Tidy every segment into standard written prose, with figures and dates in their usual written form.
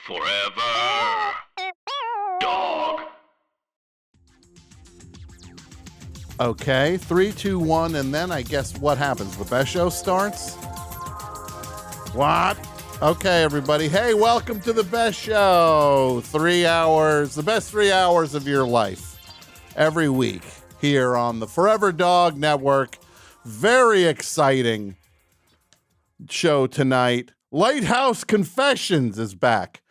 Forever Dog. Okay, 3, 2, 1, and then I guess what happens? The best show starts? What? Okay, everybody. Hey, welcome to the best show. 3 hours, the best 3 hours of your life every week here on the Forever Dog Network. Very exciting show tonight. Lighthouse Confessions is back.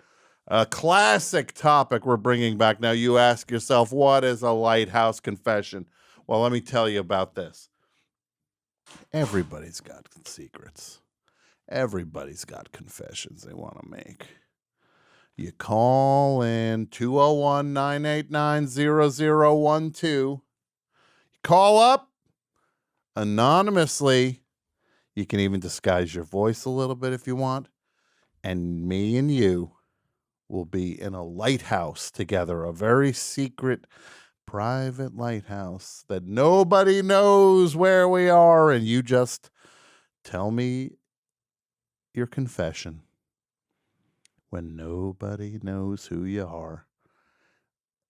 A classic topic we're bringing back. Now, you ask yourself, what is a lighthouse confession? Well, let me tell you about this. Everybody's got secrets. Everybody's got confessions they want to make. You call in 201-989-0012. You call up anonymously. You can even disguise your voice a little bit if you want. And me and you will be in a lighthouse together, a very secret, private lighthouse that nobody knows where we are, and you just tell me your confession when nobody knows who you are,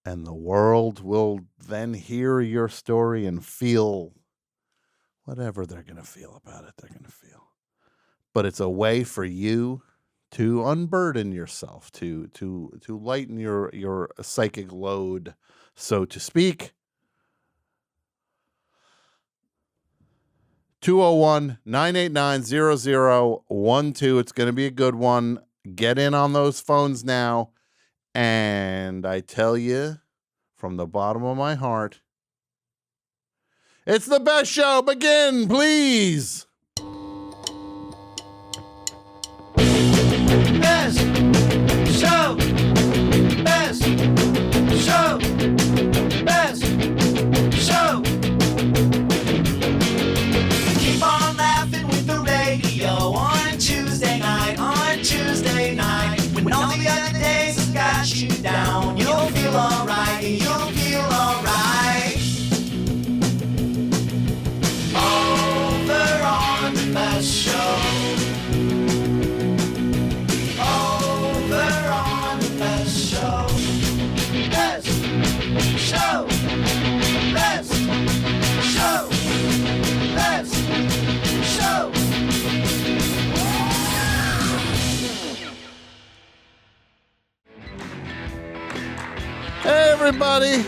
and the world will then hear your story and feel whatever they're going to feel about it. They're going to feel, but it's a way for you to unburden yourself, to lighten your psychic load, so to speak. 201-989-0012. It's going to be a good one. Get in on those phones now. And I tell you from the bottom of my heart, it's the best show. Begin, please. Best show. Best show. Best show. Keep on laughing with the radio on Tuesday night. On Tuesday night, when all the other days have got you down, you'll feel alright. You'll feel alright. Over on the best show. Over on the best show. Best show. Best show. Best show. Hey, everybody.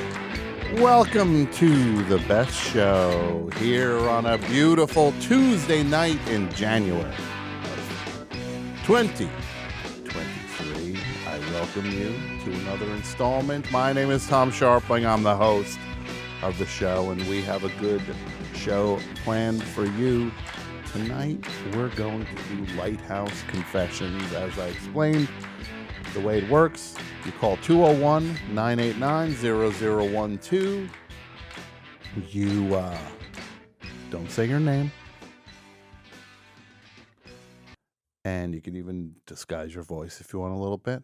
Welcome to the best show here on a beautiful Tuesday night in January of 2023. I welcome you to another installment. My name is Tom Scharpling. I'm the host of the show, and we have a good show planned for you. Tonight, we're going to do Lighthouse Confessions. As I explained, the way it works, you call 201-989-0012. You don't say your name. And you can even disguise your voice if you want a little bit.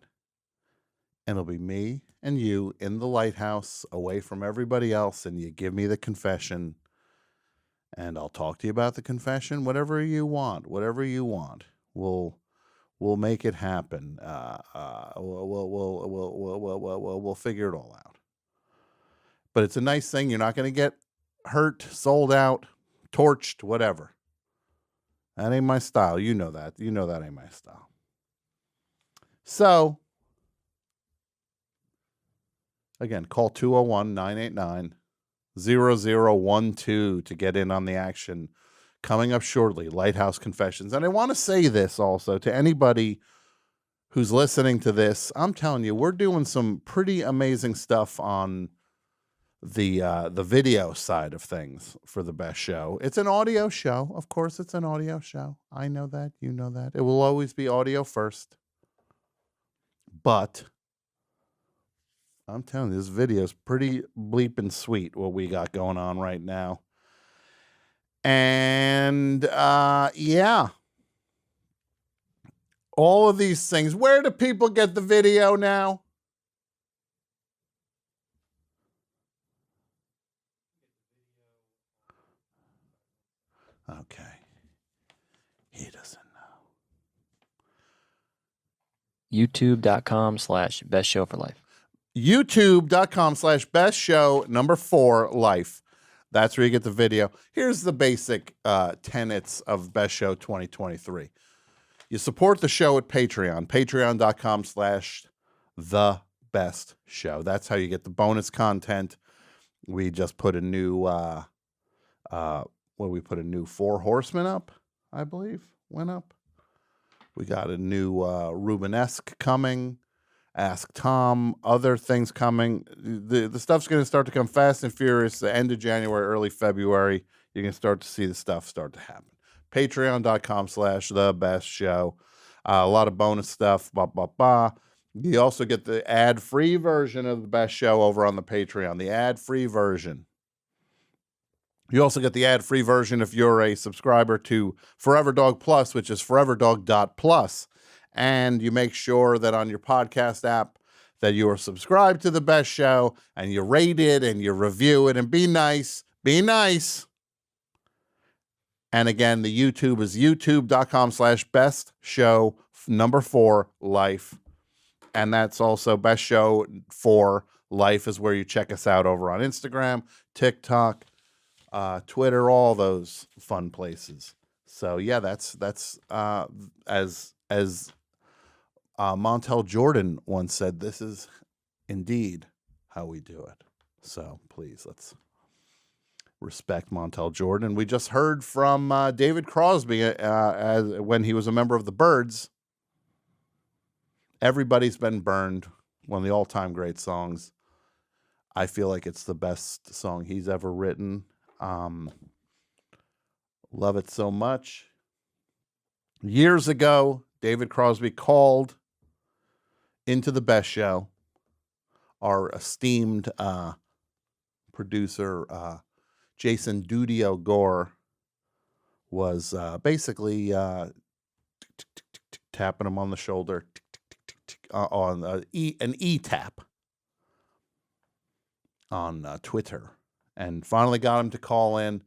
And it'll be me and you in the lighthouse, away from everybody else, and you give me the confession. And I'll talk to you about the confession, whatever you want. We'll make it happen. We'll figure it all out. But it's a nice thing. You're not going to get hurt, sold out, torched, whatever. That ain't my style. You know that. You know that ain't my style. So, again, call 201-989-0012 to get in on the action. Coming up shortly, Lighthouse Confessions. And I want to say this also to anybody who's listening to this. I'm telling you, we're doing some pretty amazing stuff on the video side of things for the best show. It's an audio show. Of course, it's an audio show. I know that. You know that. It will always be audio first. But I'm telling you, this video is pretty bleeping sweet, what we got going on right now. And, yeah. All of these things. Where do people get the video now? Okay. He doesn't know. YouTube.com/bestshow4life. YouTube.com/bestshow4life. That's where you get the video. Here's the basic tenets of Best Show 2023. You support the show at Patreon, patreon.com/thebestshow. That's how you get the bonus content. We just put a new, put a new 4 Horsemen up, I believe, went up. We got a new Rubenesque coming, Ask Tom, other things coming. The stuff's going to start to come fast and furious the end of January, early February. You can start to see the stuff start to happen. Patreon.com/thebestshow. A lot of bonus stuff. You also get the ad-free version of the Best Show over on the Patreon, the ad-free version. You also get the ad-free version if you're a subscriber to Forever Dog Plus, which is foreverdog.plus. And you make sure that on your podcast app that you are subscribed to the Best Show and you rate it and you review it and be nice. Be nice. And again, the YouTube is youtube.com/bestshow4life. And that's also Best Show 4 Life is where you check us out over on Instagram, TikTok, Twitter, all those fun places. So yeah, that's as Montel Jordan once said, this is indeed how we do it. So please, let's respect Montel Jordan. We just heard from David Crosby when he was a member of the Byrds. Everybody's Been Burned, one of the all-time great songs. I feel like it's the best song he's ever written. Love it so much. Years ago, David Crosby called into the Best Show. Our esteemed producer, Jason Dudio Gore, was basically tapping him on the shoulder on an E-tap on Twitter, and finally got him to call in.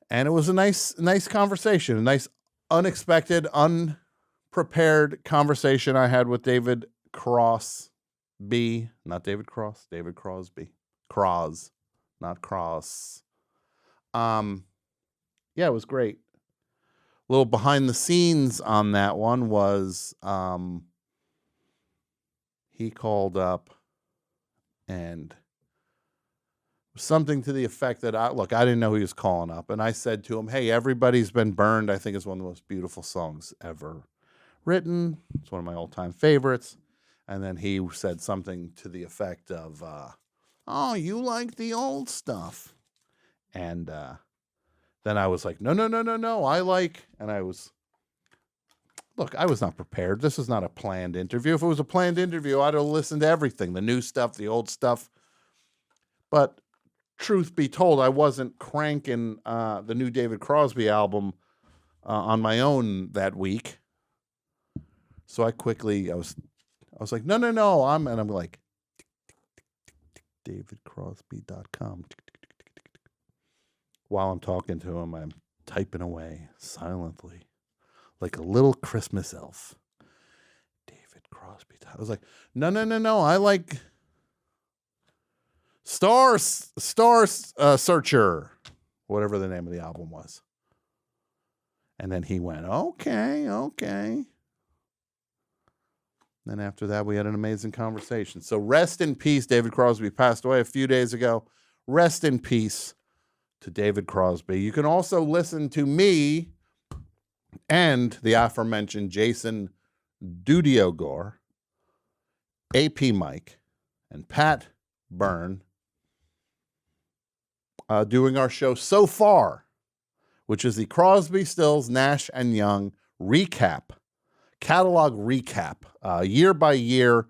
And it was a nice conversation, a nice, unexpected, unprepared conversation I had with David Crosby. Not David Cross, David Crosby. Cross, not Cross. Yeah, it was great. A little behind the scenes on that one was he called up and something to the effect that I didn't know he was calling up. And I said to him, hey, Everybody's Been Burned, I think is one of the most beautiful songs ever written. It's one of my all-time favorites. And then he said something to the effect of, oh, you like the old stuff. And then I was like, no. I was not prepared. This was not a planned interview. If it was a planned interview, I'd have listened to everything, the new stuff, the old stuff. But truth be told, I wasn't cranking the new David Crosby album on my own that week. So I was like, no. I'm like, davidcrosby.com. While I'm talking to him, I'm typing away silently like a little Christmas elf. David Crosby. I was like, no. I like Star Searcher, whatever the name of the album was. And then he went, okay. Then after that, we had an amazing conversation. So rest in peace. David Crosby passed away a few days ago. Rest in peace to David Crosby. You can also listen to me and the aforementioned Jason Dudio Gore, AP Mike, and Pat Byrne doing our show So Far, which is the Crosby, Stills, Nash, and Young catalog recap, year by year,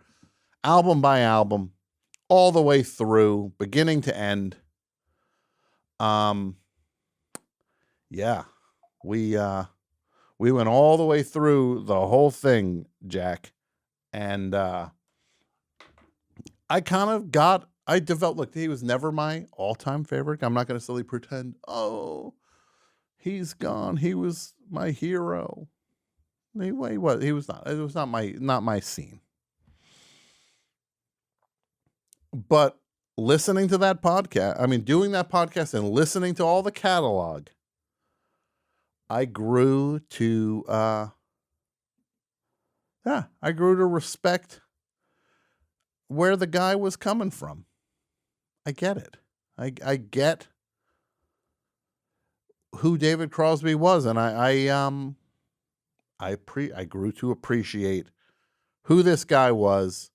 album by album, all the way through, beginning to end. Yeah, we went all the way through the whole thing, Jack, and I developed. Look, he was never my all-time favorite. I'm not going to silly pretend. Oh, he's gone. He was my hero. He was not. It was not my scene. But listening to that podcast, I mean, doing that podcast and listening to all the catalog, I grew to respect where the guy was coming from. I get it. I get who David Crosby was, and I grew to appreciate who this guy was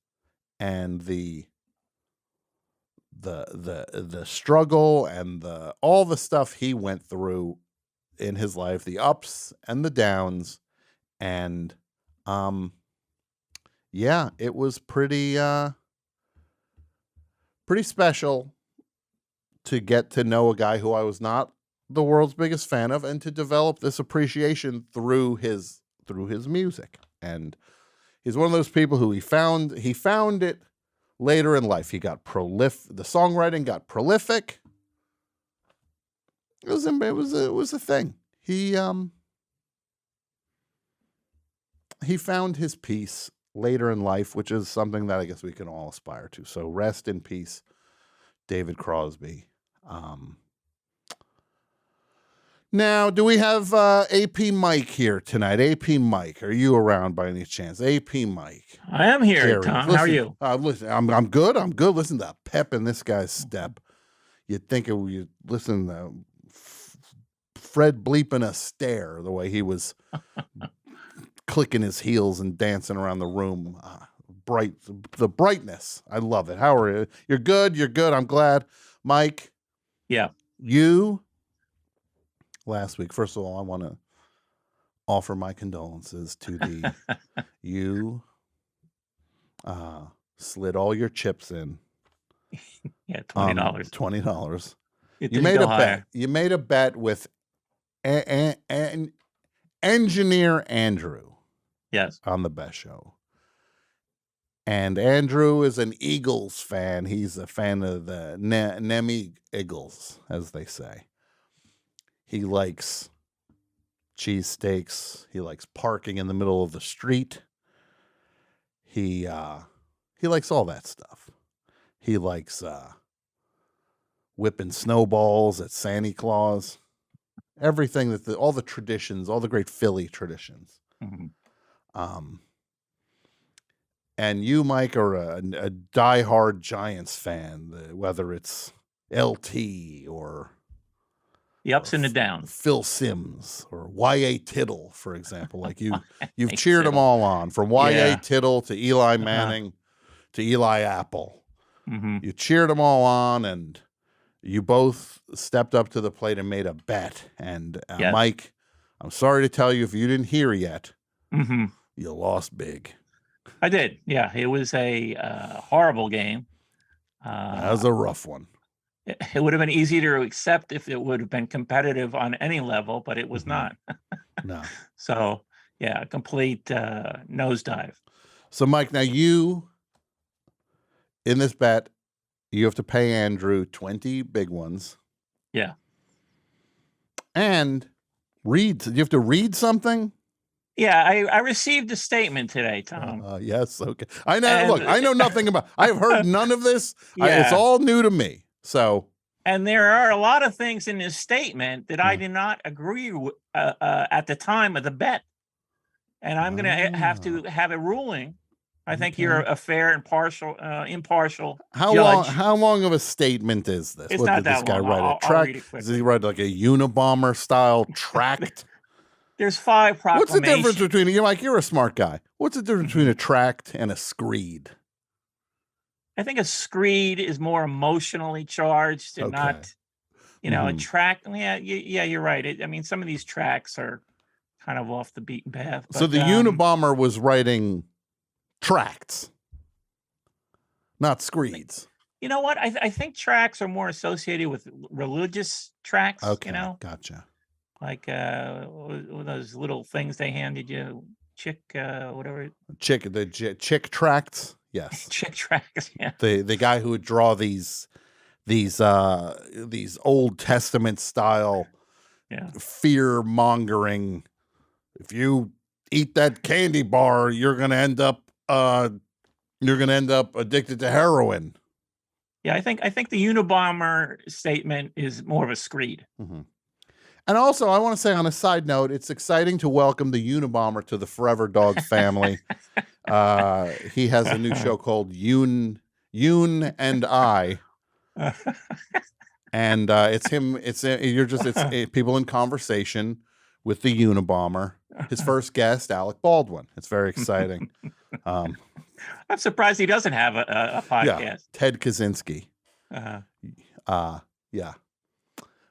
and the struggle and all the stuff he went through in his life, the ups and the downs, and yeah, it was pretty special to get to know a guy who I was not the world's biggest fan of, and to develop this appreciation through his music. And he's one of those people who he found it later in life. He got the songwriting got prolific. It was a thing. He found his peace later in life, which is something that I guess we can all aspire to. So rest in peace, David Crosby. Now, do we have AP Mike here tonight? AP Mike, are you around by any chance? AP Mike. I am here, Jerry, Tom. listen, How are you? Listen, I'm good. I'm good. Listen to the pep in this guy's step. You'd think you listen to Fred bleeping a stare, the way he was clicking his heels and dancing around the room. The brightness. I love it. How are you? You're good. You're good. I'm glad. Mike. Yeah. You, last week, first of all, I want to offer my condolences to you slid all your chips in. Yeah, $20. $20. You made a bet. You made a bet with engineer Andrew. Yes. On the Best Show. And Andrew is an Eagles fan. He's a fan of the Nemi Eagles, as they say. He likes cheesesteaks. He likes parking in the middle of the street. He likes all that stuff. He likes whipping snowballs at Santa Claus. Everything all the traditions, all the great Philly traditions. Mm-hmm. And you, Mike, are a diehard Giants fan, whether it's LT or The ups and the downs. Phil Simms or Y.A. Tittle, for example. Like you've cheered them all on, from Y.A. Tittle to Eli Manning to Eli Apple. Mm-hmm. You cheered them all on, and you both stepped up to the plate and made a bet. And Yes. Mike, I'm sorry to tell you, if you didn't hear yet, Mm-hmm. you lost big. I did. Yeah, it was a horrible game. That was a rough one. It would have been easy to accept if it would have been competitive on any level, but it was not. No. So, yeah, a complete nosedive. So, Mike, now you, in this bet, you have to pay Andrew 20 big ones. Yeah. And you have to read something? Yeah, I received a statement today, Tom. Yes, okay. I know. And- Look, I know nothing about. I've heard none of this. It's Yeah. all new to me. So, And there are a lot of things in this statement that I did not agree with at the time of the bet. And I'm going to have to have a ruling. I think you're a fair and impartial judge. How long of a statement is this? It's What not did this that guy long. write? I'll A tract? read it quickly. Does he write like a Unabomber style tract? There's 5 What's the proclamations. difference between you're a smart guy. What's the difference between a tract and a screed? I think a screed is more emotionally charged and Okay. not, a tract. Yeah, you're right. I mean, some of these tracks are kind of off the beaten path. So but, the Unabomber was writing tracts, not screeds. You know what? I think tracts are more associated with religious tracts. Okay, You know, gotcha. like those little things they handed you, whatever, Chick tracts. Yes, chick tracts. Yeah. the guy who would draw these Old Testament style Yeah. fear mongering. If you eat that candy bar, you're gonna end up addicted to heroin. Yeah, I think the Unabomber statement is more of a screed. Mm-hmm. And also, I want to say on a side note, it's exciting to welcome the Unabomber to the Forever Dog family. He has a new show called Yoon and I. And it's him. It's people in conversation with the Unabomber. His first guest, Alec Baldwin. It's very exciting. I'm surprised he doesn't have a podcast. Yeah, Ted Kaczynski. Uh-huh. Yeah,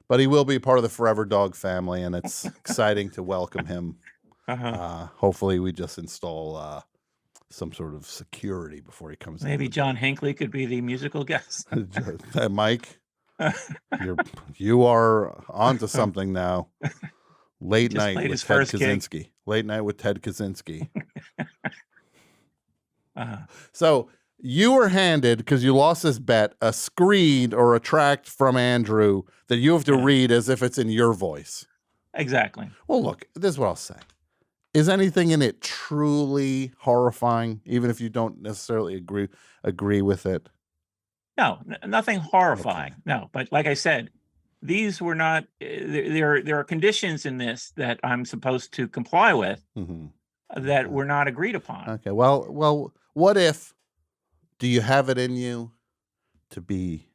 but he will be part of the Forever Dog family, and it's exciting to welcome him. Uh-huh. Hopefully, we just install some sort of security before he comes. Maybe John Hinckley could be the musical guest. Mike. You are onto something now. Late night with Ted Kaczynski. Late night with Ted Kaczynski. So you were handed, because you lost this bet, a screed or a tract from Andrew that you have to read as if it's in your voice. Exactly. Well, look, this is what I'll say. Is anything in it truly horrifying, even if you don't necessarily agree with it? No, nothing horrifying. Okay. No, but like I said, these were not. There are conditions in this that I'm supposed to comply with that were not agreed upon. Okay. Well. What if? Do you have it in you to be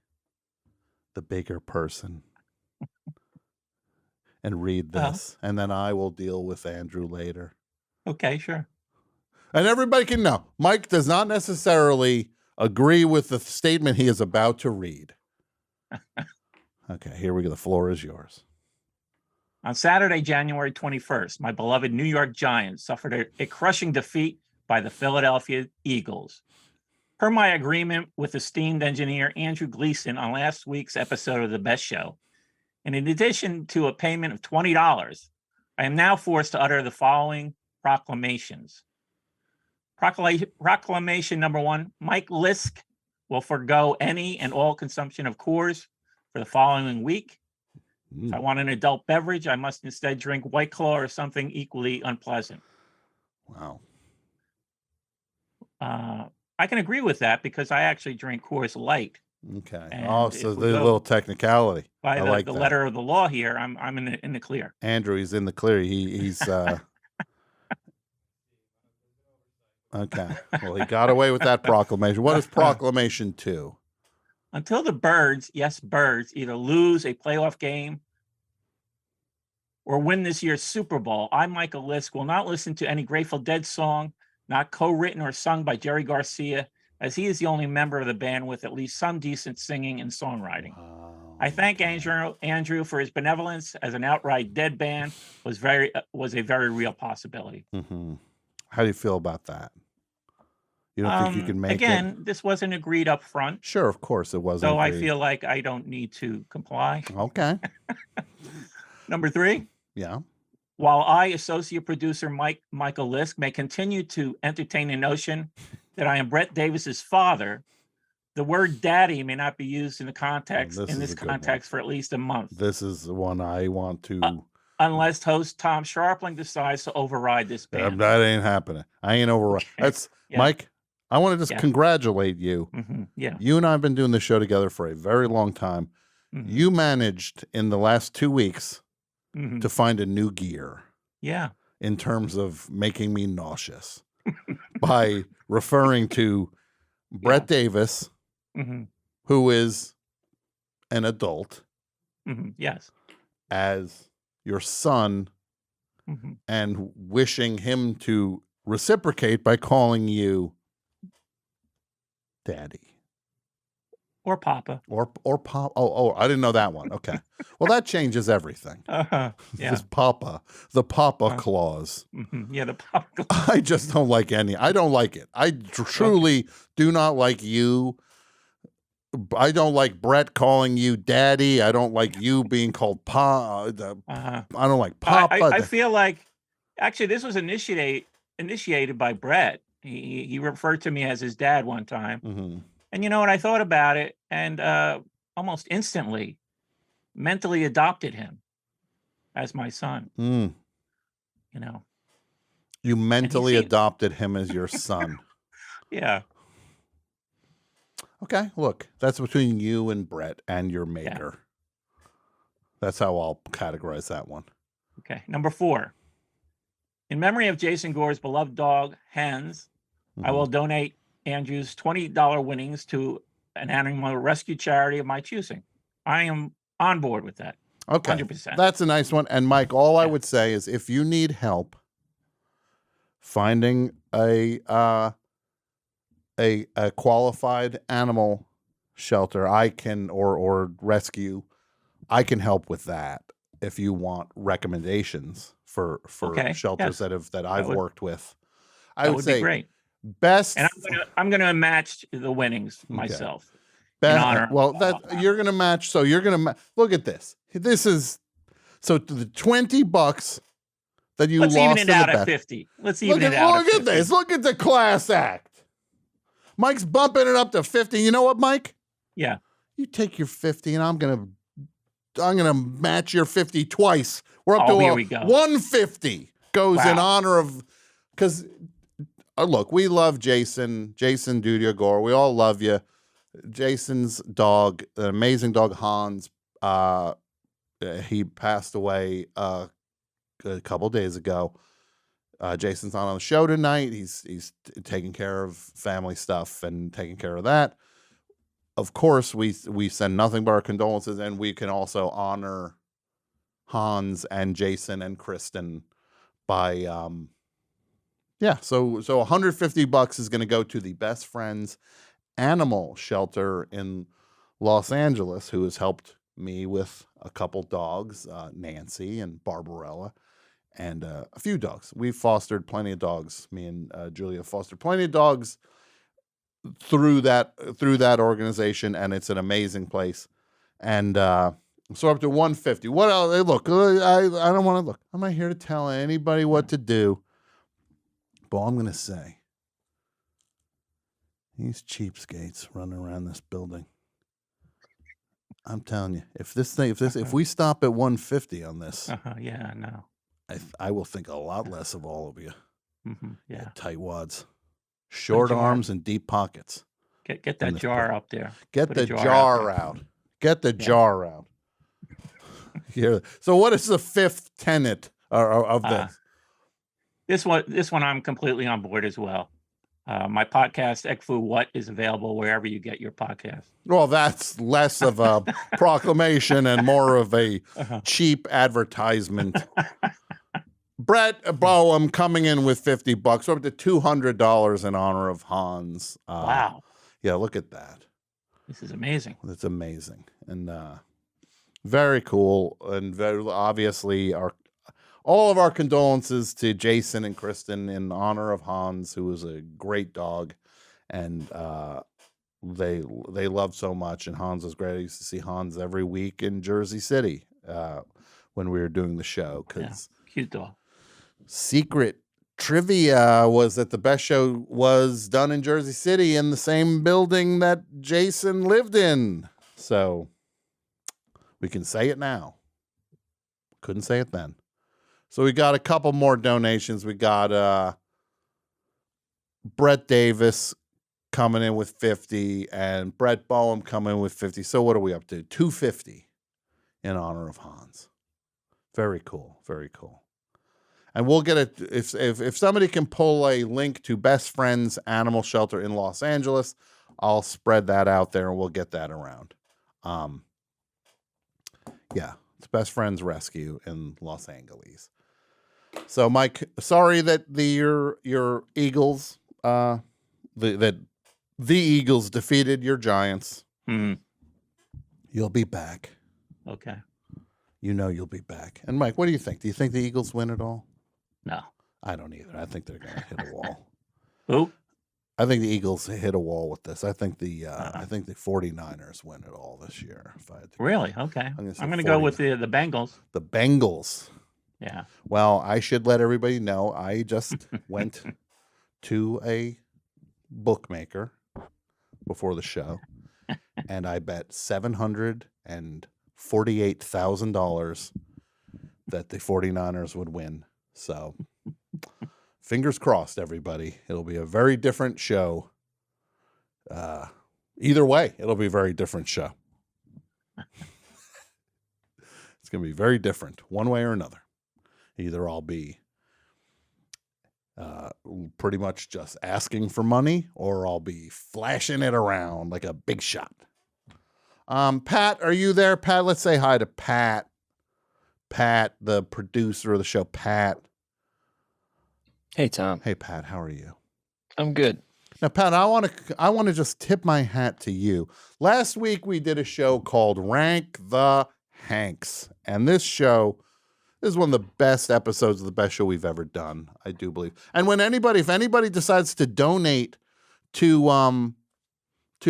the bigger person and read this, and then I will deal with Andrew later? Okay, sure. And everybody can know Mike does not necessarily agree with the statement he is about to read. Okay, here we go. The floor is yours. On Saturday, January 21st, my beloved New York Giants suffered a crushing defeat by the Philadelphia Eagles. Per my agreement with esteemed engineer Andrew Gleason on last week's episode of The Best Show, and in addition to a payment of $20, I am now forced to utter the following proclamations. Proclamation number 1, Mike Lisk will forego any and all consumption of Coors for the following week. If I want an adult beverage, I must instead drink White Claw or something equally unpleasant. Wow. I can agree with that because I actually drink Coors Light. Okay. And so there's a little technicality. By the letter of the law here, I'm in the clear. Andrew, he's in the clear. He's okay. Well, he got away with that proclamation. What is proclamation 2? Until the Birds, yes, Birds, either lose a playoff game or win this year's Super Bowl, I, Michael Lisk, will not listen to any Grateful Dead song, not co-written or sung by Jerry Garcia, as he is the only member of the band with at least some decent singing and songwriting. I thank Andrew for his benevolence, as an outright Dead band was a very real possibility. How do you feel about that? You don't think you can make it? This wasn't agreed up front. Sure, of course it wasn't. So agreed. I feel like I don't need to comply. Okay. Number 3. Yeah. While I, associate producer Michael Lisk, may continue to entertain the notion that I am Brett Davis's father, the word "daddy" may not be used in this context for at least a month. This is the one I want to. Unless host Tom Scharpling decides to override this ban. That ain't happening. I ain't override. That's Mike. I want to just congratulate you. Yeah. You and I have been doing this show together for a very long time. You managed in the last 2 weeks to find a new gear. Yeah. In terms of making me nauseous by referring to Brett Davis, who is an adult, yes, as your son, and wishing him to reciprocate by calling you Daddy. Or Papa. Or Papa. Oh, I didn't know that one. Okay. Well, that changes everything. Yeah. This Papa, the Papa clause. Yeah, the Papa clause. I just don't like any. I don't like it. I truly do not like you. I don't like Brett calling you Daddy. I don't like you being called Pa. I don't like Papa. I feel like, actually, this was initiated by Brett. He referred to me as his dad one time. And you know what? I thought about it and almost instantly mentally adopted him as my son. You know. You mentally seemed- adopted him as your son. Yeah. Okay, look, that's between you and Brett and your maker. That's how I'll categorize that one. Okay. Number 4. In memory of Jason Gore's beloved dog, Hans, I will donate Andrew's $20 winnings to an animal rescue charity of my choosing. I am on board with that. Okay, 100%. that's a nice one. And Mike, all I would say is if you need help finding a qualified animal shelter, I can or rescue, I can help with that. If you want recommendations for shelters that I've worked with, I would say be great. Best, and I'm gonna match the winnings myself. You're gonna match. So you're gonna look at this. This is so the $20 that you Let's lost even it in the out bet. at 50. Let's even it out. Look at this. Look at the class act. Mike's bumping it up to 50. You know what, Mike? Yeah. You take your 50, and I'm gonna match your 50 twice. We're up to here we go. 150 goes in honor of, because look, we love Jason Dudia Gore. We all love you. Jason's dog, an amazing dog, Hans. He passed away a couple days ago. Jason's not on the show tonight. He's taking care of family stuff and taking care of that. Of course, we send nothing but our condolences, and we can also honor Hans and Jason and Kristen by so $150 is going to go to the Best Friends Animal Shelter in Los Angeles, who has helped me with a couple dogs, Nancy and Barbarella, and a few dogs. We've fostered plenty of dogs. Me and Julia fostered plenty of dogs through that organization, and it's an amazing place. And so up to 150. What else? Look, I don't want to look. I'm not here to tell anybody what to do, but all I'm going to say, these cheapskates running around this building. I'm telling you, if we stop at 150 on this, no, I will think a lot less of all of you. Yeah, tightwads, short arms, and deep pockets. Get that jar up there. Get the jar out. Get the jar out. Here. So, what is the fifth tenet of this? This one, I'm completely on board as well. My podcast, Ekfu What, is available wherever you get your podcast. Well, that's less of a proclamation and more of a cheap advertisement. Brett Boehm coming in with $50. We're up to $200 in honor of Hans. Wow. Yeah, look at that. This is amazing. It's amazing. And very cool. And very obviously all of our condolences to Jason and Kristen in honor of Hans, who was a great dog, and they loved so much. And Hans was great. I used to see Hans every week in Jersey City when we were doing the show. Cute dog. Secret trivia was that the best show was done in Jersey City in the same building that Jason lived in. So we can say it now. Couldn't say it then. So we got a couple more donations. We got Brett Davis coming in with 50 and Brett Boehm coming in with 50. So what are we up to? 250 in honor of Hans. Very cool. Very cool. And we'll get it if somebody can pull a link to Best Friends Animal Shelter in Los Angeles, I'll spread that out there and we'll get that around. It's Best Friends Rescue in Los Angeles. So, Mike, sorry that your Eagles, that the Eagles defeated your Giants. You'll be back. Okay. You know you'll be back. And Mike, what do you think? Do you think the Eagles win it all? No. I don't either. I think they're going to hit a wall. Who? I think the Eagles hit a wall with this. I think the 49ers win it all this year. If I had to Really? Okay. I'm going to go with the Bengals. The Bengals. Yeah. Well, I should let everybody know I just went to a bookmaker before the show, and I bet $748,000 that the 49ers would win. So fingers crossed, everybody. It'll be a very different show. Either way, it'll be a very different show. It's going to be very different, one way or another. Either I'll be pretty much just asking for money, or I'll be flashing it around like a big shot. Pat, are you there? Pat, let's say hi to Pat. Pat, the producer of the show, Pat. Hey, Tom. Hey, Pat, how are you? I'm good. Now, Pat, I want to just tip my hat to you. Last week we did a show called Rank the Hanks, and this is one of the best episodes of the best show we've ever done, I do believe. And if anybody decides to donate to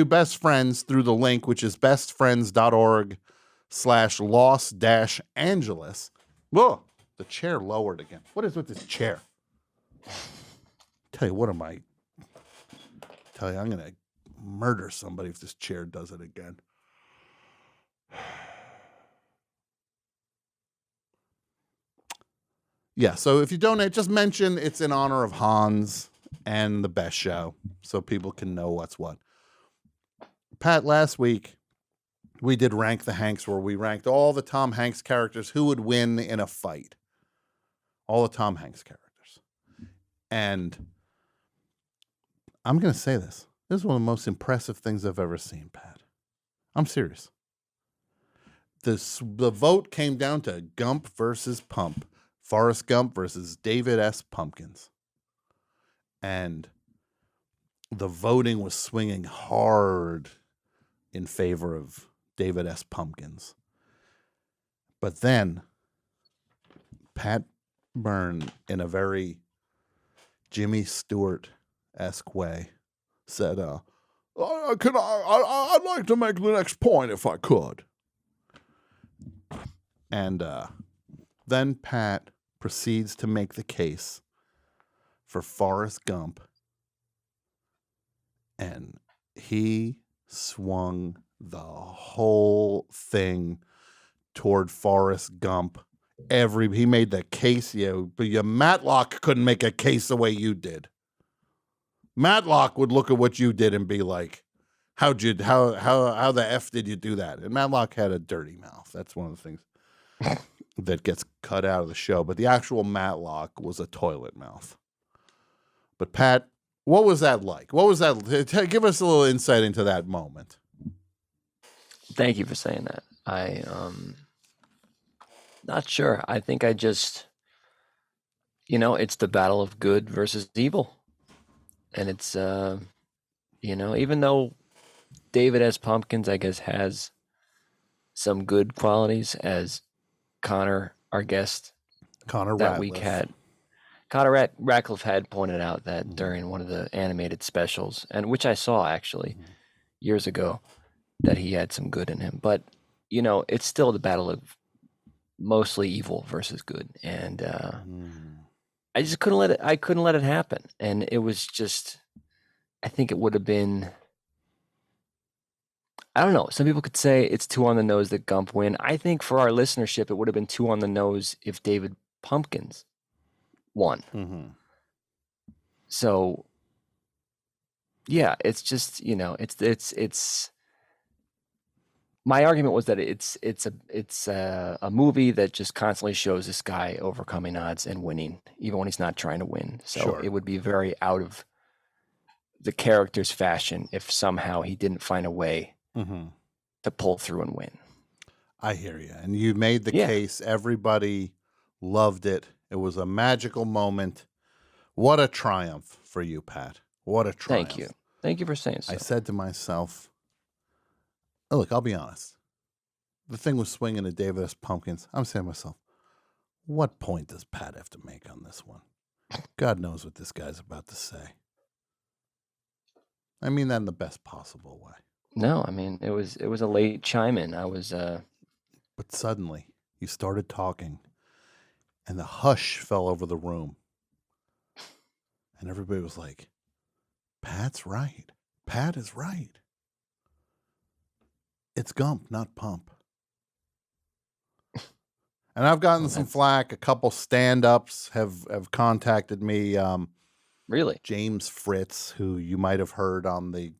Best Friends through the link, which is bestfriends.org/Los-Angeles. Whoa, the chair lowered again. What is with this chair? Tell you, I'm going to murder somebody if this chair does it again. Yeah, so if you donate, just mention it's in honor of Hans and the best show so people can know what's what. Pat, last week we did Rank the Hanks, where we ranked all the Tom Hanks characters who would win in a fight. All the Tom Hanks characters. And I'm going to say this. This is one of the most impressive things I've ever seen, Pat. I'm serious. The vote came down to Gump versus Pump. Forrest Gump versus David S. Pumpkins. And the voting was swinging hard in favor of David S. Pumpkins. But then Pat Byrne, in a very Jimmy Stewart-esque way, said, I'd like to make the next point if I could. And then Pat proceeds to make the case for Forrest Gump, and he swung the whole thing toward Forrest Gump. He made the case, but Matlock couldn't make a case the way you did. Matlock would look at what you did and be like, how the F did you do that? And Matlock had a dirty mouth. That's one of the things that gets cut out of the show. But the actual Matlock was a toilet mouth. But Pat, what was that like? What was that? Give us a little insight into that moment. Thank you for saying that. Not sure. I think I just, it's the battle of good versus evil. And it's, even though David S. Pumpkins, I guess, has some good qualities, as Connor, our guest that week had. Connor Ratcliffe had pointed out that during one of the animated specials, and which I saw actually years ago, that he had some good in him. But, it's still the battle of mostly evil versus good. And I just couldn't let it happen. And it was just, I think it would have been, I don't know. Some people could say it's too on the nose that Gump win. I think for our listenership, it would have been too on the nose if David Pumpkins won. Mm-hmm. So, yeah, it's just, it's. My argument was that it's a movie that just constantly shows this guy overcoming odds and winning, even when he's not trying to win. So It would be very out of the character's fashion if somehow he didn't find a way to pull through and win. I hear you. And you made the case. Everybody loved it. It was a magical moment. What a triumph for you, Pat. What a triumph. Thank you. Thank you for saying so. I said to myself, look, I'll be honest. The thing was swinging to David S. Pumpkins. I'm saying to myself, what point does Pat have to make on this one? God knows what this guy's about to say. I mean that in the best possible way. No, I mean, it was a late chime in. I was But suddenly you started talking and the hush fell over the room. And everybody was like, Pat's right. Pat is right. It's Gump, not Pump. And I've gotten Well, some that's- flack. A couple stand-ups have contacted me. Really? James Fritz, who you might have heard on he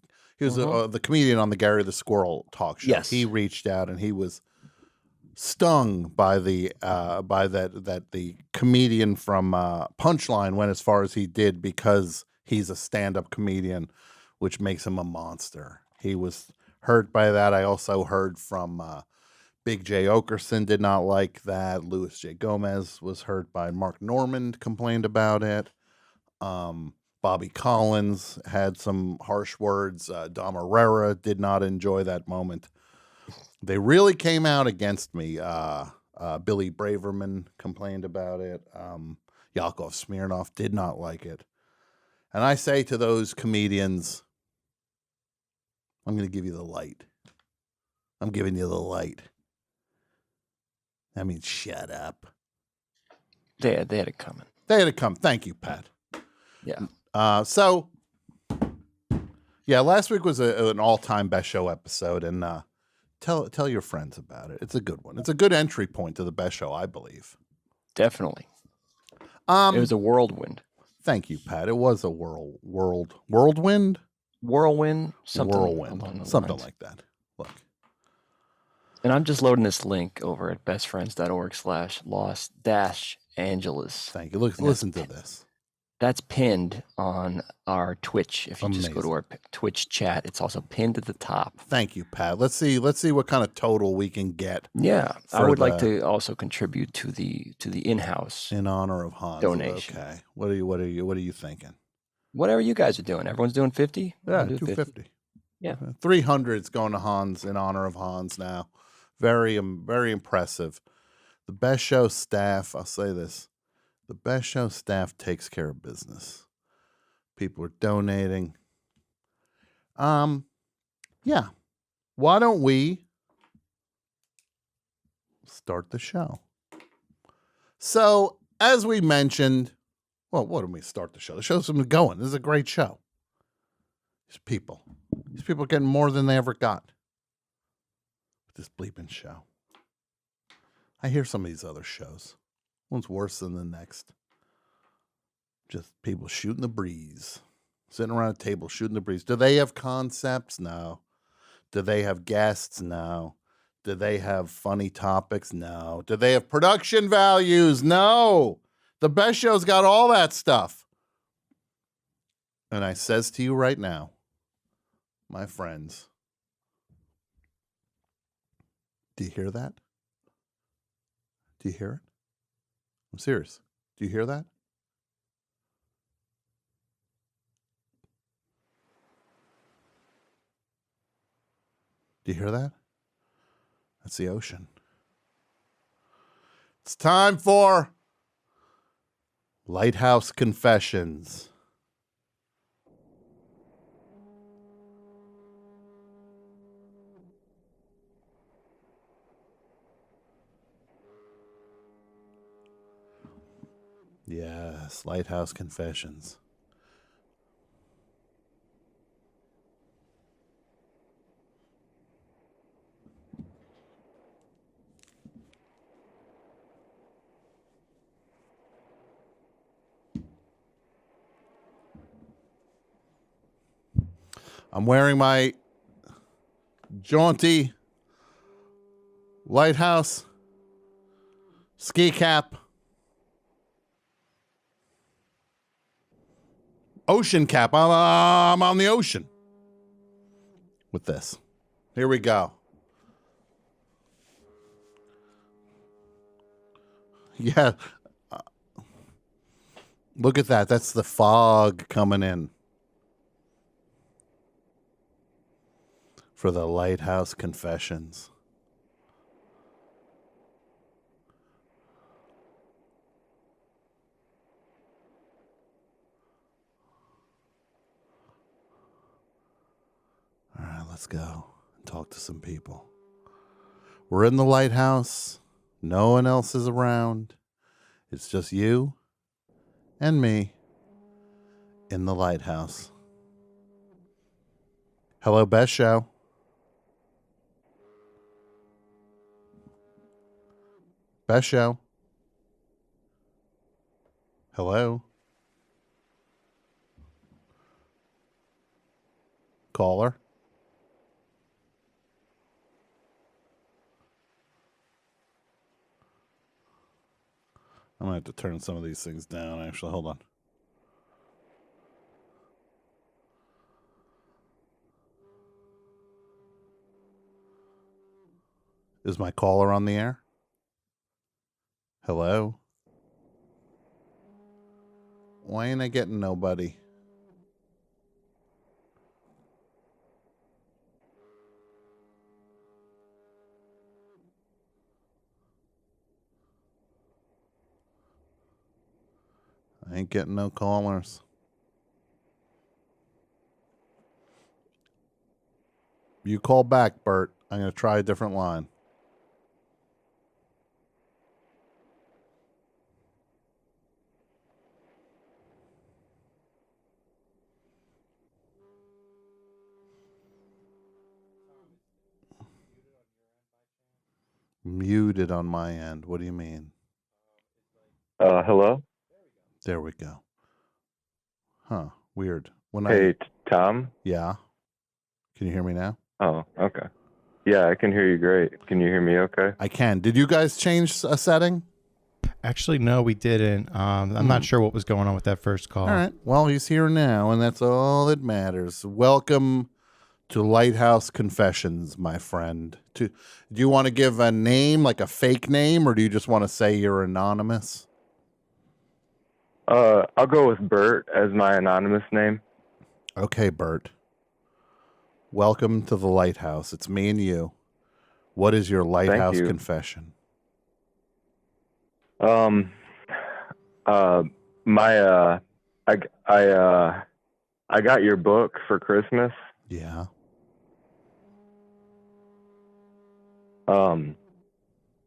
was Mhm. the comedian on the Gary the Squirrel talk show. Yes. He reached out and he was stung by the that the comedian from Punchline went as far as he did because he's a stand-up comedian, which makes him a monster. He was hurt by that. I also heard from Big J Okerson did not like that. Louis J. Gomez was hurt by Mark Norman, complained about it. Bobby Collins had some harsh words. Dom Herrera did not enjoy that moment. They really came out against me. Billy Braverman complained about it. Yakov Smirnoff did not like it. And I say to those comedians, I'm going to give you the light. I'm giving you the light. I mean, shut up. They had it coming. They had to come. Thank you, Pat. Yeah. So, yeah, last week was an all-time best show episode, and tell your friends about it. It's a good one. It's a good entry point to the best show, I believe. Definitely. It was a whirlwind. Thank you, Pat. It was a whirlwind, Whirlwind, something whirlwind, along those something lines. like that. Look, And I'm just loading this link over at bestfriends.org/Los-Angeles. thank you. Look, And listen to this. That's pinned on our Twitch. If you just go to our Twitch chat, it's also pinned at the top. Thank you, Pat. Let's see what kind of total we can get. Yeah, I For would like the- to also contribute to the in-house. In honor of Hans. Donation. Okay. What are you thinking? Whatever you guys are doing. Everyone's doing 50? Yeah, I'll do 250. Yeah. 300 is going to Hans in honor of Hans now. Very impressive. The best show staff, I'll say this. The best show staff takes care of business. People are donating. Yeah. Why don't we start the show? So, as we mentioned, well, what do we start the show? The show's been going. This is a great show. These people are getting more than they ever got with this bleeping show. I hear some of these other shows. One's worse than the next. Just people shooting the breeze. Sitting around a table shooting the breeze. Do they have concepts? No. Do they have guests? No. Do they have funny topics? No. Do they have production values? No. The best show's got all that stuff. And I says to you right now, my friends, do you hear that? Do you hear it? I'm serious. Do you hear that? Do you hear that? That's the ocean. It's time for Lighthouse Confessions. Yes, Lighthouse Confessions. I'm wearing my jaunty Lighthouse ski cap. Ocean cap. I'm on the ocean with this. Here we go. Yeah. Look at that. That's the fog coming in for the Lighthouse Confessions. All right, let's go and talk to some people. We're in the lighthouse. No one else is around. It's just you and me in the lighthouse. Hello, Best Show. Best show. Hello. Caller. I'm going to have to turn some of these things down, actually. Hold on. Is my caller on the air? Hello? Why ain't I getting nobody? I ain't getting no callers. You call back, Bert. I'm going to try a different line. Muted on my end. What do you mean? Hello? There we go. Huh. Weird. Hey, Tom? Yeah. Can you hear me now? Oh, okay. Yeah, I can hear you great. Can you hear me okay? I can. Did you guys change a setting? Actually, no, we didn't. I'm not sure what was going on with that first call. All right. Well, he's here now, and that's all that matters. Welcome to Lighthouse Confessions, my friend. Do you want to give a name, like a fake name, or do you just want to say you're anonymous? I'll go with Bert as my anonymous name. Okay, Bert. Welcome to the Lighthouse. It's me and you. What is your Lighthouse confession? I got your book for Christmas. Yeah.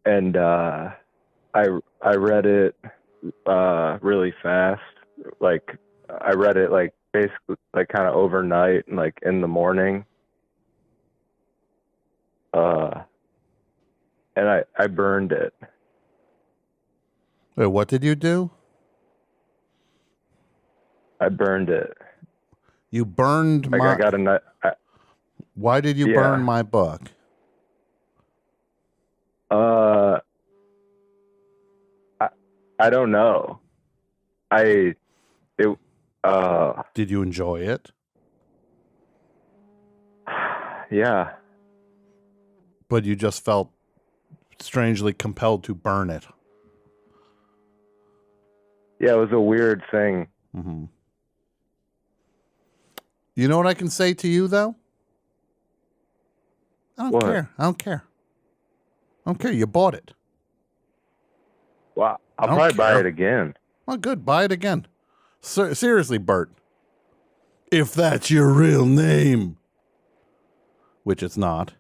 And I read it really fast. Like I read it like basically like kind of overnight, like in the morning. And I burned it. Wait, what did you do? I burned it. You burned like my... I got a... Why did you burn my book? I don't know. Did you enjoy it? Yeah. But you just felt strangely compelled to burn it. Yeah, it was a weird thing. Mm-hmm. You know what I can say to you, though? I don't care. I don't care. I don't care. You bought it. Well, I'll probably buy it again. Well, good. Buy it again. Seriously, Bert. If that's your real name. Which it's not.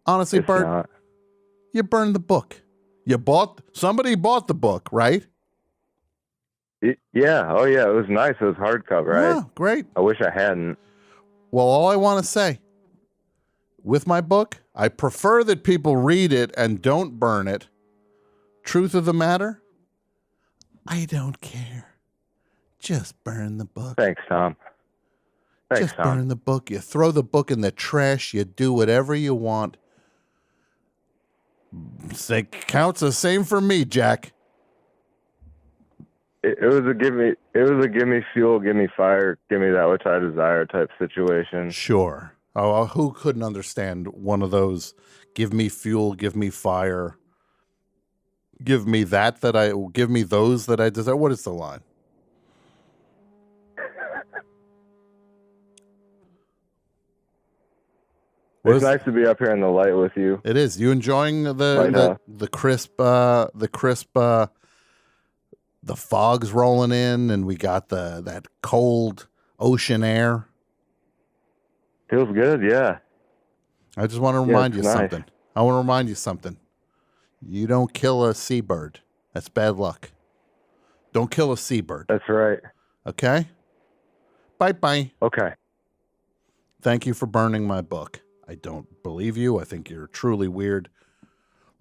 Honestly, It's Bert, not. you burned the book. Somebody bought the book, right? Yeah. Oh, yeah. It was nice. It was hardcover. Yeah, great. I wish I hadn't. Well, all I want to say, with my book, I prefer that people read it and don't burn it. Truth of the matter, I don't care. Just burn the book. Thanks, Tom. Just burn the book. You throw the book in the trash. You do whatever you want. It counts the same for me, Jack. It was a give me fuel, give me fire, give me that which I desire type situation. Sure. Oh, who couldn't understand one of those? Give me fuel, give me fire. Give me give me those that I desire. What is the line? It's nice to be up here in the light with you. It is. You enjoying the crisp the fog's rolling in, and we got that cold ocean air. Feels good, yeah. I just want to remind you something. I want to remind you something. You don't kill a seabird. That's bad luck. Don't kill a seabird. That's right. Okay? Bye-bye. Okay. Thank you for burning my book. I don't believe you. I think you're truly weird.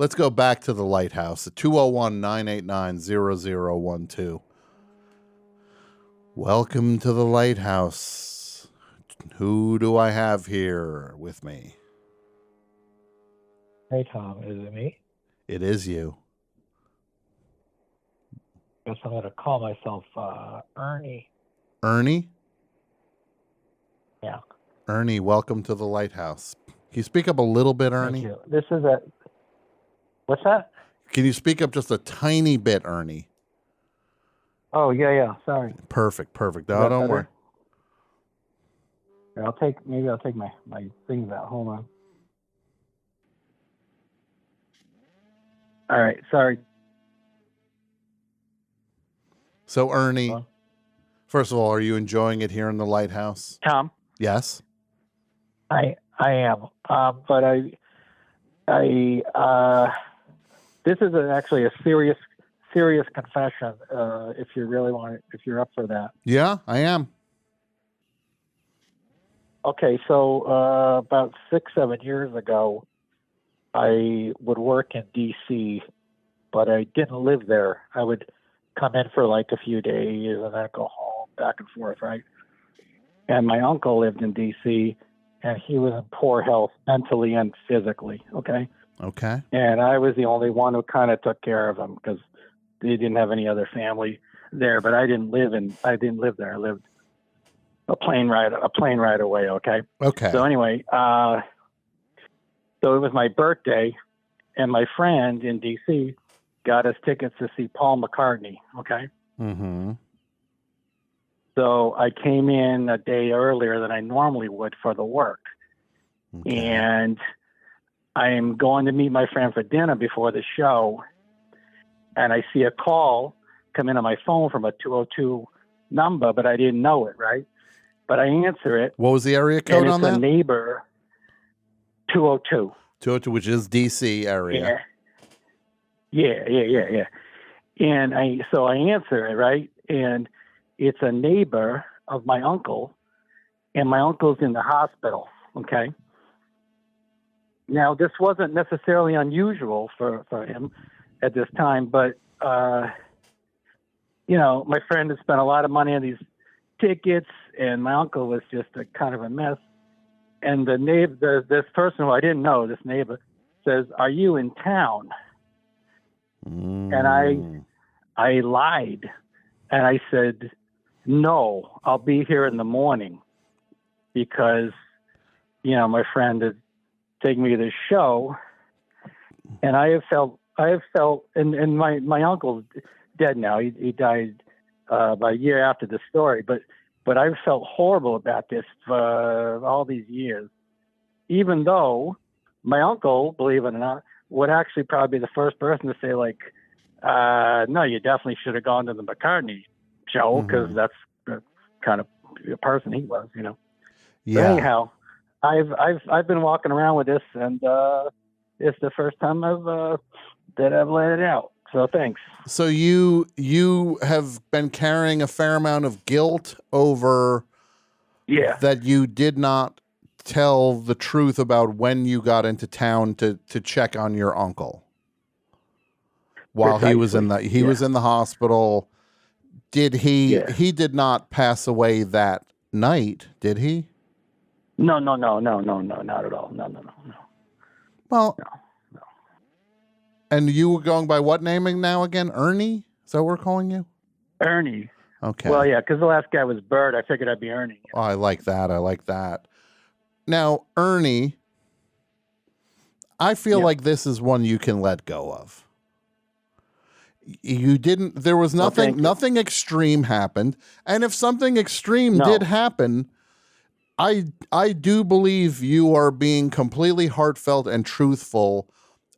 Let's go back to the Lighthouse at 201-989-0012. Welcome to the Lighthouse. Who do I have here with me? Hey, Tom, is it me? It is you. Guess I'm going to call myself Ernie. Ernie? Yeah. Ernie, welcome to the Lighthouse. Can you speak up a little bit, Ernie? Thank you. This is a... What's that? Can you speak up just a tiny bit, Ernie? Oh, yeah. Sorry. Perfect. No, Is that don't better? worry. Here, maybe I'll take my things out. Hold on. All right. Sorry. So, Ernie, Hello? first of all, are you enjoying it here in the Lighthouse? Tom, Yes. I am. But this is actually a serious confession. If you really want it, if you're up for that. Yeah, I am. Okay, so about 6-7 years ago, I would work in D.C., but I didn't live there. I would come in for like a few days and then go home, back and forth, right? And my uncle lived in D.C., and he was in poor health, mentally and physically, okay? Okay. And I was the only one who kind of took care of him because they didn't have any other family there. But I didn't live there. I lived a plane ride away. Okay. Okay. So anyway, so it was my birthday, and my friend in D.C. got us tickets to see Paul McCartney. Okay. Mm-hmm. So I came in a day earlier than I normally would for the work, Okay. and I'm going to meet my friend for dinner before the show, and I see a call come in on my phone from a 202 number, but I didn't know it, right? But I answer it. What was the area code and on it's a that? neighbor, 202. 202, which is DC area. Yeah. And so I answer it, right? And it's a neighbor of my uncle, and my uncle's in the hospital, okay? Now, this wasn't necessarily unusual for him at this time, but, my friend had spent a lot of money on these tickets, and my uncle was just a kind of a mess. And this person who I didn't know, this neighbor, says, "Are you in town?" And I lied, and I said, "No, I'll be here in the morning," because, my friend had taken me to the show, and I have felt, and my uncle's dead now. He died about a year after the story, but I've felt horrible about this for all these years, even though my uncle, believe it or not, would actually probably be the first person to say, like, no, you definitely should have gone to the McCartney show, because that's the kind of person he was, Yeah. But anyhow, I've been walking around with this, and it's the first time that I've let it out. So thanks. So you have been carrying a fair amount of guilt over that you did not tell the truth about when you got into town to check on your uncle while he was in the hospital. Did he did not pass away that night, did he? No, not at all. No. Well, No. and you were going by what naming now again? Ernie? Is that what we're calling you? Ernie. Okay. Well, yeah, because the last guy was Bird. I figured I'd be Ernie. Oh, I like that. Now, Ernie, I feel like this is one you can let go of. There was nothing extreme happened. And if something extreme did happen, I do believe you are being completely heartfelt and truthful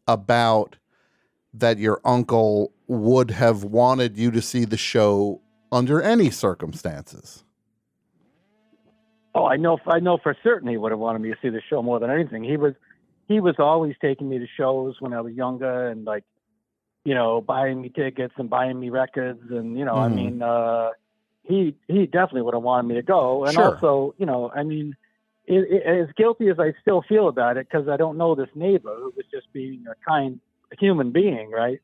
about that your uncle would have wanted you to see the show under any circumstances. Oh, I know for certain he would have wanted me to see the show more than anything. He was always taking me to shows when I was younger, and buying me tickets and buying me records, and I mean, he definitely would have wanted me to go. And also, I mean, as guilty as I still feel about it, because I don't know this neighbor who was just being a kind a human being, right?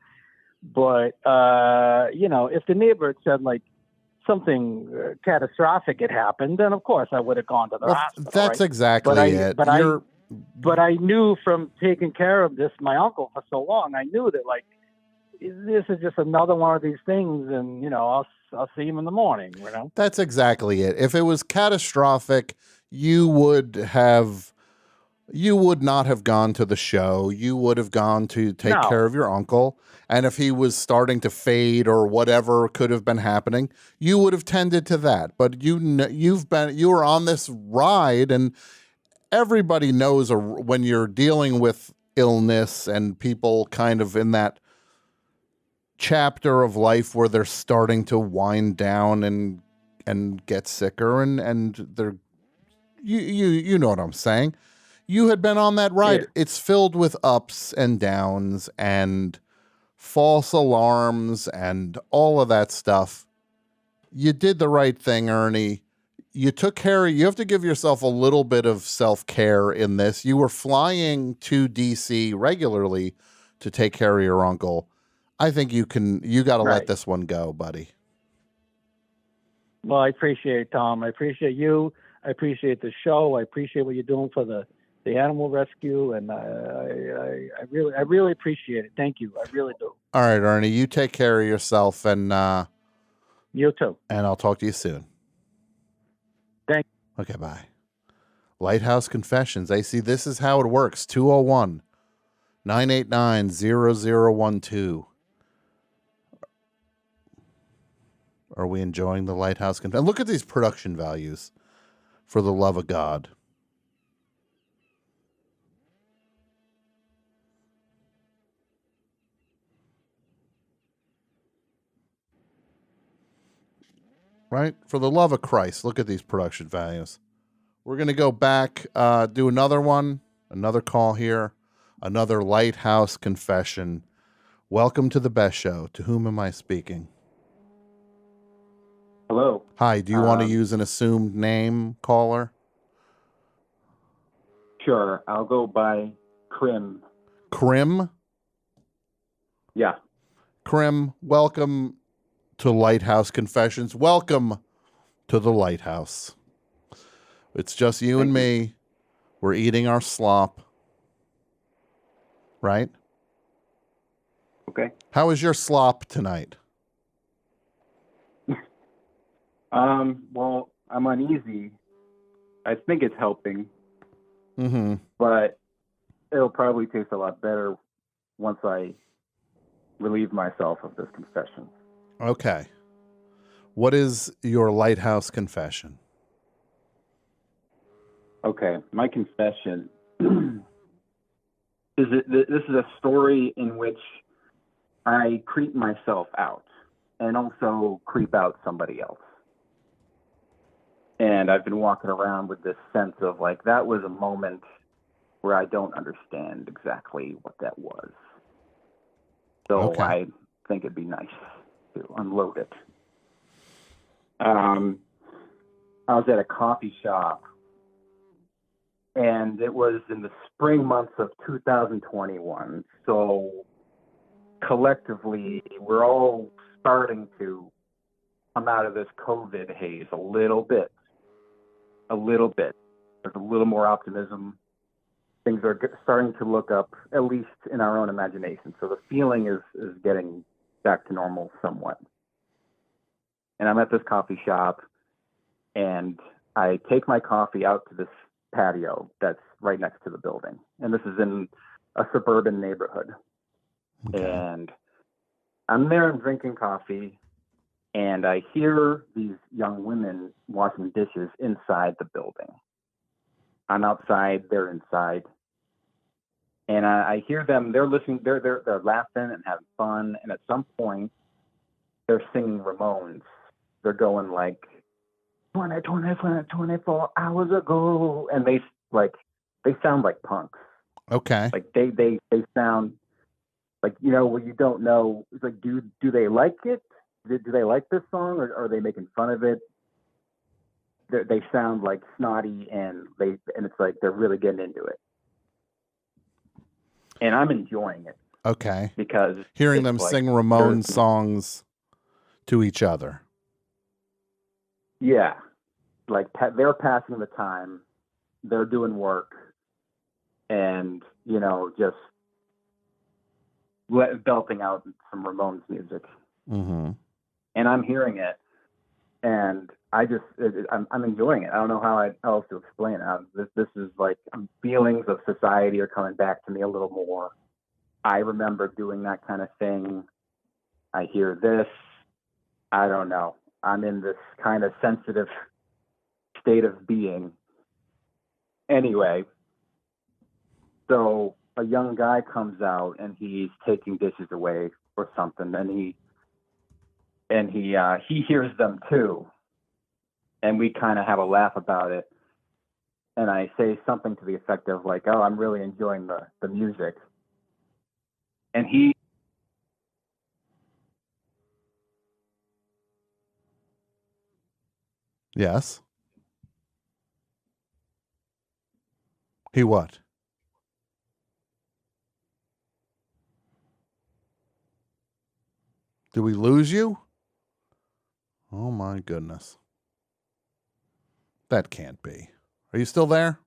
But if the neighbor had said like something catastrophic had happened, then of course I would have gone to the hospital. That's right? exactly it. But I knew from taking care of my uncle for so long, I knew that like this is just another one of these things, and I'll see him in the morning. That's exactly it. If it was catastrophic, you would not have gone to the show. You would have gone to take care of your uncle. And if he was starting to fade or whatever could have been happening, you would have tended to that. But you were on this ride, and everybody knows when you're dealing with illness and people kind of in that chapter of life where they're starting to wind down and get sicker and they're you know what I'm saying. You had been on that ride. Yeah. It's filled with ups and downs and false alarms and all of that stuff. You did the right thing, Ernie. You took care of, you have to give yourself a little bit of self-care in this. You were flying to DC regularly to take care of your uncle. I think you got to let this one go, buddy. Well, I appreciate it, Tom. I appreciate you. I appreciate the show. I appreciate what you're doing for the animal rescue, and I really appreciate it. Thank you. I really do. All right, Ernie, you take care of yourself, and you too. And I'll talk to you soon. Thank you. Okay, bye. Lighthouse Confessions. AC, this is how it works. 201-989-0012. Are we enjoying the Lighthouse Confessions? Look at these production values, for the love of God. Right? For the love of Christ, look at these production values. We're going to go back, do another one, another call here, another Lighthouse Confession. Welcome to the best show. To whom am I speaking? Hello. Hi, do you want to use an assumed name, caller? Sure, I'll go by Krim. Krim? Yeah. Krim, welcome to Lighthouse Confessions. Welcome to the Lighthouse. It's just you and me. We're eating our slop. Right? Okay. How is your slop tonight? Well, I'm uneasy. I think it's helping. Mm-hmm. But it'll probably taste a lot better once I relieve myself of this confession. Okay. What is your Lighthouse confession? Okay, my confession this is a story in which I creep myself out and also creep out somebody else. And I've been walking around with this sense of like, that was a moment where I don't understand exactly what that was. So okay. I think it'd be nice to unload it. I was at a coffee shop, and it was in the spring months of 2021. So collectively, we're all starting to come out of this COVID haze a little bit. There's a little more optimism. Things are starting to look up, at least in our own imagination. So the feeling is getting back to normal somewhat. And I'm at this coffee shop, and I take my coffee out to this patio that's right next to the building. And this is in a suburban neighborhood. Okay. And I'm there and drinking coffee, and I hear these young women washing dishes inside the building. I'm outside, they're inside. And I hear them, they're listening, they're laughing and having fun. And at some point, they're singing Ramones. They're going like, 24 hours ago. And they sound like punks. Okay. Like they sound like, where you don't know, it's like, do they like it? Do they like this song, or are they making fun of it? They sound like snotty, and it's like they're really getting into it. And I'm enjoying it. Okay. because Hearing it's them like sing Ramones songs to each other. Yeah, like they're passing the time, they're doing work, and just belting out some Ramones music, Mm-hmm. and I'm hearing it, and I'm enjoying it. I don't know how else to explain it. This is like feelings of society are coming back to me a little more. I remember doing that kind of thing. I hear this. I don't know. I'm in this kind of sensitive state of being. Anyway, so a young guy comes out and he's taking dishes away or something, and he hears them too, and we kind of have a laugh about it. And I say something to the effect of like, "Oh, I'm really enjoying the music," and he. Yes. He what? Did we lose you? Oh my goodness. That can't be. Are you still there?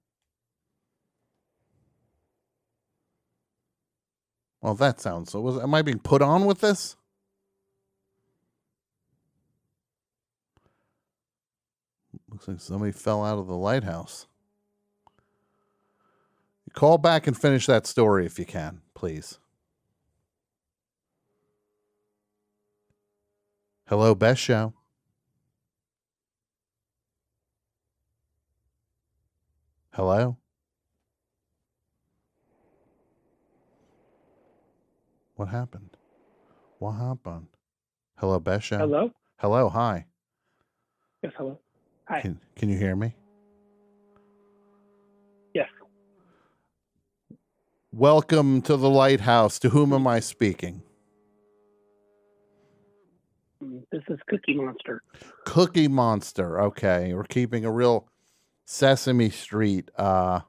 Well, that sounds so. Am I being put on with this? Looks like somebody fell out of the lighthouse. Call back and finish that story if you can, please. Hello, Best Show. Hello? What happened? What happened? Hello, Best Show. Hello? Hello, hi. Yes, hello. Hi. Can you hear me? Yes. Welcome to the lighthouse. To whom am I speaking? This is Cookie Monster. Cookie Monster. Okay. We're keeping a real Sesame Street vibe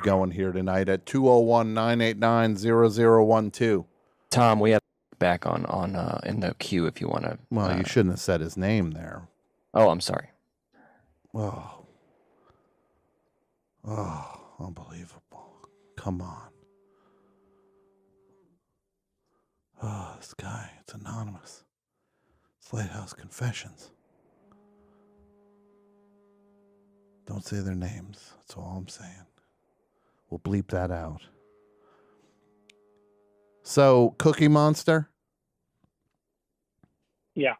going here tonight at 201-989-0012. Tom, we have back on in the queue if you want to. Well, you shouldn't have said his name there. Oh, I'm sorry. Oh, unbelievable. Come on. Oh, this guy, it's anonymous. It's Lighthouse Confessions. Don't say their names. That's all I'm saying. We'll bleep that out. So, Cookie Monster? Yeah.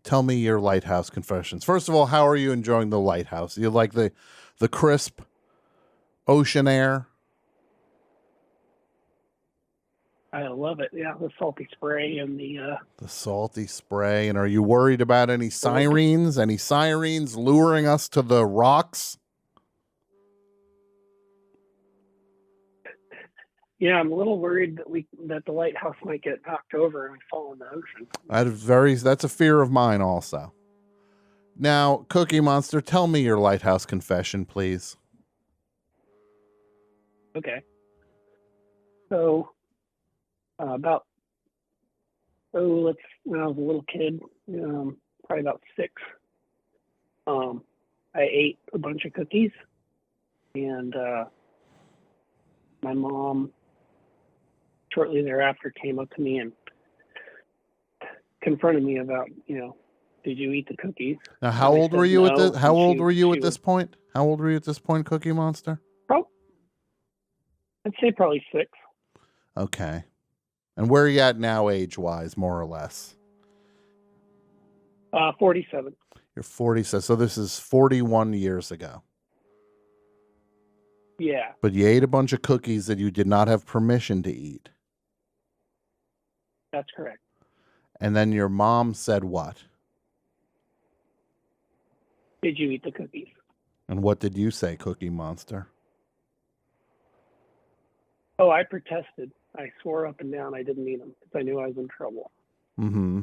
Tell me your Lighthouse Confessions. First of all, how are you enjoying the lighthouse? You like the crisp ocean air? I love it. Yeah, the salty spray and the salty spray. And are you worried about any sirens? Any sirens luring us to the rocks? Yeah, I'm a little worried that the lighthouse might get knocked over and fall in the ocean. That's a fear of mine also. Now, Cookie Monster, tell me your lighthouse confession, please. Okay. So, when I was a little kid, probably about 6, I ate a bunch of cookies, and my mom shortly thereafter came up to me and confronted me about, did you eat the cookies? Now, how old were you at this? How old were you at this point? How old were you at this point, Cookie Monster? I'd say probably 6. Okay. And where are you at now, age-wise, more or less? 47. You're 47. So this is 41 years ago. Yeah. But you ate a bunch of cookies that you did not have permission to eat. That's correct. And then your mom said what? Did you eat the cookies? And what did you say, Cookie Monster? Oh, I protested. I swore up and down I didn't eat them because I knew I was in trouble. Mm-hmm.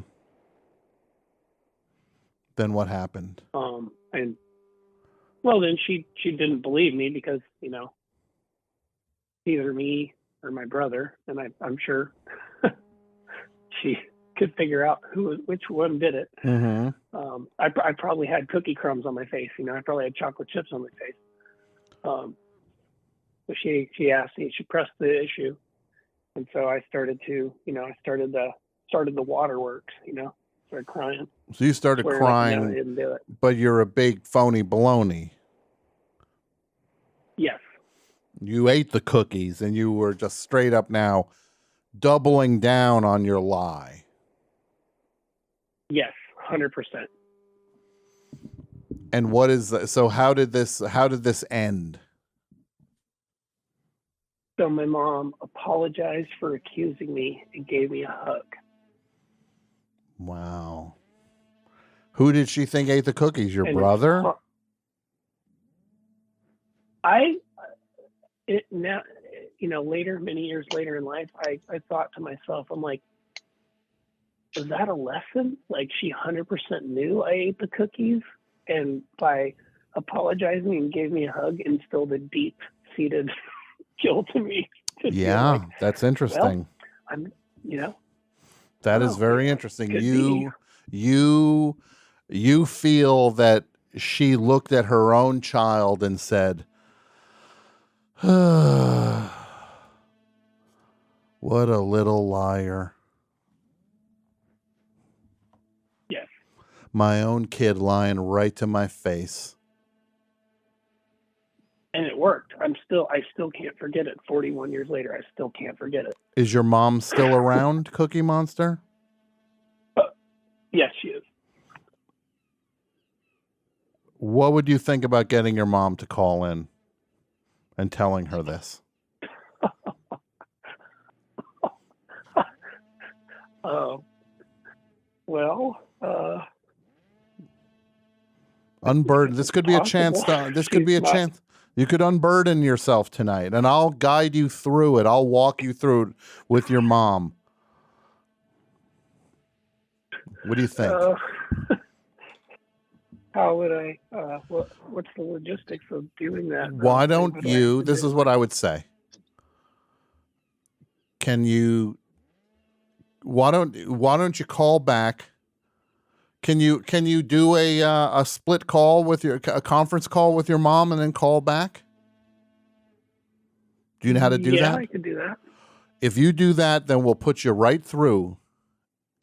Then what happened? Then she didn't believe me because, neither me or my brother, and I'm sure she could figure out which one did it. Mm-hmm. I probably had cookie crumbs on my face. I probably had chocolate chips on my face. So she asked me, she pressed the issue, and so I started to, started the waterworks. Started crying. So you started Swearing crying, I didn't do it. but you're a big phony baloney. Yes. You ate the cookies, and you were just straight up now doubling down on your lie. Yes, 100%. And what is that? So how did this end? So my mom apologized for accusing me and gave me a hug. Wow. Who did she think ate the cookies? Your And brother? Now, later, many years later in life, I thought to myself, I'm like, was that a lesson? Like, she 100% knew I ate the cookies, and by apologizing and gave me a hug, instilled a deep-seated guilt in me. Yeah, like, that's interesting. I'm, That is very interesting. You feel that she looked at her own child and said, "What a little liar." Yes. My own kid lying right to my face. And it worked. I still can't forget it. 41 years later, I still can't forget it. Is your mom still around, Cookie Monster? Yes, she is. What would you think about getting your mom to call in and telling her this? Unburden. This could be a chance. This could be a chance. You could unburden yourself tonight, and I'll guide you through it. I'll walk you through it with your mom. What do you think? How would I? What's the logistics of doing that? Why don't you? This is what I would say. Can you? Why don't you call back? Can you do a split call a conference call with your mom and then call back? Do you know how to do that? Yeah, I could do that. If you do that, then we'll put you right through,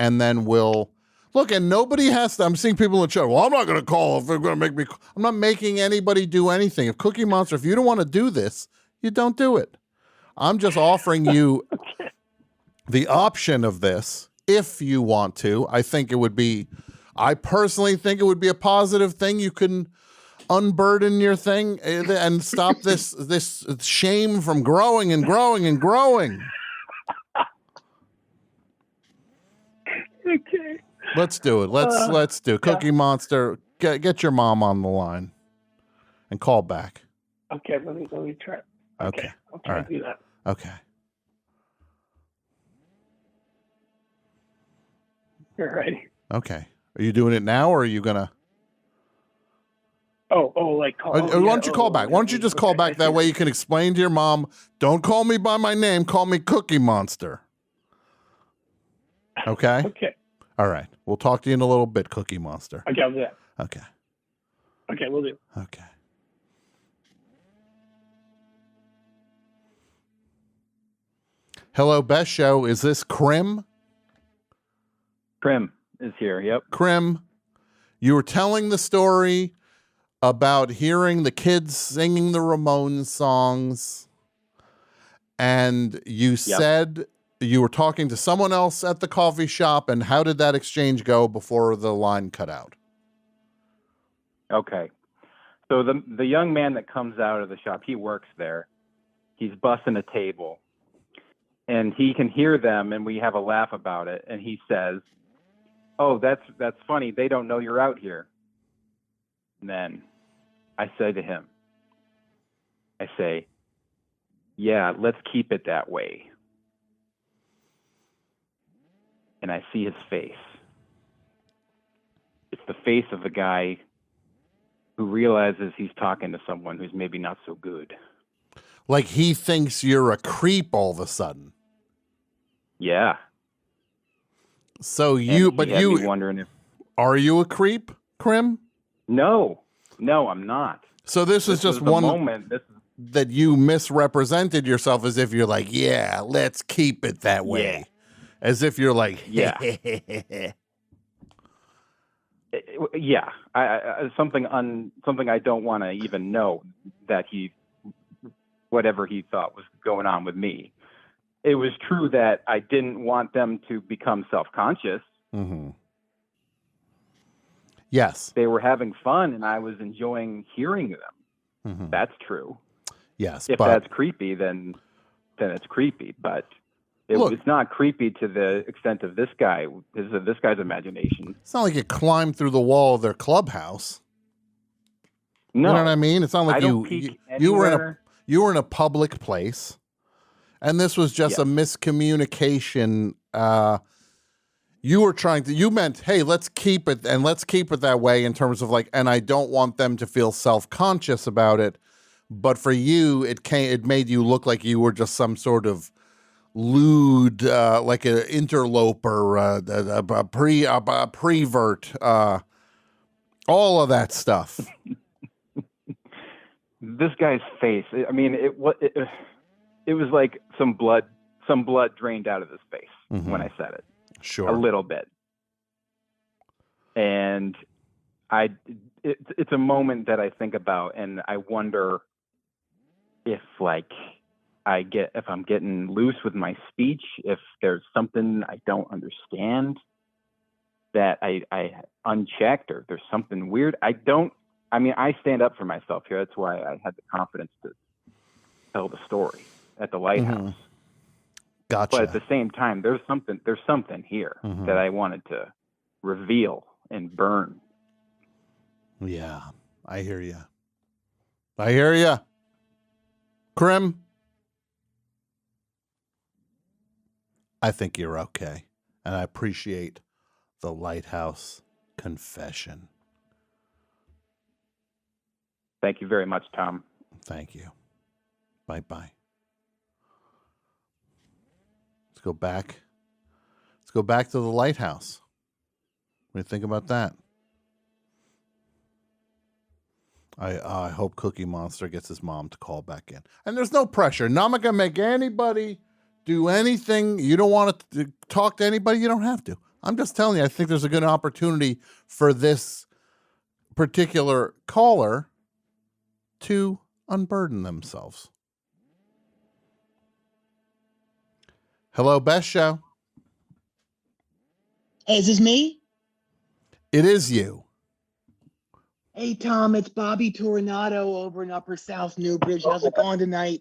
and then we'll look. And nobody has to. I'm seeing people in the chat. Well, I'm not going to call if they're going to make me. I'm not making anybody do anything. If Cookie Monster, if you don't want to do this, you don't do it. I'm just offering you the option of this if you want to. I personally think it would be a positive thing. You can unburden your thing and stop this shame from growing and growing and growing. Okay. Let's do it. Let's do it. Cookie Monster, get your mom on the line and call back. Okay, let me try. Okay. I'll try All right. to do that. Okay. You're ready. Okay. Are you doing it now, or are you gonna? Oh, like call. Why don't you call back? Why don't you just call back? That way you can explain to your mom. Don't call me by my name. Call me Cookie Monster. Okay. Okay. All right. We'll talk to you in a little bit, Cookie Monster. Okay, I'll do that. Okay. Okay, we'll do. Okay. Hello, Best Show. Is this Krim? Krim is here. Yep. Krim, you were telling the story about hearing the kids singing the Ramones songs, and you said you were talking to someone else at the coffee shop, and how did that exchange go before the line cut out? Okay. So the young man that comes out of the shop, he works there. He's bussing a table, and he can hear them, and we have a laugh about it, and he says, "Oh, that's funny. They don't know you're out here." And then I say to him, "Yeah, let's keep it that way." And I see his face. It's the face of the guy who realizes he's talking to someone who's maybe not so good. Like he thinks you're a creep all of a sudden. Yeah. So And you, he but had me you, wondering if are you a creep, Krim? no, I'm not. So this is just was the one moment. that you misrepresented yourself as if you're like, yeah, let's keep it that way. Yeah. As if you're like, Yeah. Yeah, something I don't want to even know that whatever he thought was going on with me. It was true that I didn't want them to become self-conscious. Mm-hmm. Yes. They were having fun and I was enjoying hearing them. Mm-hmm. That's true. Yes. If that's creepy, then it's creepy, but it's not creepy to the extent of this guy's imagination. It's not like you climbed through the wall of their clubhouse. No. You know what I mean? It's not like you were in a public place, and this was just a miscommunication. You meant, hey, let's keep it that way in terms of like, and I don't want them to feel self-conscious about it. But for you, it made you look like you were just some sort of lewd, like an interloper, a prevert, all of that stuff. This guy's face. I mean, it was like some blood drained out of his face when I said it. Sure, a little bit. And it's a moment that I think about, and I wonder if if I'm getting loose with my speech, if there's something I don't understand that I unchecked, or if there's something weird. I stand up for myself here. That's why I had the confidence to tell the story at the lighthouse. Mm-hmm. Gotcha. But at the same time, there's something here that I wanted to reveal and burn. Yeah, I hear you. Krim, I think you're okay. And I appreciate the Lighthouse Confession. Thank you very much, Tom. Thank you. Bye-bye. Let's go back to the lighthouse. What do you think about that? I hope Cookie Monster gets his mom to call back in. And there's no pressure. Now I'm not going to make anybody do anything. You don't want to talk to anybody, you don't have to. I'm just telling you, I think there's a good opportunity for this particular caller to unburden themselves. Hello, Best Show. Hey, is this me? It is you. Hey, Tom, it's Bobby Toronado over in Upper South Newbridge. How's it going tonight?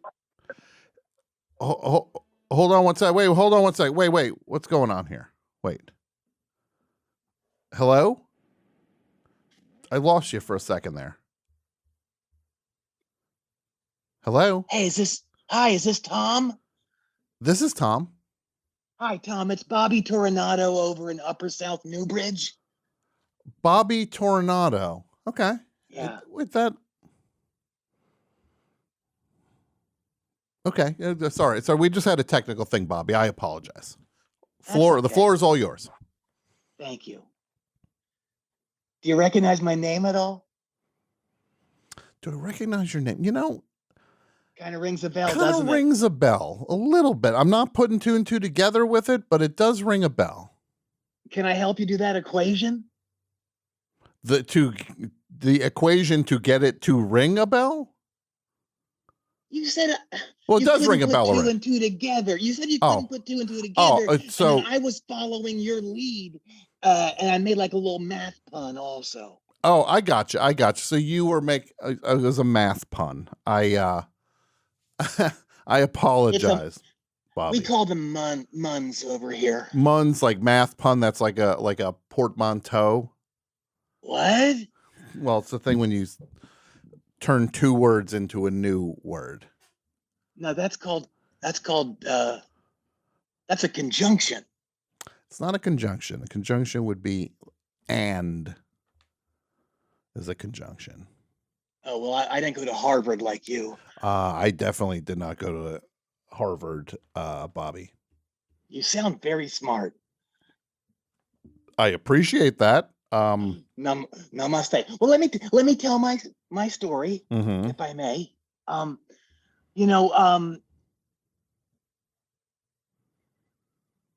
Hold on one sec. Hold on one sec. Wait. What's going on here? Wait. Hello? I lost you for a second there. Hello? Hey, is this Tom? This is Tom. Hi, Tom. It's Bobby Toronado over in Upper South Newbridge. Bobby Toronado. Okay. Yeah. With that. Okay. Sorry. So we just had a technical thing, Bobby. I apologize. The floor is all yours. Thank you. Do you recognize my name at all? Do I recognize your name? Kind of rings a bell, Kind doesn't of it? rings a bell a little bit. I'm not putting two and two together with it, but it does ring a bell. Can I help you do that equation? The equation to get it to ring a bell? You said Well, it does ring a bell Two already. and two together. You said you couldn't put two and two together. So and I was following your lead, and I made like a little math pun also. Oh, I got you. So you were it was a math pun. I apologize, Bobby. We call them muns over here. Muns, like math pun. That's like a portmanteau. What? Well, it's the thing when you turn two words into a new word. No, that's a conjunction. It's not a conjunction. A conjunction would be and is a conjunction. Oh, well, I didn't go to Harvard like you. I definitely did not go to Harvard, Bobby. You sound very smart. I appreciate that. Namaste. Well, let me tell my story, Mhm. if I may. You know,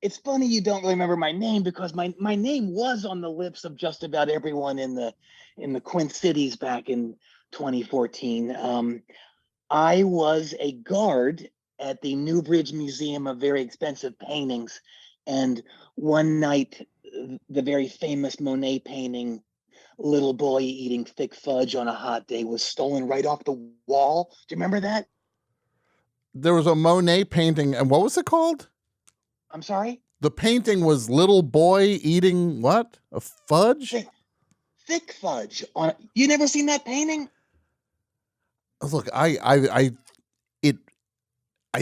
it's funny you don't remember my name because my name was on the lips of just about everyone in the Quint Cities back in 2014. I was a guard at the Newbridge Museum of Very Expensive Paintings, and one night the very famous Monet painting, Little Boy Eating Thick Fudge on a Hot Day, was stolen right off the wall. Do you remember that? There was a Monet painting, and what was it called? I'm sorry? The painting was Little Boy Eating what? A fudge? Thick fudge. You never seen that painting? Look, I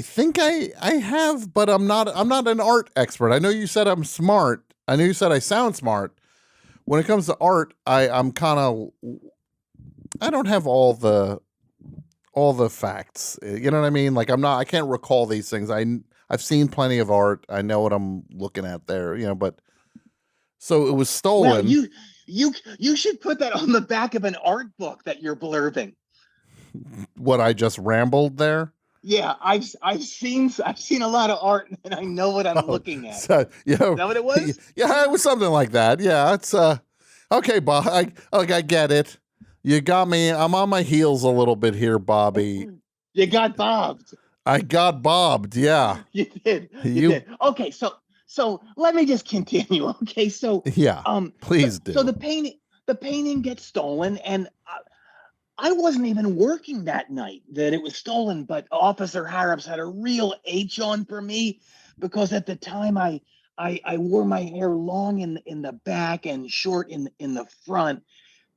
think I have, but I'm not an art expert. I know you said I'm smart. I know you said I sound smart. When it comes to art, I'm kind of, I don't have all the facts. You know what I mean? Like I can't recall these things. I've seen plenty of art. I know what I'm looking at there, but so it was stolen. Well, you should put that on the back of an art book that you're blurbing. What I just rambled there? Yeah, I've seen a lot of art and I know what I'm looking at. So, Is that what it was? Yeah, it was something like that. Yeah, it's okay, Bob. I get it. You got me. I'm on my heels a little bit here, Bobby. You got bobbed. I got bobbed. Yeah, you did. You did. Okay, so let me just continue. Okay, so yeah, please do. So the painting gets stolen, and I wasn't even working that night that it was stolen, but Officer Harrops had a real H on for me because at the time I wore my hair long in the back and short in the front.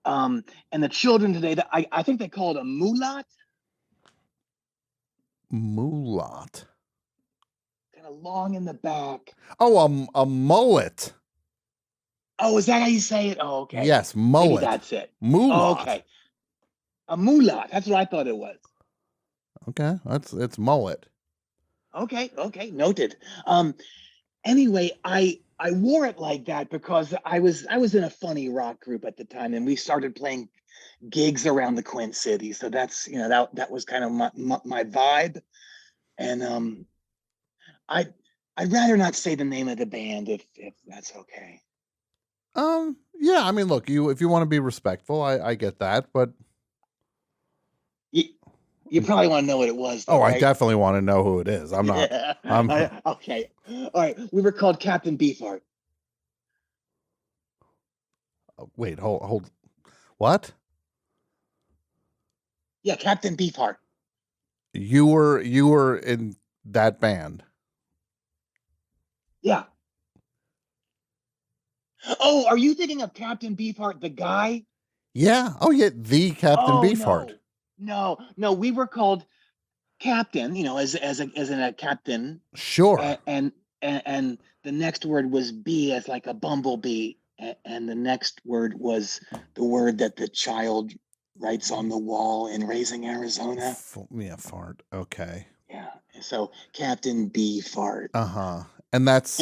And the children today, I think they call it a mulat. Mulat. Kind of long in the back. Oh, a mullet. Oh, is that how you say it? Oh, okay. Yes, mullet. Maybe that's it. Mulat. Oh, okay. A mulat. That's what I thought it was. Okay, it's mullet. Okay, noted. Anyway, I wore it like that because I was in a funny rock group at the time, and we started playing gigs around the Quint Cities. So that's that was kind of my vibe, and I'd rather not say the name of the band if that's okay. Yeah, I mean, look, if you want to be respectful, I get that, but you probably want to know what it was, though, right? I right? definitely want to know who it is. I'm not. Okay. All right. We were called Captain Beefheart. Wait, hold. What? Yeah, Captain Beefheart. You were in that band. Yeah. Oh, are you thinking of Captain Beefheart, the guy? Yeah. Oh, yeah. The Captain Beefheart. No. We were called Captain. As a captain. Sure. And the next word was bee, as like a bumblebee, and the next word was the word that the child writes on the wall in Raising Arizona. Fart. Okay. Yeah. So Captain Beefheart. And that's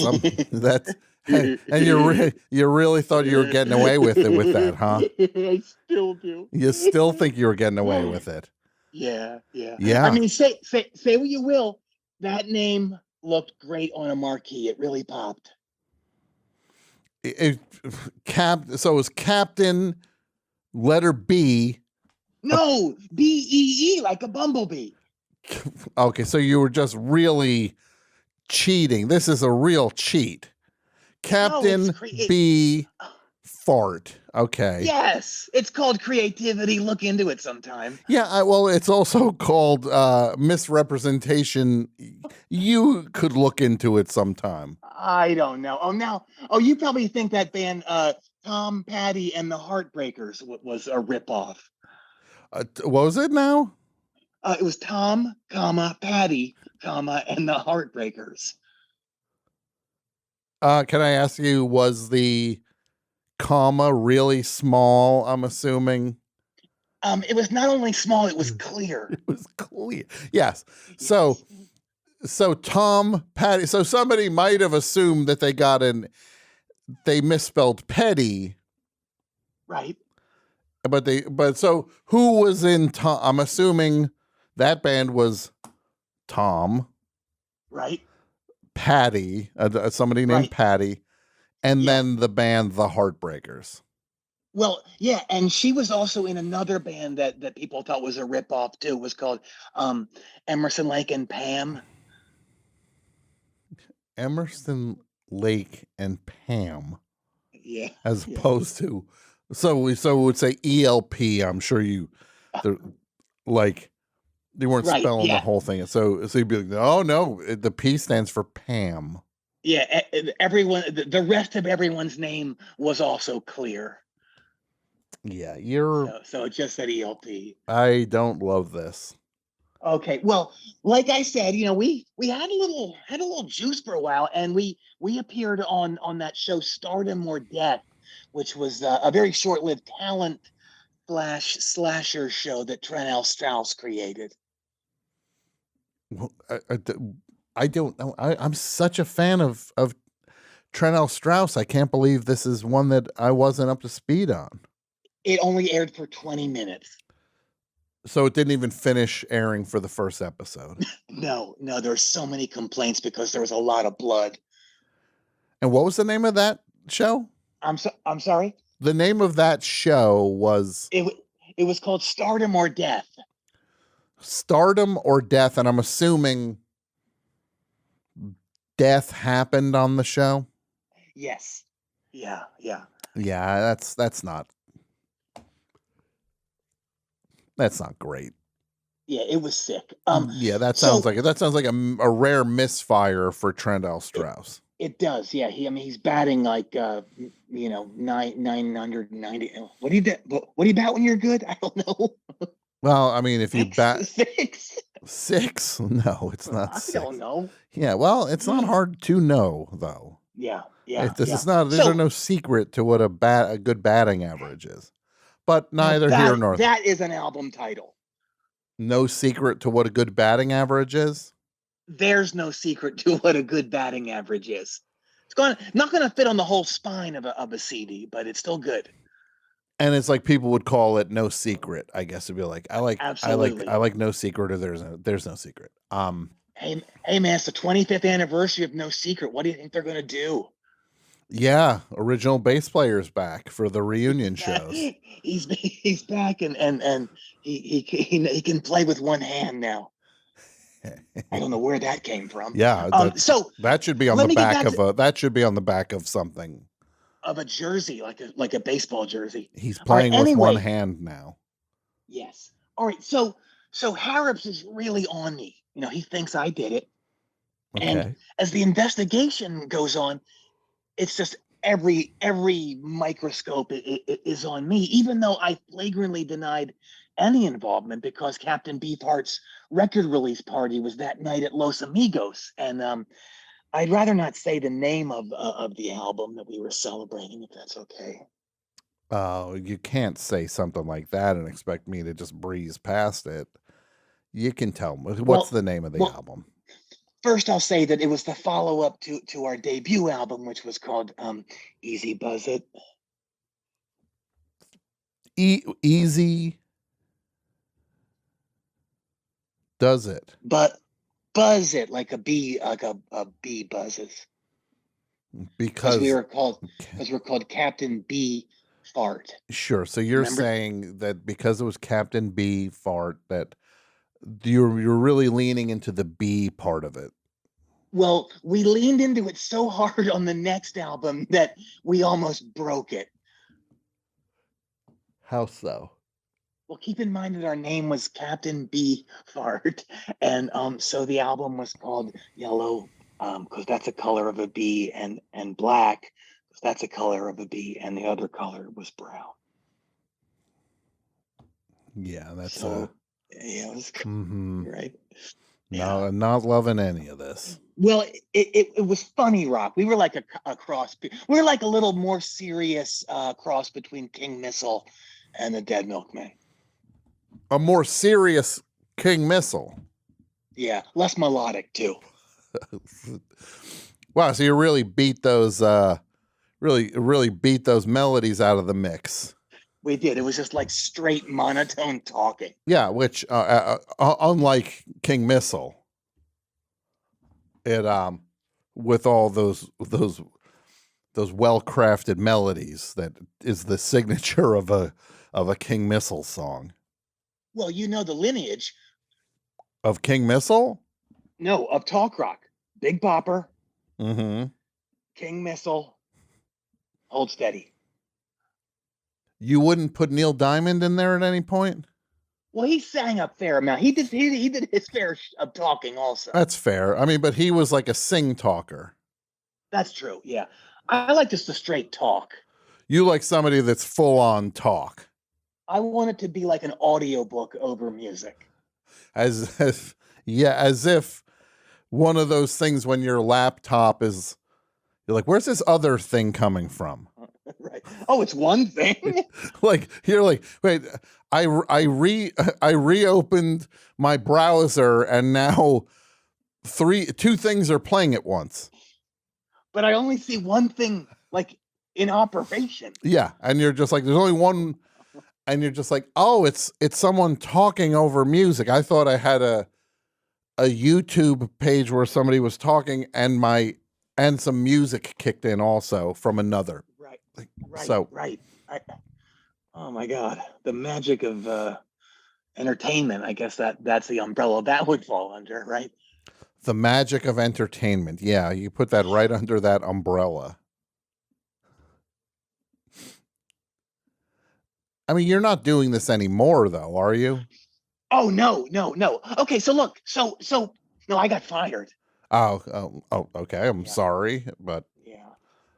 that's. And you really thought you were getting away with it with that, huh? I still do. You still think you were getting away with it? Yeah. Yeah. I mean, say what you will. That name looked great on a marquee. It really popped. So it was Captain, letter B. No, BEE, like a bumblebee. Okay, so you were just really cheating. This is a real cheat. Captain B fart. Okay. Yes, it's called creativity. Look into it sometime. Yeah, well, it's also called misrepresentation. You could look into it sometime. I don't know. You probably think that band Tom, Patty, and the Heartbreakers was a ripoff. What was it now? It was Tom, Patty, and the Heartbreakers. Can I ask you, was the comma really small, I'm assuming? It was not only small, it was clear. It was clear. Yes. So Tom, Patty. So somebody might have assumed that they misspelled petty. Right. But so who was in Tom? I'm assuming that band was Tom. Right. Patty, somebody named Patty, and then the band The Heartbreakers. Well, yeah, and she was also in another band that people thought was a ripoff too. It was called Emerson, Lake and Pam. Emerson, Lake and Pam. Yeah. As opposed to, so we would say ELP. I'm sure you weren't spelling the whole thing. So you'd be like, oh no, the P stands for Pam. Yeah, everyone. The rest of everyone's name was also clear. Yeah, so it just said ELP. I don't love this. Okay, well, like I said, we had a little juice for a while, and we appeared on that show Stardom or Death, which was a very short-lived talent slasher show that Trent L. Strauss created. Well, I don't know. I'm such a fan of Trent L. Strauss. I can't believe this is one that I wasn't up to speed on. It only aired for 20 minutes. So it didn't even finish airing for the first episode. No, there's so many complaints because there was a lot of blood. And what was the name of that show? I'm sorry? The name of that show was... It was called Stardom or Death. Stardom or Death, and I'm assuming death happened on the show? Yes. Yeah. Yeah, that's not great. Yeah, it was sick. Yeah, that sounds like a rare misfire for Trent L. Strauss. It does, yeah. He's batting like 990. What do you bat when you're good? I don't know. Well, I mean, if you bat six, no, it's not six. I don't know. Yeah, well, it's not hard to know though. Yeah. There's no secret to what a good batting average is. But neither here nor there. That is an album title. No secret to what a good batting average is? There's no secret to what a good batting average is. It's not going to fit on the whole spine of a CD, but it's still good. And it's like people would call it No Secret. I guess it'd be like I like No Secret, or there's no secret. Hey man, it's the 25th anniversary of No Secret. What do you think they're going to do? Yeah, original bass player's back for the reunion shows. He's back and he can play with one hand now. I don't know where that came from. Yeah, so that should be on the back of something. Of a jersey, like a baseball jersey. He's playing with one hand now. Yes. All right. So Harrops is really on me. He thinks I did it. Okay. And as the investigation goes on, it's just every microscope is on me, even though I flagrantly denied any involvement because Captain Beefheart's record release party was that night at Los Amigos. And I'd rather not say the name of the album that we were celebrating, if that's okay. Oh, you can't say something like that and expect me to just breeze past it. You can tell me. What's the name of the album? First, I'll say that it was the follow-up to our debut album, which was called Easy Buzz It. Easy Does It. But buzz it like a bee buzzes. Because we're called Captain B Fart. Sure. So you're saying that because it was Captain B Fart that you're really leaning into the B part of it. Well, we leaned into it so hard on the next album that we almost broke it. How so? Well, keep in mind that our name was Captain B Fart, and so the album was called Yellow, because that's a color of a bee, and Black, because that's a color of a bee, and the other color was brown. Yeah, that's right. No, I'm not loving any of this. Well, it was funny rock. We were like a cross. We were like a little more serious cross between King Missile and the Dead Milkmen. a more serious King Missile. Yeah, less melodic too. Wow, so you really beat those really beat those melodies out of the mix. We did. It was just like straight monotone talking. Yeah, which unlike King Missile, it with all those well-crafted melodies that is the signature of a King Missile song. Well, you know the lineage. Of King Missile? No, of talk rock. Big Bopper, Mm-hmm. King Missile, Hold Steady. You wouldn't put Neil Diamond in there at any point? Well, he sang a fair amount. He did his fair of talking also. That's fair. I mean, but he was like a sing talker. That's true. Yeah, I like just the straight talk. You like somebody that's full on talk. I want it to be like an audiobook over music. As if one of those things when your laptop is, you're like, where's this other thing coming from? Right. Oh, it's one thing. Like you're like, wait, I reopened my browser and now two things are playing at once. But I only see one thing like in operation. Yeah, and you're just like, there's only one, and you're just like, oh, it's someone talking over music. I thought I had a YouTube page where somebody was talking and some music kicked in also from another. Right. Right. Oh my God, the magic of entertainment. I guess that's the umbrella that would fall under, right? The magic of entertainment. Yeah, you put that right under that umbrella. I mean, you're not doing this anymore, though, are you? Oh no. Okay, so look, so no, I got fired. Oh, okay. I'm sorry, but yeah,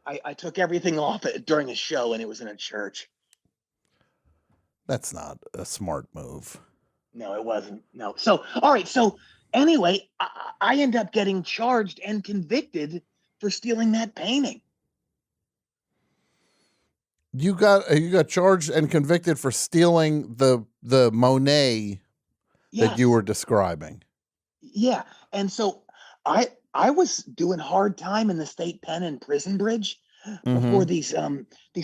I took everything off during a show, and it was in a church. That's not a smart move. No, it wasn't. No. So, all right. So anyway, I end up getting charged and convicted for stealing that painting. You got charged and convicted for stealing the Monet that you were describing. Yeah, and so I was doing hard time in the state pen in Prison Bridge before these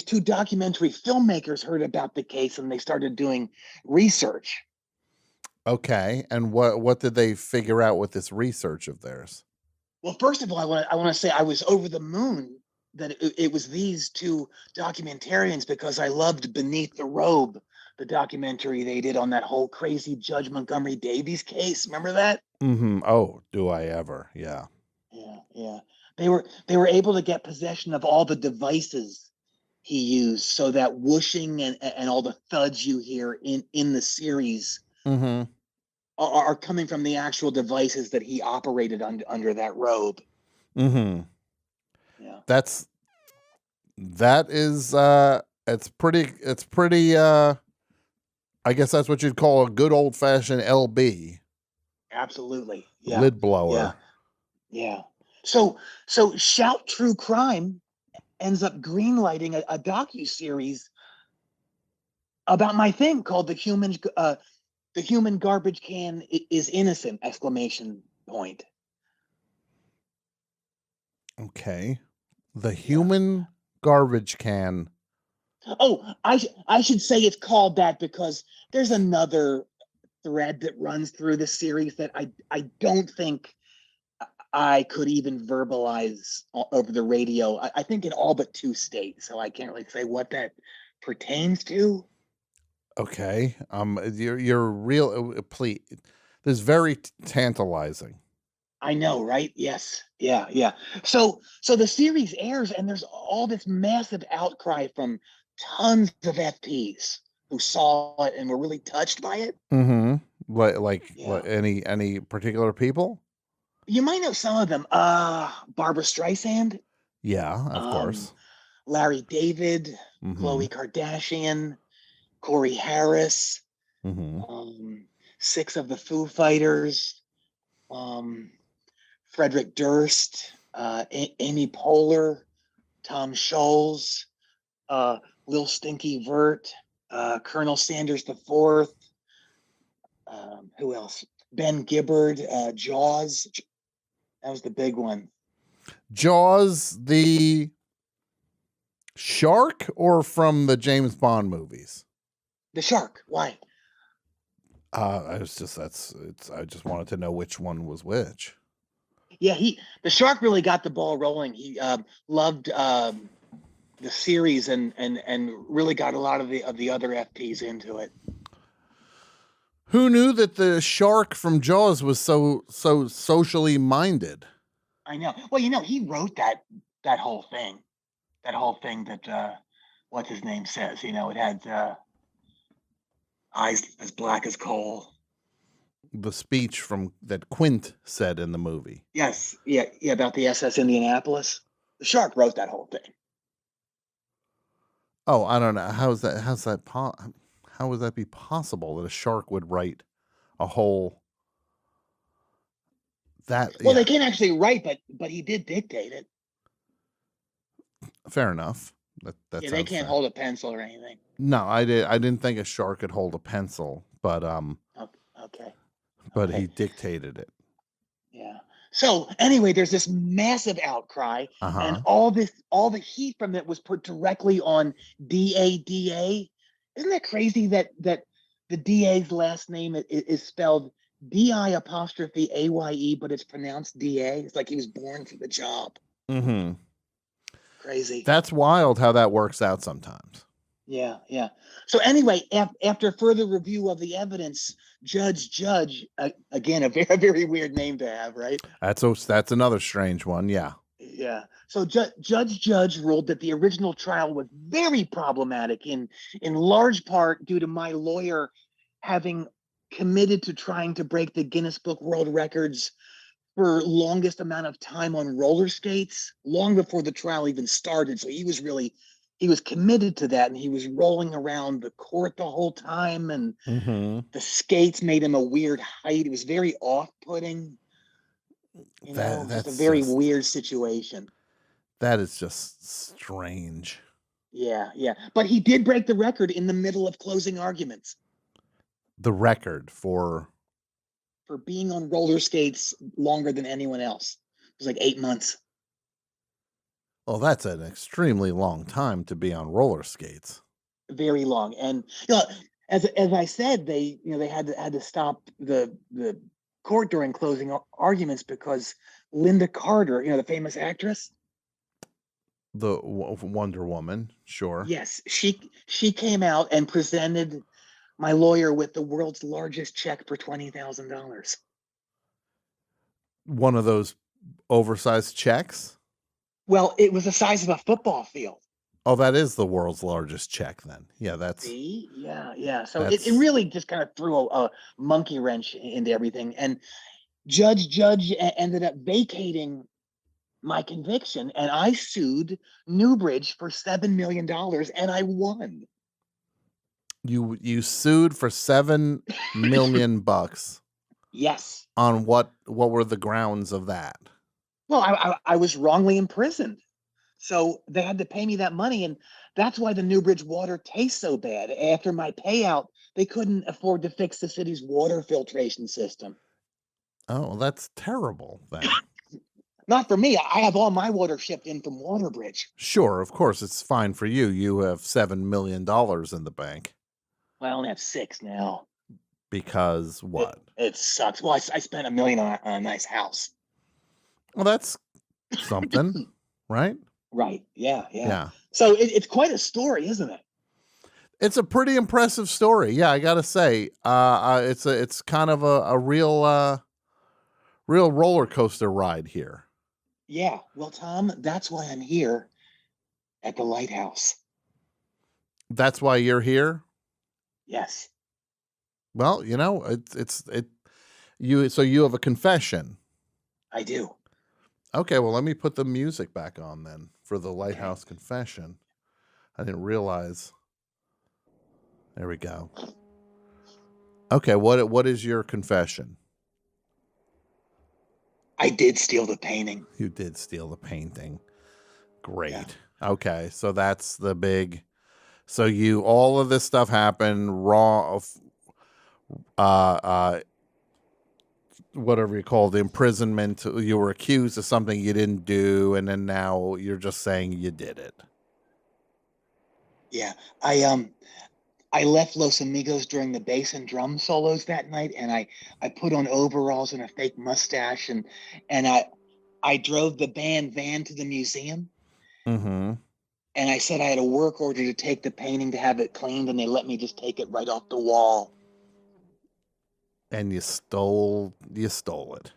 two documentary filmmakers heard about the case and they started doing research. Okay, and what did they figure out with this research of theirs? Well, first of all, I want to say I was over the moon that it was these two documentarians because I loved Beneath the Robe, the documentary they did on that whole crazy Judge Montgomery Davies case. Remember that? Mm-hmm. Oh, do I ever? Yeah. Yeah. They were able to get possession of all the devices he used, so that whooshing and all the thuds you hear in the series are coming from the actual devices that he operated under that robe. Mm-hmm. Yeah. That is it's pretty I guess that's what you'd call a good old fashioned LB. Absolutely. Yeah. Lid blower. Yeah. So Shout True Crime ends up greenlighting a docu-series about my thing called The Human Garbage Can is Innocent! ! Okay. The Human Garbage Can. Oh, I should say it's called that because there's another thread that runs through the series that I don't think I could even verbalize over the radio. I think in all but 2 states, so I can't really say what that pertains to. Okay. You're real. Please. This is very tantalizing. I know, right? Yes. Yeah. So the series airs, and there's all this massive outcry from tons of FPs who saw it and were really touched by it. Mm-hmm. What, any particular people? You might know some of them. Barbara Streisand. Yeah, of course. Larry David, Khloe Kardashian, Corey Harris, 6 of the Foo Fighters, Frederick Durst, Amy Poehler, Tom Scholes, Lil Stinky Vert, Colonel Sanders IV, Who else? Ben Gibbard, Jaws. That was the big one. Jaws, the shark, or from the James Bond movies? The shark. Why? I just wanted to know which one was which. Yeah, the shark really got the ball rolling. He loved the series and really got a lot of the other FPs into it. Who knew that the shark from Jaws was so socially minded? I know. Well, he wrote that whole thing. That whole thing that what's his name says. It had eyes as black as coal. The speech that Quint said in the movie. Yes, yeah, about the SS Indianapolis. The shark wrote that whole thing. Oh, I don't know. How would that be possible that a shark would write a whole that? Well, they can't actually write, but he did dictate it. Fair enough. That they can't hold a pencil or anything. No, I didn't think a shark could hold a pencil, but Okay. But he dictated it. Yeah. So anyway, there's this massive outcry, and all the heat from it was put directly on DADA. Isn't that crazy that the DA's last name is spelled DI''AYE, but it's pronounced DA? It's like he was born for the job. Mm-hmm. Crazy. That's wild how that works out sometimes. Yeah. So anyway, after further review of the evidence, Judge, again, a very, very weird name to have, right? That's another strange one. Yeah. Yeah. So Judge ruled that the original trial was very problematic in large part due to my lawyer having committed to trying to break the Guinness Book World Records for longest amount of time on roller skates, long before the trial even started. So he was committed to that, and he was rolling around the court the whole time, and the skates made him a weird height. It was very off-putting. That's a very weird situation. That is just strange. Yeah. But he did break the record in the middle of closing arguments. The record for being on roller skates longer than anyone else. It was like 8 months. Well, that's an extremely long time to be on roller skates. Very long. And as I said, they had to stop the court during closing arguments because Linda Carter, the famous actress, the Wonder Woman, sure. Yes, she came out and presented my lawyer with the world's largest check for $20,000. One of those oversized checks? Well, it was the size of a football field. Oh, that is the world's largest check then. Yeah, that's... See? Yeah. So it really just kind of threw a monkey wrench into everything. And Judge ended up vacating my conviction, and I sued Newbridge for $7 million, and I won. You sued for $7 million. Yes. On what were the grounds of that? Well, I was wrongly imprisoned. So they had to pay me that money, and that's why the Newbridge water tastes so bad. After my payout, they couldn't afford to fix the city's water filtration system. Oh, that's terrible then. Not for me. I have all my water shipped in from Waterbridge. Sure, of course, it's fine for you. You have $7 million in the bank. Well, I only have 6 now. Because what? It sucks. Well, I spent $1 million on a nice house. Well, that's something, right? Right. Yeah. So it's quite a story, isn't it? It's a pretty impressive story. Yeah, I gotta say, it's kind of a real roller coaster ride here. Yeah. Well, Tom, that's why I'm here at the Lighthouse. That's why you're here? Yes. Well, you have a confession. I do. Okay, well, let me put the music back on then for the Lighthouse confession. I didn't realize. There we go. Okay, what is your confession? I did steal the painting. You did steal the painting. Great. Yeah. Okay, so that's the big. So all of this stuff happened. whatever you call the imprisonment. You were accused of something you didn't do, and then now you're just saying you did it. Yeah, I left Los Amigos during the bass and drum solos that night, and I put on overalls and a fake mustache, and I drove the band van to the museum, Mm-hmm. and I said I had a work order to take the painting to have it cleaned, and they let me just take it right off the wall. And you stole it.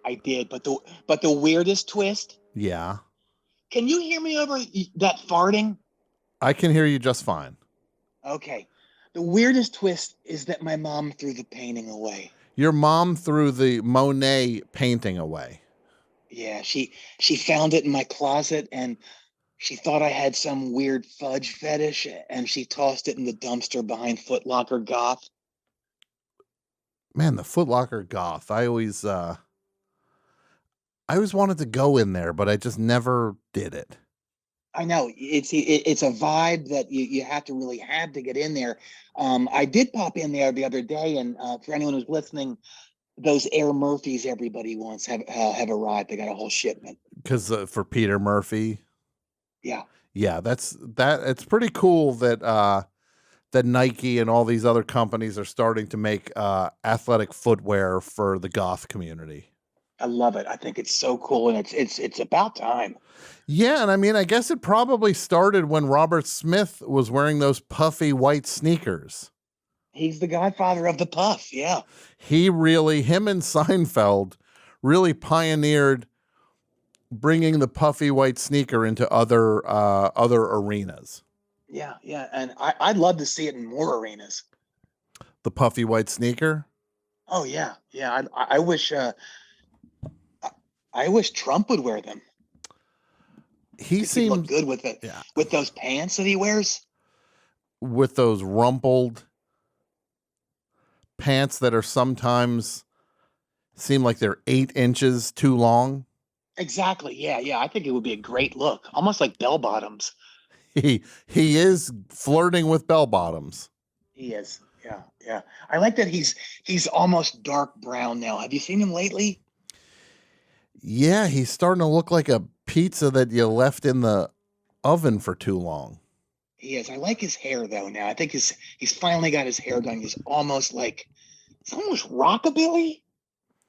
I did, but the weirdest twist. Yeah. Can you hear me over that farting? I can hear you just fine. Okay. The weirdest twist is that my mom threw the painting away. Your mom threw the Monet painting away. Yeah, she found it in my closet, and she thought I had some weird fudge fetish, and she tossed it in the dumpster behind Foot Locker Goth. Man, the Foot Locker Goth. I always wanted to go in there, but I just never did it. I know it's a vibe that you have to really have to get in there. I did pop in there the other day, and for anyone who's listening, those Air Murphys everybody wants have arrived. They got a whole shipment. Because for Peter Murphy. Yeah. Yeah, it's pretty cool that that Nike and all these other companies are starting to make athletic footwear for the goth community. I love it. I think it's so cool, and it's about time. Yeah, and I mean, I guess it probably started when Robert Smith was wearing those puffy white sneakers. He's the godfather of the puff, yeah. Him and Seinfeld really pioneered bringing the puffy white sneaker into other arenas. Yeah, and I'd love to see it in more arenas. The puffy white sneaker? Oh, yeah. I wish Trump would wear them. He seems look good with it. Yeah. With those pants that he wears. With those rumpled pants that are sometimes seem like they're 8 inches too long. Exactly. Yeah. I think it would be a great look. Almost like bell bottoms. He is flirting with bell bottoms. He is. Yeah. I like that he's almost dark brown now. Have you seen him lately? Yeah, he's starting to look like a pizza that you left in the oven for too long. He is. I like his hair though now. I think he's finally got his hair done. It's almost rockabilly.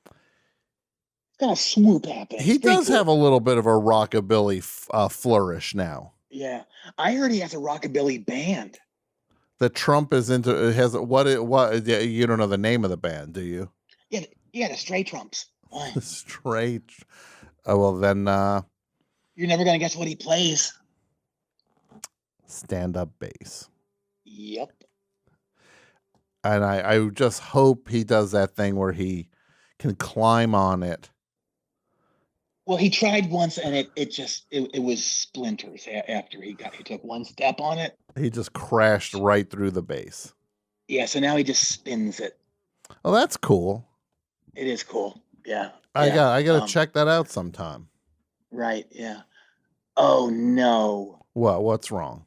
It's got a swoop happening. He does have a little bit of a rockabilly flourish now. Yeah, I heard he has a rockabilly band. That Trump is into. Has what? You don't know the name of the band, do you? Yeah, the Stray Trumps. The Stray. Oh well, then. You're never gonna guess what he plays. Stand-up bass. Yep. And I just hope he does that thing where he can climb on it. Well, he tried once, and it was splinters after he took one step on it. He just crashed right through the bass. Yeah, so now he just spins it. Oh, that's cool. It is cool. Yeah. I got to check that out sometime. Right. Yeah. Oh no. What's wrong?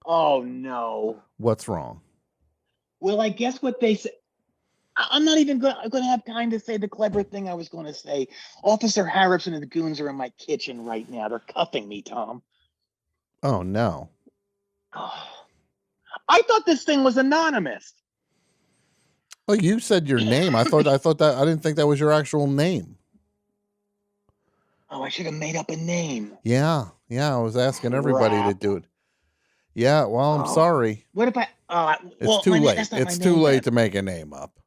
Oh no. What's wrong? Well, I guess what they say. I'm not even going to have time to say the clever thing I was going to say. Officer Harrison and the goons are in my kitchen right now. They're cuffing me, Tom. Oh no. Oh, I thought this thing was anonymous. Oh, you said your name. I thought that I didn't think that was your actual name. Oh, I should have made up a name. Yeah. I was asking everybody to do it. Yeah. Well, I'm sorry. What if I? It's too late. It's too late to make a name up.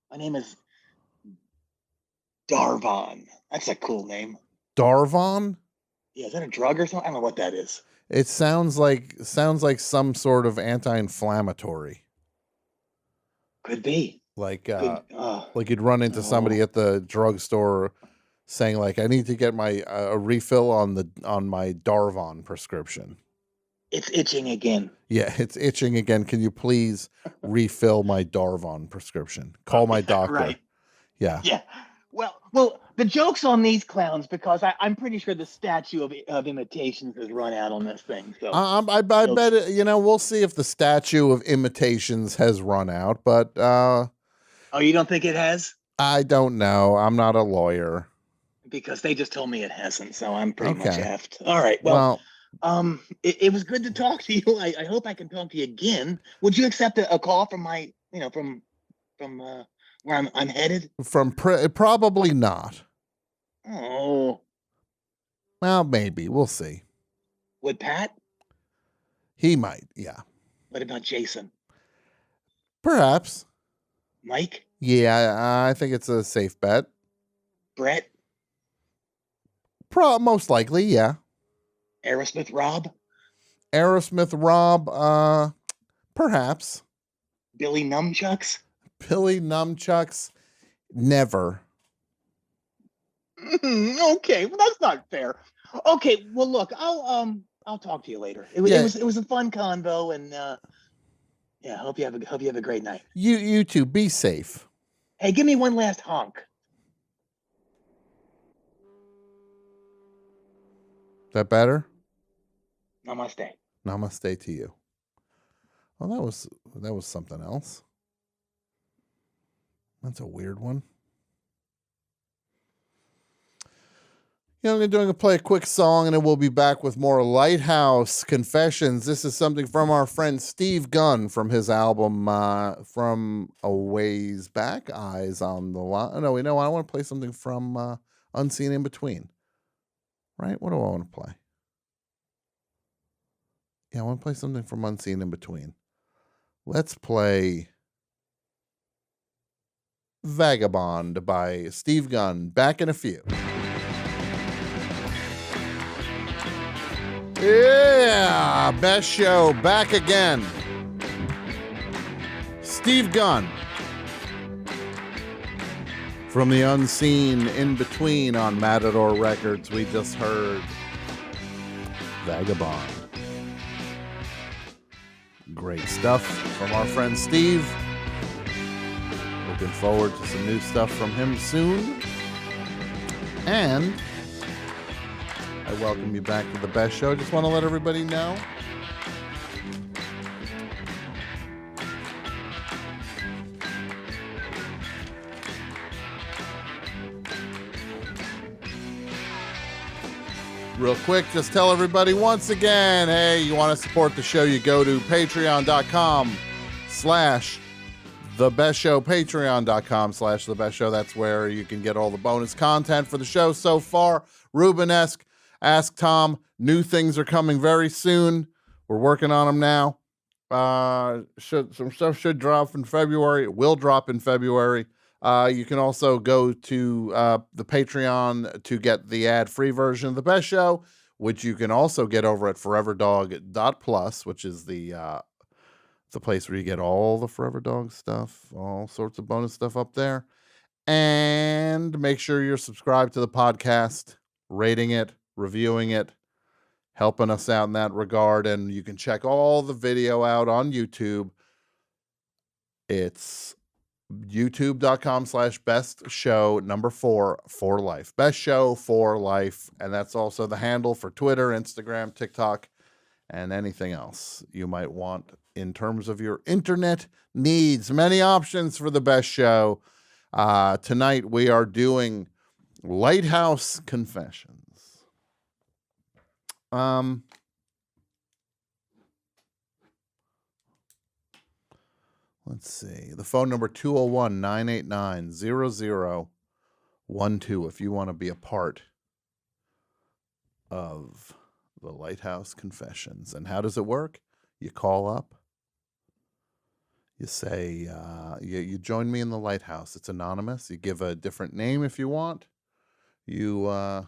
My name is Darvan. That's a cool name. Darvan? Yeah, is that a drug or something? I don't know what that is. It sounds like some sort of anti-inflammatory. Could be. Like you'd run into somebody at the drugstore saying like, I need to get my a refill on my Darvan prescription. It's itching again. Yeah, it's itching again. Can you please refill my Darvan prescription? Call my doctor. Right. Yeah. Yeah. Well, the joke's on these clowns because I'm pretty sure the statue of imitations has run out on this thing. So I bet it, we'll see if the statue of imitations has run out, but oh, you don't think it has? I don't know. I'm not a lawyer. Because they just told me it hasn't, so I'm pretty much Okay. effed. All right. Well, it was good to talk to you. I hope I can talk to you again. Would you accept a call from my, from where I'm headed? Probably not. Oh. Well, maybe. We'll see. Would Pat? He might, yeah. What about Jason? Perhaps. Mike? Yeah, I think it's a safe bet. Brett? Most likely, yeah. Aerosmith Rob? Aerosmith Rob, perhaps. Billy Numchucks? Billy Numchucks, never. Okay, well that's not fair. Okay, well look, I'll talk to you later. It was a fun convo, and yeah, hope you have a great night. You too. Be safe. Hey, give me one last honk. Is that better? Namaste. Namaste to you. Well, that was something else. That's a weird one. I'm going to play a quick song, and then we'll be back with more Lighthouse Confessions. This is something from our friend Steve Gunn from his album from a ways back, Eyes on the Line. No, I want to play something from Unseen in Between. Right? What do I want to play? Yeah, I want to play something from Unseen in Between. Let's play Vagabond by Steve Gunn. Back in a few. Yeah, best show back again. Steve Gunn from the Unseen in Between on Matador Records. We just heard Vagabond. Great stuff from our friend Steve. Looking forward to some new stuff from him soon. And I welcome you back to the best show. Just want to let everybody know real quick, just tell everybody once again, hey, you want to support the show, you go to patreon.com/thebestshow, patreon.com/thebestshow. That's where you can get all the bonus content for the show so far. Rubenesque, Ask Tom, new things are coming very soon. We're working on them now. Some stuff should drop in February. It will drop in February. You can also go to the Patreon to get the ad-free version of the Best Show, which you can also get over at foreverdog.plus, which is the place where you get all the Forever Dog stuff, all sorts of bonus stuff up there. And make sure you're subscribed to the podcast, rating it, reviewing it, helping us out in that regard. And you can check all the video out on YouTube. It's youtube.com/bestshow4 Best Show for Life. And that's also the handle for Twitter, Instagram, TikTok, and anything else you might want in terms of your internet needs. Many options for the Best Show. Tonight we are doing Lighthouse Confessions. Let's see. The phone number 201-989-0012 if you want to be a part of the Lighthouse Confessions. And how does it work? You call up. You say, you join me in the Lighthouse. It's anonymous. You give a different name if you want. You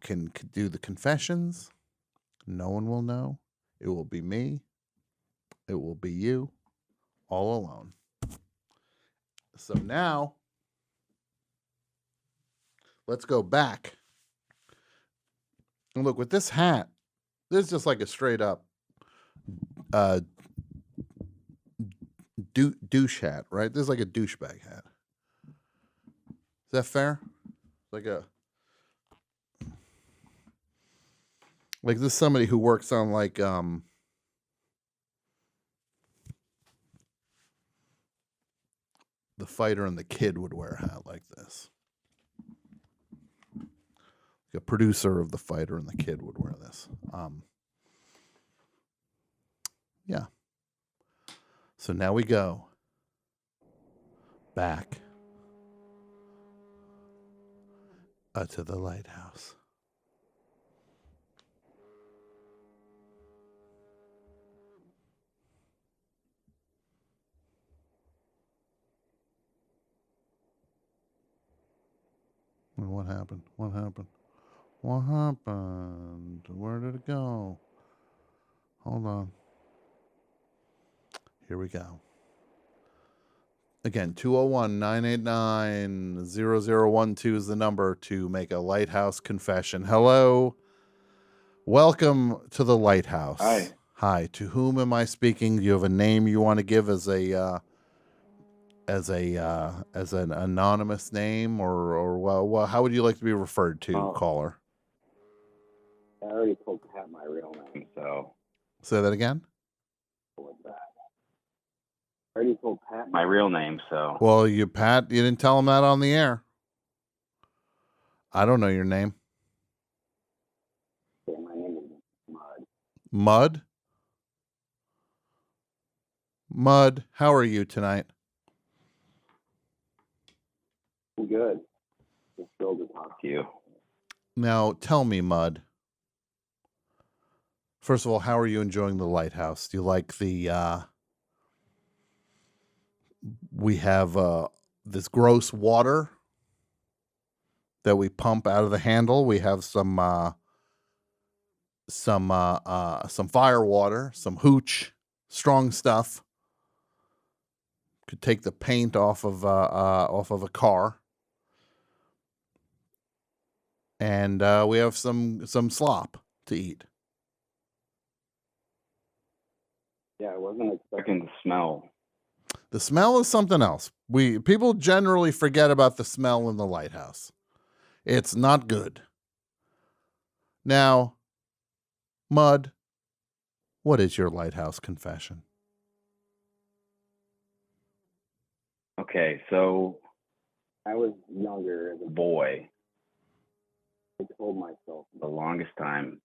can do the confessions. No one will know. It will be me. It will be you, all alone. So now, let's go back. And look, with this hat, this is just like a straight up douche hat, right? This is like a douchebag hat. Is that fair? Like this is somebody who works on like The Fighter and the Kid would wear a hat like this. A producer of The Fighter and the Kid would wear this. Yeah. So now we go back to the lighthouse. And what happened? What happened? What happened? Where did it go? Hold on. Here we go. Again, 201-989-0012 is the number to make a Lighthouse confession. Hello. Welcome to the Lighthouse. Hi. Hi. To whom am I speaking? Do you have a name you want to give as an anonymous name, or well, how would you like to be referred to, caller? I already told Pat my real name, so. Say that again? With that. I already told Pat my real name, so. Well, you didn't tell him that on the air. I don't know your name. Yeah, my name is Mud. Mud? Mud, how are you tonight? I'm good. Just thrilled to talk to you. Now, tell me, Mud. First of all, how are you enjoying the lighthouse? Do you like the, we have this gross water that we pump out of the handle. We have some fire water, some hooch, strong stuff. Could take the paint off of a car. And we have some slop to eat. Yeah, I wasn't expecting the smell. The smell is something else. People generally forget about the smell in the lighthouse. It's not good. Now, Mud, what is your lighthouse confession? Okay, so I was younger as a boy. I told myself for the longest time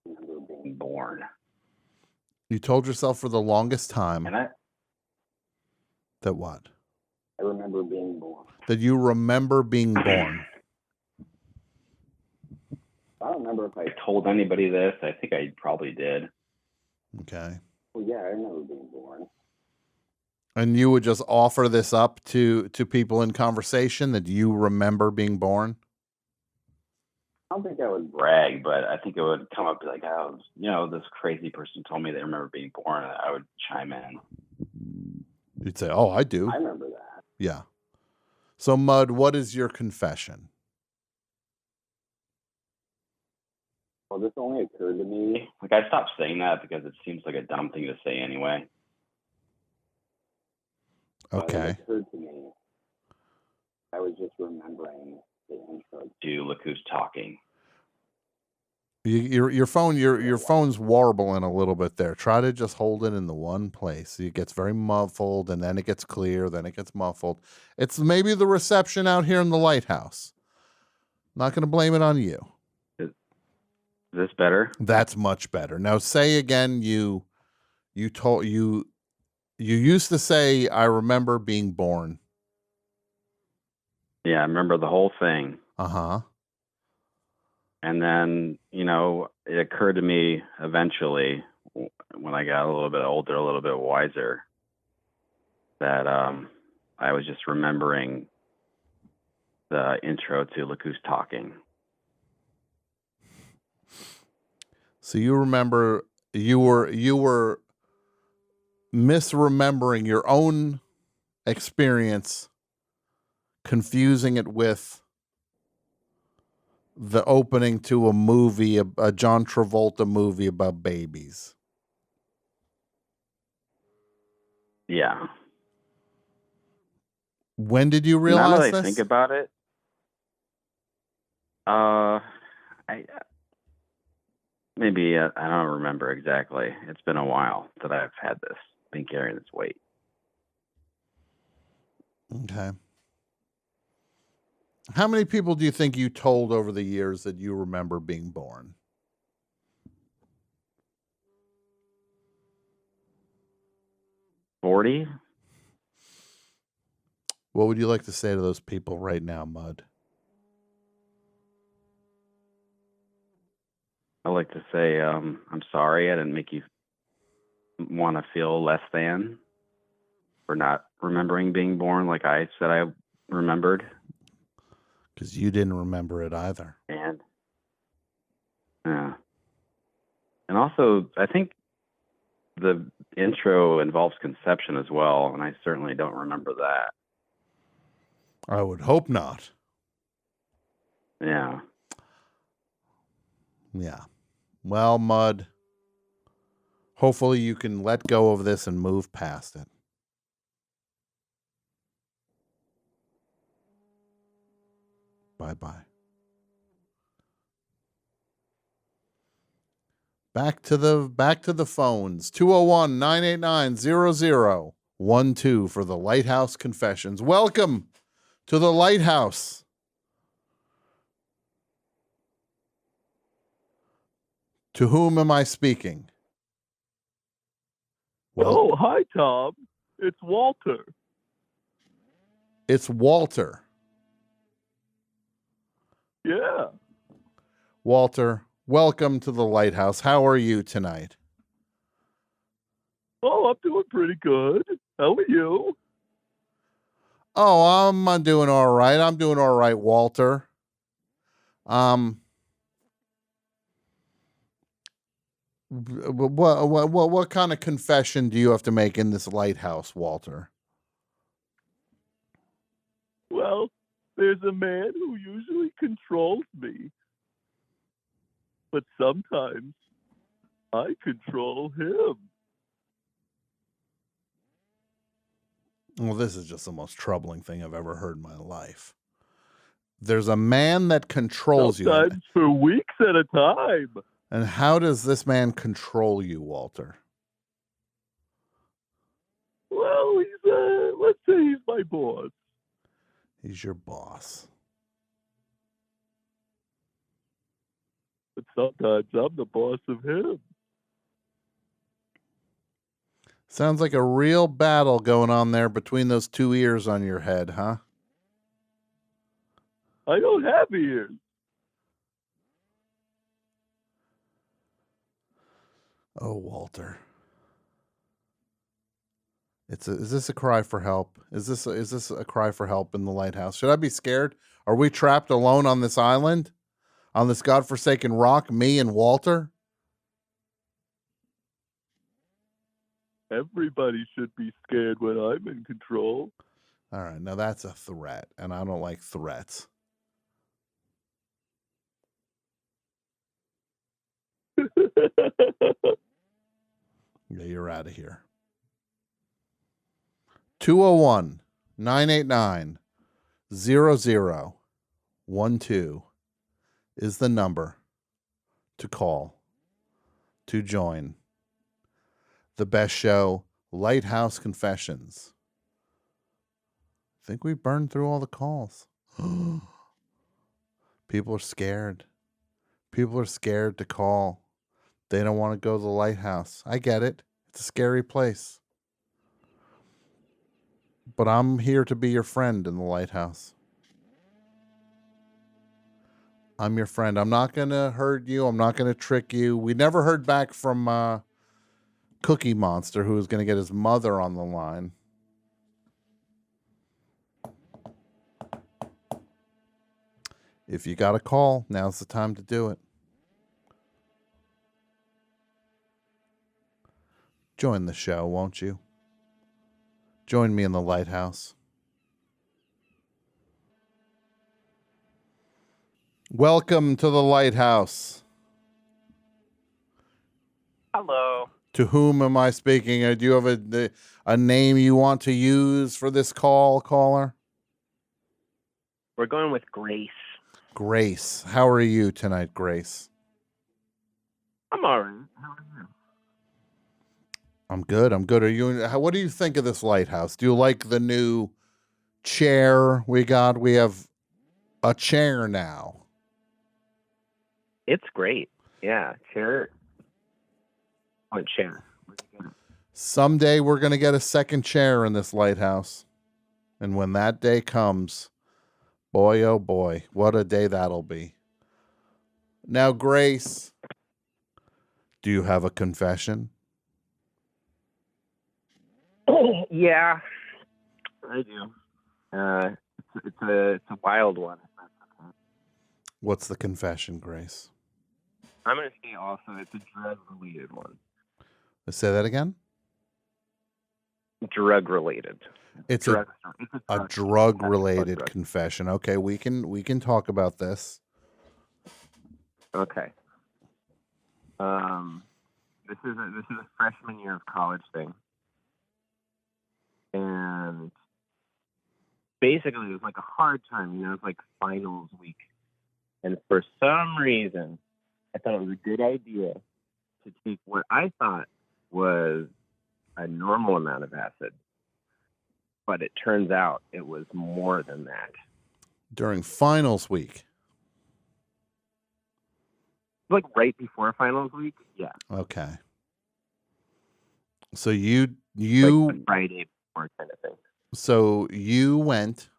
I remember being born. You told yourself for the longest time that what? I remember being born. That you remember being born. I don't remember if I told anybody this. I think I probably did. Okay. Well, yeah, I remember being born. And you would just offer this up to people in conversation that you remember being born? I don't think I would brag, but I think it would come up like, oh, this crazy person told me they remember being born, and I would chime in. You'd say, oh, I do. I remember that. Yeah. So, Mud, what is your confession? Well, this only occurred to me. Like, I stopped saying that because it seems like a dumb thing to say anyway. Okay. It occurred to me. I was just remembering the intro to Look Who's Talking. Your phone's warbling a little bit there. Try to just hold it in the one place. It gets very muffled, and then it gets clear, then it gets muffled. It's maybe the reception out here in the lighthouse. Not going to blame it on you. Is this better? That's much better. Now say again. You used to say, "I remember being born." Yeah, I remember the whole thing. Uh-huh. And then, it occurred to me eventually when I got a little bit older, a little bit wiser, that I was just remembering the intro to Look Who's Talking. So you remember you were misremembering your own experience, confusing it with the opening to a movie, a John Travolta movie about babies. Yeah. When did you Now realize that I this? think about it, I maybe I don't remember exactly. It's been a while that I've had this, been carrying this weight. Okay. How many people do you think you told over the years that you remember being born? $40? What would you like to say to those people right now, Mud? I like to say I'm sorry I didn't make you want to feel less than for not remembering being born like I said I remembered. Because you didn't remember it either. And yeah. And also, I think the intro involves conception as well, and I certainly don't remember that. I would hope not. Yeah. Yeah. Well, Mud, hopefully you can let go of this and move past it. Bye-bye. Back to the phones. 201-989-0012 for the Lighthouse Confessions. Welcome to the Lighthouse. To whom am I speaking? Oh, hi, Tom. It's Walter. It's Walter. Yeah. Walter, welcome to the Lighthouse. How are you tonight? Oh, I'm doing pretty good. How are you? Oh, I'm doing all right. I'm doing all right, Walter. What kind of confession do you have to make in this lighthouse, Walter? Well, there's a man who usually controls me. But sometimes I control him. Well, this is just the most troubling thing I've ever heard in my life. There's a man that controls you. Sometimes for weeks at a time. And how does this man control you, Walter? Well, let's say he's my boss. He's your boss. But sometimes I'm the boss of him. Sounds like a real battle going on there between those two ears on your head, huh? I don't have ears. Oh, Walter. Is this a cry for help? Is this a cry for help in the lighthouse? Should I be scared? Are we trapped alone on this island? On this godforsaken rock, me and Walter? Everybody should be scared when I'm in control. All right, now that's a threat, and I don't like threats. Yeah, you're out of here. 201-989-0012 is the number to call to join the best show, Lighthouse Confessions. I think we burned through all the calls. People are scared. People are scared to call. They don't want to go to the lighthouse. I get it. It's a scary place. But I'm here to be your friend in the lighthouse. I'm your friend. I'm not going to hurt you. I'm not going to trick you. We never heard back from Cookie Monster, who was going to get his mother on the line. If you got a call, now's the time to do it. Join the show, won't you? Join me in the lighthouse. Welcome to the lighthouse. Hello. To whom am I speaking? Do you have a name you want to use for this caller? We're going with Grace. Grace. How are you tonight, Grace? I'm all right. How are you? I'm good. Are you? What do you think of this lighthouse? Do you like the new chair we got? We have a chair now. It's great. Yeah, chair. What chair? Someday we're going to get a second chair in this lighthouse. And when that day comes, boy, oh boy, what a day that'll be. Now, Grace, do you have a confession? Yeah, I do. It's a wild one. What's the confession, Grace? I'm going to say also it's a drug-related one. Let's say that again. Drug-related. It's a drug-related confession. Okay, we can talk about this. Okay. This is a freshman year of college thing, and basically it was like a hard time. It was like finals week, and for some reason, I thought it was a good idea to take what I thought was a normal amount of acid, but it turns out it was more than that. During finals week? Like right before finals week? Yeah. Okay. So you like the Friday before kind of thing. So you went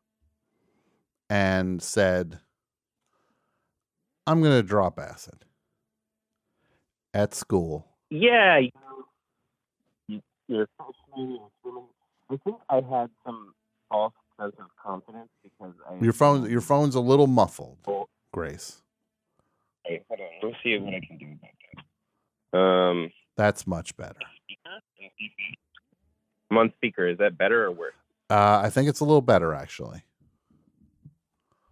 and said, I'm going to drop acid at school. Yeah. You're freshman. I think I had some false sense of confidence because Your phone's a little muffled, Grace. Hey, hold on. Let me see what I can do about that. That's much better. I'm on speaker. Is that better or worse? I think it's a little better, actually.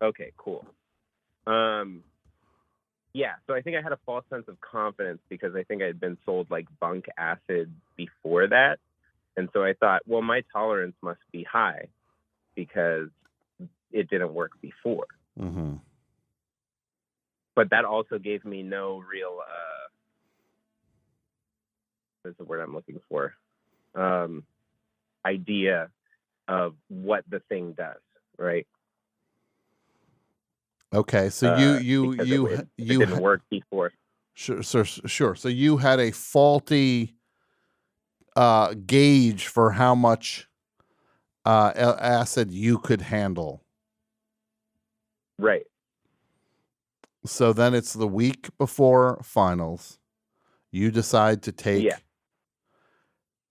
Okay, cool. Yeah, so I think I had a false sense of confidence because I think I had been sold like bunk acid before that. And so I thought, well, my tolerance must be high because it didn't work before. Mm-hmm. But that also gave me no real, what's the word I'm looking for? Idea of what the thing does, right? Okay, so you didn't work before. Sure. So you had a faulty gauge for how much acid you could handle. Right. So then it's the week before finals. You decide to take. Yeah.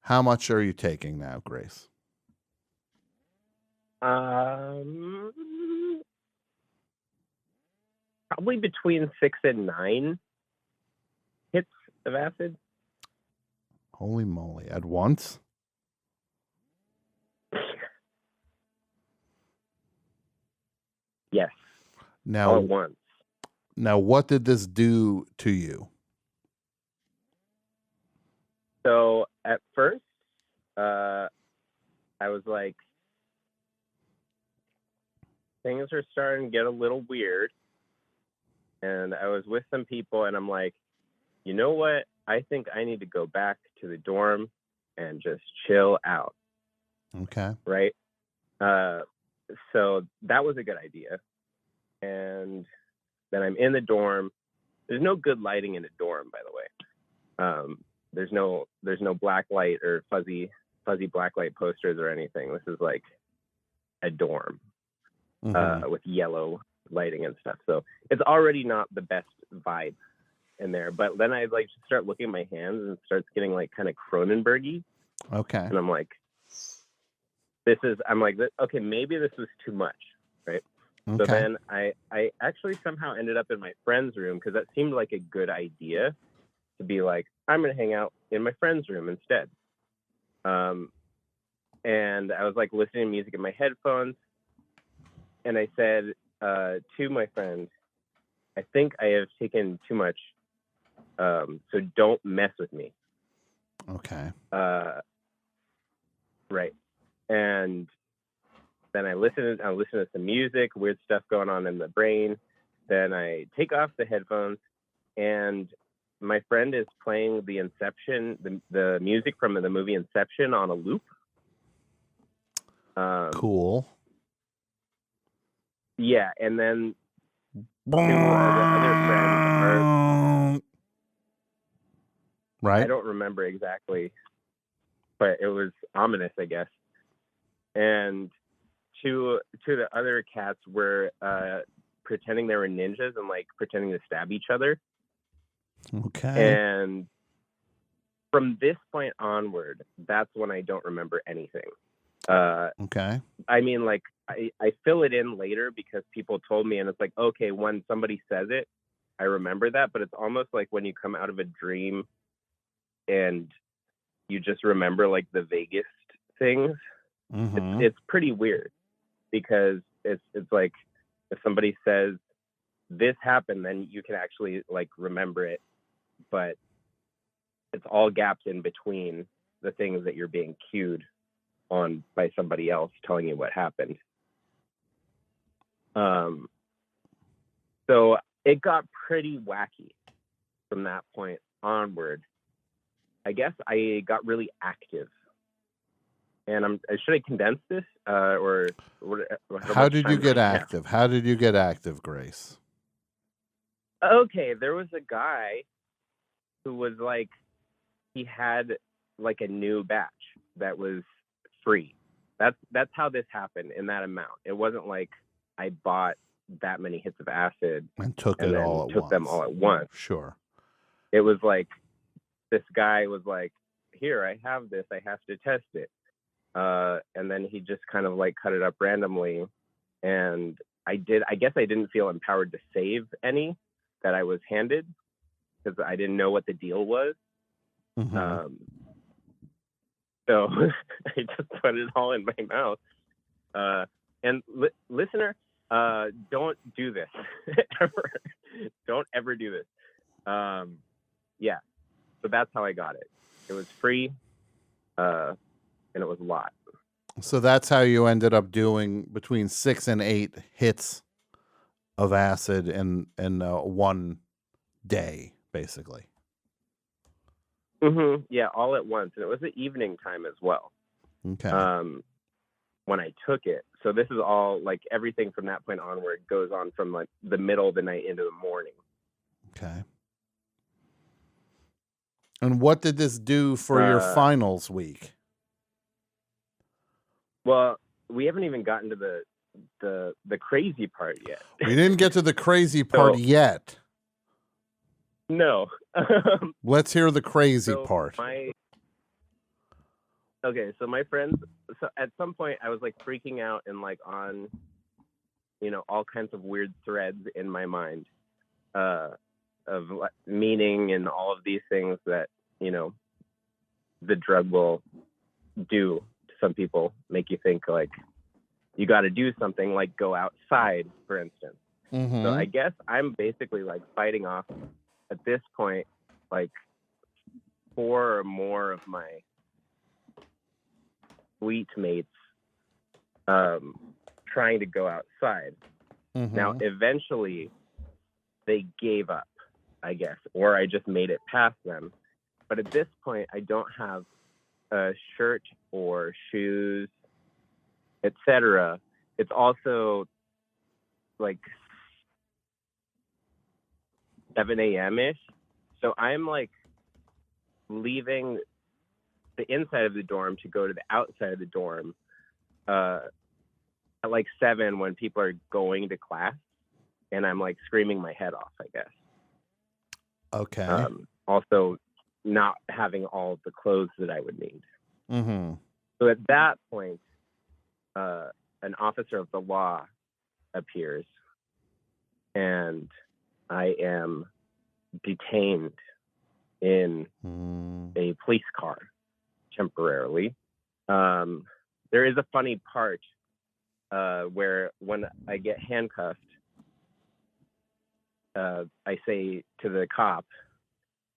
How much are you taking now, Grace? Probably between 6 and 9 hits of acid. Holy moly. At once? Yes. Now, all at once. Now, what did this do to you? So at first, I was like, things are starting to get a little weird. And I was with some people and I'm like, you know what? I think I need to go back to the dorm and just chill out. Okay. Right. So that was a good idea. And then I'm in the dorm. There's no good lighting in a dorm, by the way. There's no black light or fuzzy black light posters or anything. This is like a dorm with yellow lighting and stuff. So it's already not the best vibe in there. But then I like start looking at my hands and it starts getting like kind of Cronenberg-y. Okay. And I'm like, okay, maybe this was too much, right? Okay. So then I actually somehow ended up in my friend's room because that seemed like a good idea to be like, I'm going to hang out in my friend's room instead. And I was like listening to music in my headphones. And I said to my friend, I think I have taken too much. So don't mess with me. Okay. Right. And then I listen to some music, weird stuff going on in the brain. Then I take off the headphones, and my friend is playing the the music from the movie Inception on a loop. Cool. Yeah, and then two of the other friends are... Right. I don't remember exactly, but it was ominous, I guess. And two of the other cats were pretending they were ninjas and like pretending to stab each other. Okay. And from this point onward, that's when I don't remember anything. Okay. I mean, like I fill it in later because people told me, and it's like, okay, when somebody says it, I remember that. But it's almost like when you come out of a dream and you just remember like the vaguest things. Mm-hmm. It's pretty weird because it's like if somebody says this happened, then you can actually like remember it, but it's all gaps in between the things that you're being cued on by somebody else telling you what happened. So it got pretty wacky from that point onward. I guess I got really active. And should I condense this, or how did you get active? How did you get active, Grace? Okay, there was a guy who was like, he had like a new batch that was free. That's how this happened in that amount. It wasn't like I bought that many hits of acid and took them all at once. Sure. It was like this guy was like, here, I have this, I have to test it. And then he just kind of like cut it up randomly. And I guess I didn't feel empowered to save any that I was handed because I didn't know what the deal was. Mm-hmm. So I just put it all in my mouth. And listener, don't do this ever. Don't ever do this. Yeah. So that's how I got it. It was free. And it was a lot. So that's how you ended up doing between 6 and 8 hits of acid in one day, basically. Mm-hmm. Yeah, all at once, and it was the evening time as well. Okay. When I took it, so this is all like everything from that point onward goes on from like the middle of the night into the morning. Okay. And what did this do for your finals week? Well, we haven't even gotten to the crazy part yet. We didn't get to the crazy part yet. No. Let's hear the crazy part. Okay, so my friends, so at some point I was like freaking out and like on, all kinds of weird threads in my mind of meaning and all of these things that, the drug will do to some people, make you think like you got to do something like go outside, for instance. Mm-hmm. So I guess I'm basically like fighting off at this point, like 4 or more of my sweet mates trying to go outside. Mm-hmm. Now, eventually they gave up, I guess, or I just made it past them. But at this point, I don't have a shirt or shoes, etc. It's also like 7 a.m.-ish. So I'm like leaving the inside of the dorm to go to the outside of the dorm at like 7 when people are going to class. And I'm like screaming my head off, I guess. Okay. Also not having all of the clothes that I would need. Mm-hmm. So at that point, an officer of the law appears and I am detained in a police car temporarily. There is a funny part where when I get handcuffed, I say to the cop,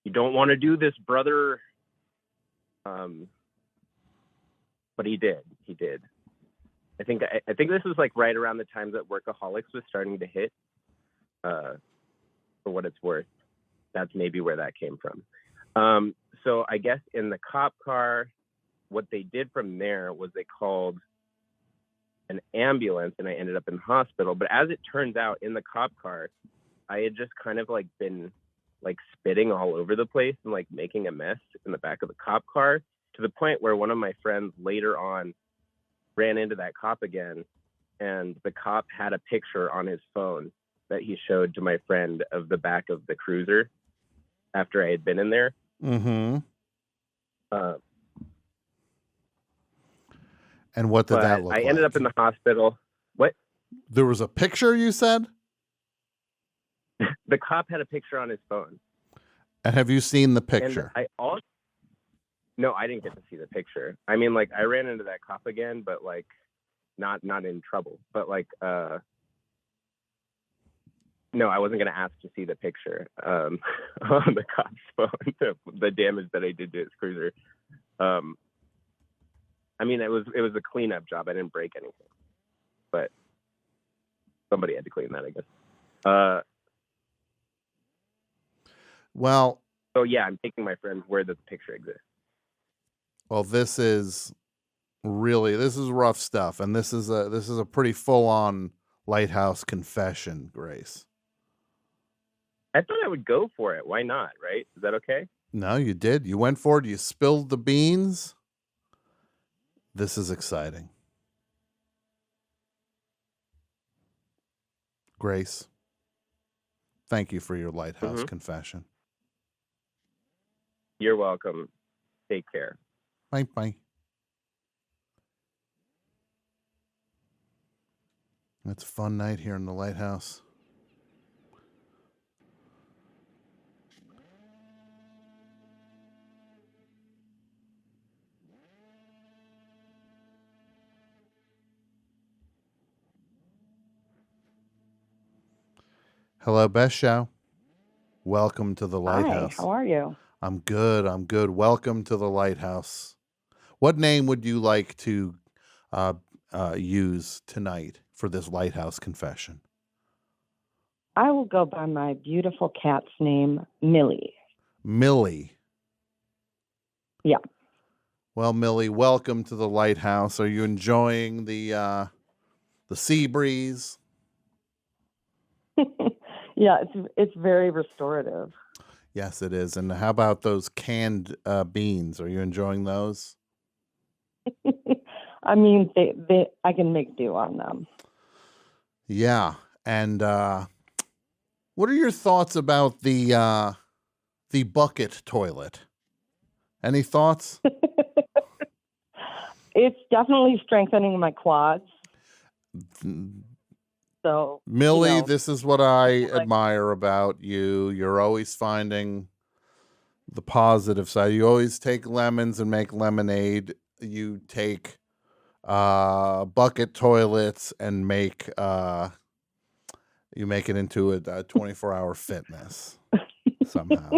"You don't want to do this, brother." But he did. I think this was like right around the time that Workaholics was starting to hit. For what it's worth, that's maybe where that came from. So I guess in the cop car, what they did from there was they called an ambulance, and I ended up in the hospital. But as it turns out, in the cop car, I had just kind of like been like spitting all over the place and like making a mess in the back of the cop car, to the point where one of my friends later on ran into that cop again, and the cop had a picture on his phone that he showed to my friend of the back of the cruiser after I had been in there. Mm-hmm. And what did that look like? I ended up in the hospital. What? There was a picture, you said? The cop had a picture on his phone. And have you seen the picture? And no, I didn't get to see the picture. I mean, like, I ran into that cop again, but like not in trouble. But like no, I wasn't gonna ask to see the picture on the cop's phone, the damage that I did to his cruiser. I mean, it was a cleanup job. I didn't break anything, but somebody had to clean that, I guess. Well, so yeah, I'm taking my friends where the picture exists. Well, this is rough stuff, and this is a pretty full on Lighthouse confession, Grace. I thought I would go for it. Why not? Right? Is that okay? No, you did. You went for it. You spilled the beans. This is exciting. Grace, thank you for your Lighthouse confession. You're welcome. Take care. Bye. It's a fun night here in the Lighthouse. Hello, Best Show. Welcome to the Lighthouse. Hi, how are you? I'm good. Welcome to the Lighthouse. What name would you like to use tonight for this Lighthouse confession? I will go by my beautiful cat's name, Millie. Millie. Yeah. Well, Millie, welcome to the Lighthouse. Are you enjoying the sea breeze? Yeah, it's very restorative. Yes, it is. And how about those canned beans? Are you enjoying those? I mean, I can make do on them. Yeah. And what are your thoughts about the bucket toilet? Any thoughts? It's definitely strengthening my quads. So, Millie, this is what I admire about you. You're always finding the positive side. You always take lemons and make lemonade. You take bucket toilets and make it into a 24-hour fitness somehow.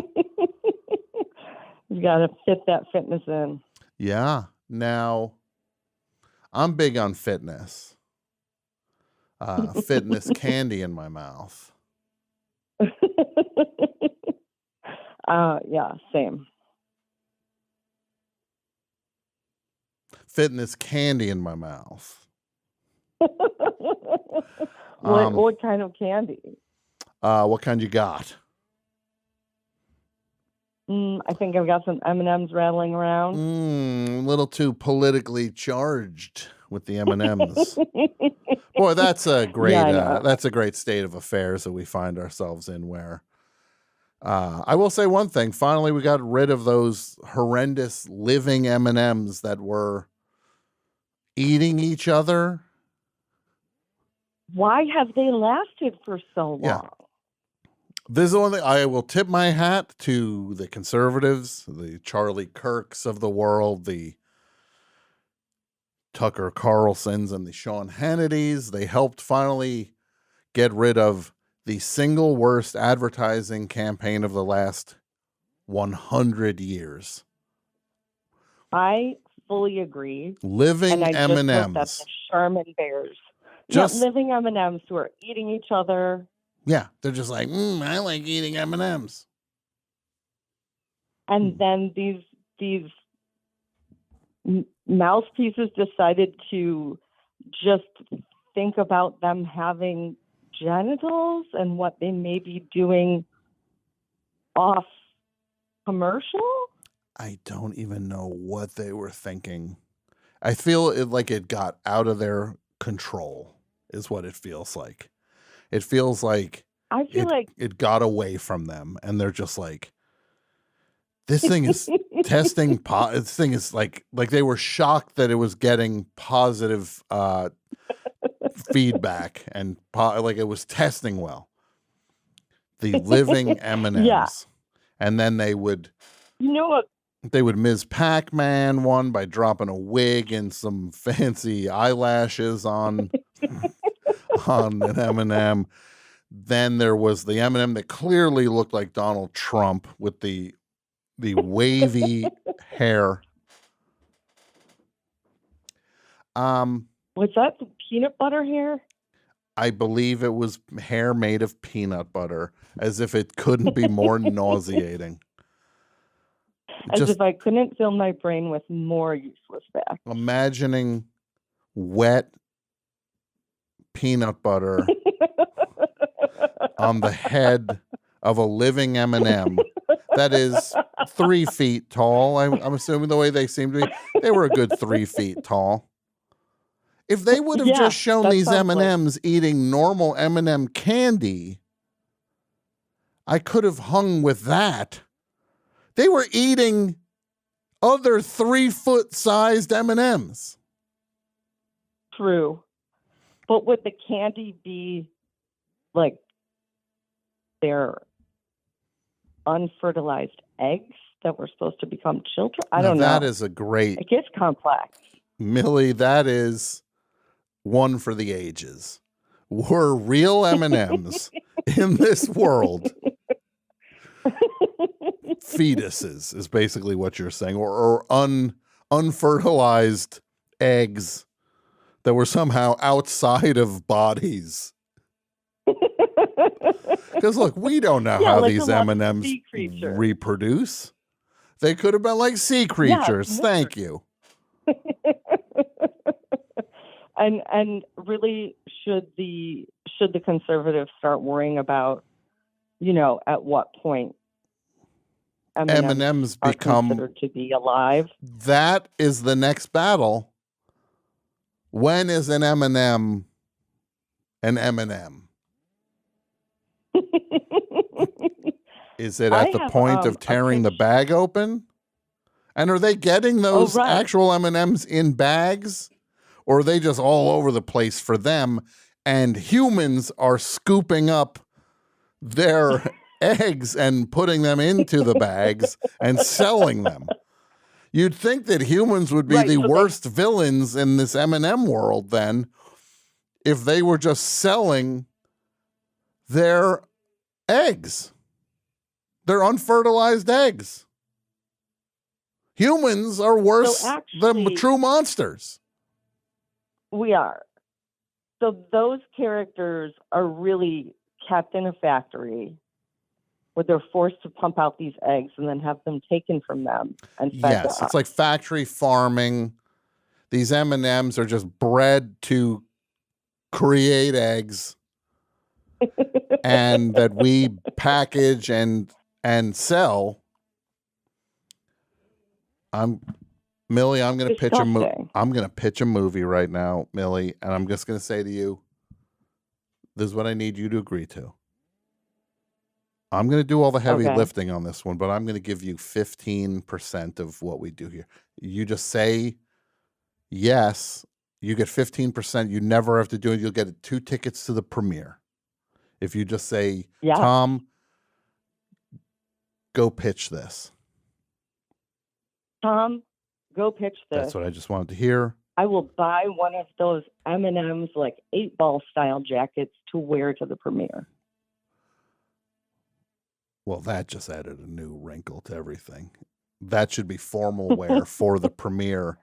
You got to fit that fitness in. Yeah. Now, I'm big on fitness. Fitness candy in my mouth. Yeah, same. Fitness candy in my mouth. What kind of candy? What kind you got? I think I've got some M&Ms rattling around. A little too politically charged with the M&Ms. Boy, that's a great state of affairs that we find ourselves in, where I will say one thing. Finally, we got rid of those horrendous living M&Ms that were eating each other. Why have they lasted for so long? Yeah. This is the one thing I will tip my hat to: the conservatives, the Charlie Kirks of the world, the Tucker Carlsons and the Sean Hannitys. They helped finally get rid of the single worst advertising campaign of the last 100 years. I fully agree. Living And I just looked at the M&Ms. Charmin bears. Just yeah, living M&Ms who are eating each other. Yeah, they're just like, I like eating M&Ms. And then these mouthpieces decided to just think about them having genitals and what they may be doing off commercial. I don't even know what they were thinking. I feel like it got out of their control is what it feels like. It feels like I feel like it got away from them, and they're just like, this thing is testing. This thing is like they were shocked that it was getting positive feedback and like it was testing well. The living M&Ms, Yeah. and then they would. You know what? They would Ms. Pac-Man one by dropping a wig and some fancy eyelashes on on an M&M. Then there was the M&M that clearly looked like Donald Trump with the wavy hair. Was that the peanut butter hair? I believe it was hair made of peanut butter, as if it couldn't be more nauseating. As Just if I couldn't fill my brain with more useless facts. imagining wet peanut butter on the head of a living M&M that is 3 feet tall. I'm assuming the way they seem to be, they were a good 3 feet tall. If they would have just shown these M&Ms eating normal M&M candy, I could have hung with that. They were eating other 3-foot sized M&Ms. True. But would the candy be like their unfertilized eggs that were supposed to become children? I don't know. That is a great. It gets complex. Millie, that is one for the ages. Were real M&Ms in this world fetuses is basically what you're saying, or unfertilized eggs that were somehow outside of bodies. Because look, we don't know how like these a lot of M&Ms sea creatures. reproduce. They could have been like sea creatures. Thank you. And really, should the conservatives start worrying about, at what point M&Ms are become considered to be alive? That is the next battle. When is an M&M an M&M? Is it at the point of tearing the bag open? And are they getting those actual M&Ms in bags? Or are they just all over the place for them? And humans are scooping up their eggs and putting them into the bags and selling them. You'd think that humans would be the worst villains in this M&M world then, if they were just selling their eggs, their unfertilized eggs. Humans are worse than true monsters. We are. So those characters are really kept in a factory where they're forced to pump out these eggs and then have them taken from them and fed Yes, to it's us. like factory farming. These M&Ms are just bred to create eggs and that we package and sell. Millie, I'm going to pitch I'm going to pitch a movie right now, Millie, and I'm just going to say to you, this is what I need you to agree to. I'm going to do all the heavy lifting on this one, but I'm going to give you 15% of what we do here. You just say yes, you get 15%. You never have to do it. You'll get 2 tickets to the premiere. If you just say, Tom, go pitch this. Tom, go pitch this. That's what I just wanted to hear. I will buy one of those M&Ms, like 8-ball style jackets to wear to the premiere. Well, that just added a new wrinkle to everything. that should be formal wear for the premiere,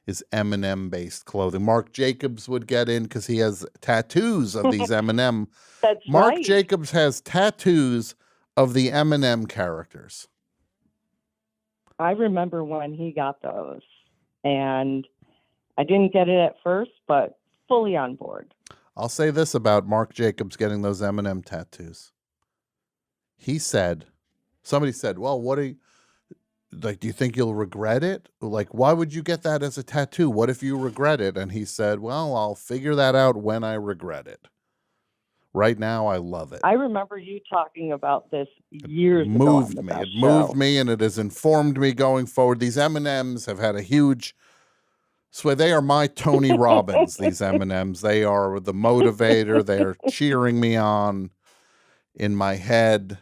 is M&M based clothing. Marc Jacobs would get in because he has tattoos of these M&M. That's Marc right. Jacobs has tattoos of the M&M characters. I remember when he got those, and I didn't get it at first, but fully on board. I'll say this about Marc Jacobs getting those M&M tattoos. He said, somebody said, well, what are you, like, do you think you'll regret it? Like, why would you get that as a tattoo? What if you regret it? And he said, well, I'll figure that out when I regret it. Right now, I love it. I remember you talking about this years ago. Moved me. It moved me, and it has informed me going forward. These M&Ms have had a huge sway. They are my Tony Robbins, these M&Ms. They are the motivator. They are cheering me on in my head.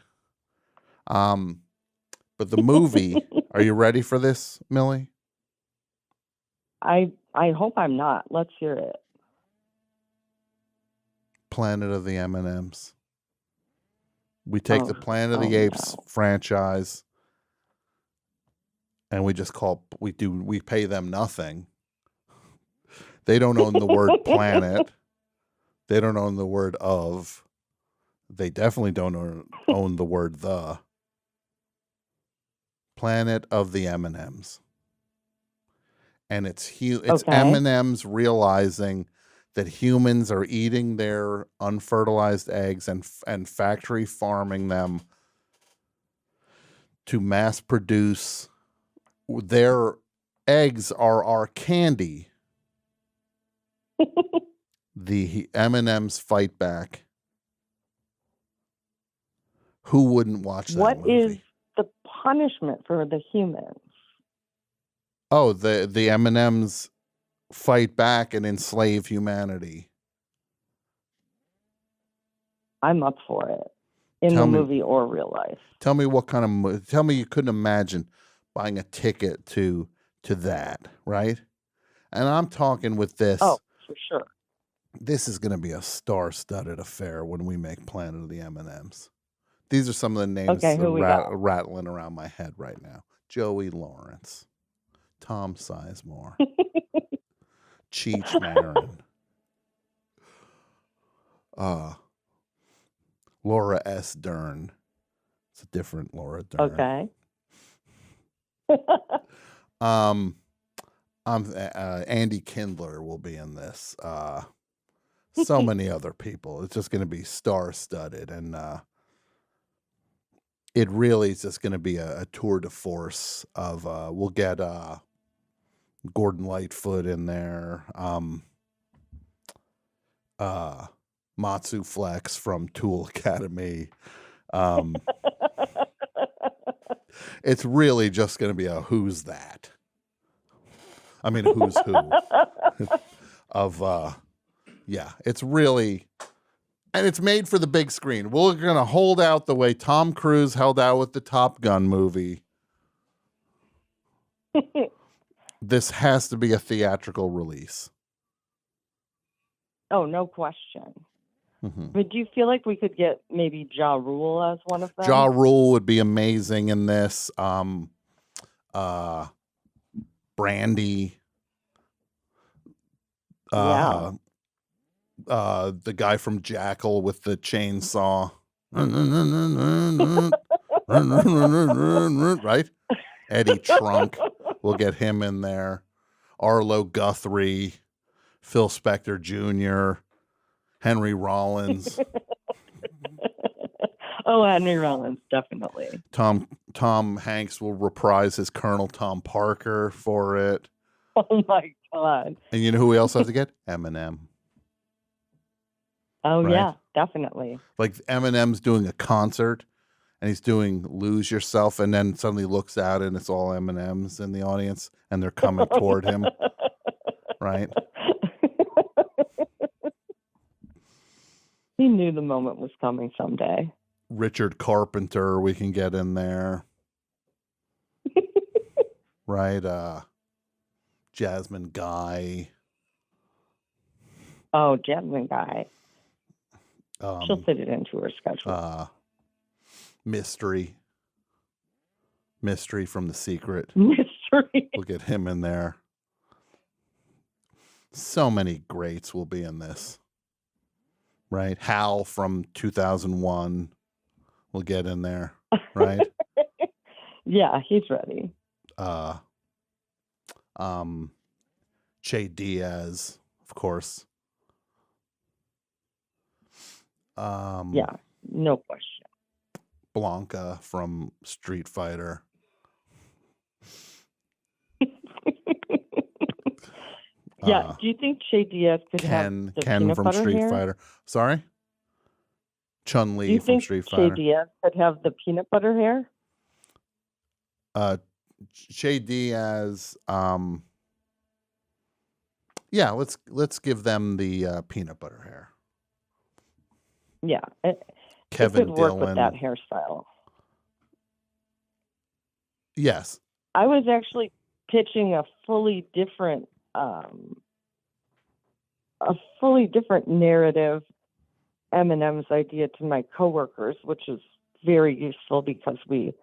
But the movie, are you ready for this, Millie? I hope I'm not. Let's hear it. Planet of the M&Ms. We take the Planet of the Apes franchise and we just we pay them nothing. They don't own the word planet. They don't own the word of. They definitely don't own the word the. Planet of the M&Ms. And it's M&Ms realizing that humans are eating their unfertilized eggs and factory farming them to mass produce. Their eggs are our candy. The M&Ms fight back. Who wouldn't watch that What movie? is the punishment for the humans? Oh, the M&Ms fight back and enslave humanity. I'm up for it. In the movie or real life. Tell me what kind of tell me you couldn't imagine buying a ticket to that, right? And I'm talking with this. Oh, for sure. This is going to be a star-studded affair when we make Planet of the M&Ms. These are some of the names rattling around my head right now. Joey Lawrence, Tom Sizemore, Cheech Marin, Laura S. Dern. It's a different Laura Dern. Okay. Andy Kindler will be in this. So many other people. It's just going to be star-studded, and it really is just going to be a tour de force of. We'll get Gordon Lightfoot in there. Matsu Flex from Tool Academy. It's really just going to be a who's that. I mean, who's who of, it's really, and it's made for the big screen. We're going to hold out the way Tom Cruise held out with the Top Gun movie. This has to be a theatrical release. Oh, no question. Mm-hmm. But do you feel like we could get maybe Ja Rule as one of them? Ja Rule would be amazing in this. Brandy. The guy from Jackal with the chainsaw. Right? Eddie Trunk. We'll get him in there. Arlo Guthrie. Phil Spector Jr. Henry Rollins. Oh, Henry Rollins, definitely. Tom Hanks will reprise his Colonel Tom Parker for it. Oh my God. And you know who we also have to get? Eminem. Oh, right? yeah, definitely. Like Eminem's doing a concert and he's doing Lose Yourself, and then suddenly looks out and it's all M&Ms in the audience and they're coming toward him. Right? He knew the moment was coming someday. Richard Carpenter we can get in there. Right? Jasmine Guy. Oh, Jasmine Guy. She'll fit it into her schedule. Mystery. Mystery from The Secret. Mystery. We'll get him in there. So many greats will be in this. Right? Hal from 2001 will get in there. Right? Yeah, he's ready. Che Diaz, of course. Yeah, no question. Blanca from Street Fighter. Yeah, do you think Che Diaz could have the Ken peanut from butter Street hair? Fighter. Sorry? Chun Do Li you from think Street Che Fighter. Diaz could have the peanut butter hair? Che Diaz. Yeah, let's give them the peanut butter hair. Yeah, it Kevin could work Dillon. with that hairstyle. Yes. I was actually pitching a fully different narrative M&M's idea to my coworkers, which is very useful because we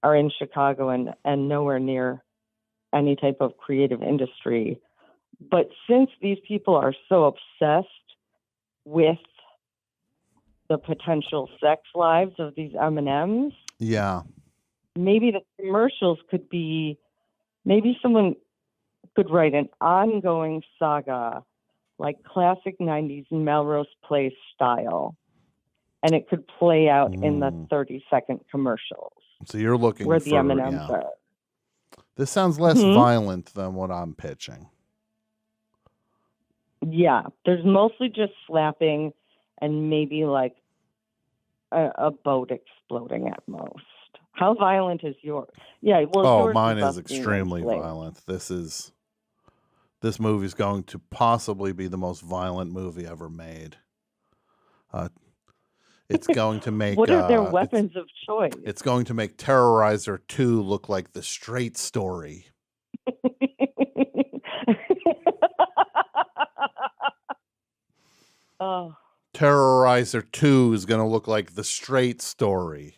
are in Chicago and nowhere near any type of creative industry. But since these people are so obsessed with the potential sex lives of these M&Ms, Yeah. maybe the commercials could be, maybe someone could write an ongoing saga, like classic 90s Melrose Place style, and it could play out in the 30-second commercials. So you're looking where for the M&Ms are. This sounds less violent than what I'm pitching. Yeah, there's mostly just slapping and maybe like a boat exploding at most. How violent is yours? Yeah, well, yours mine is us being extremely enslaved. violent. This movie is going to possibly be the most violent movie ever made. It's going to make What are their weapons of choice? It's going to make Terrorizer 2 look like The Straight Story. Oh. Terrorizer 2 is going to look like The Straight Story.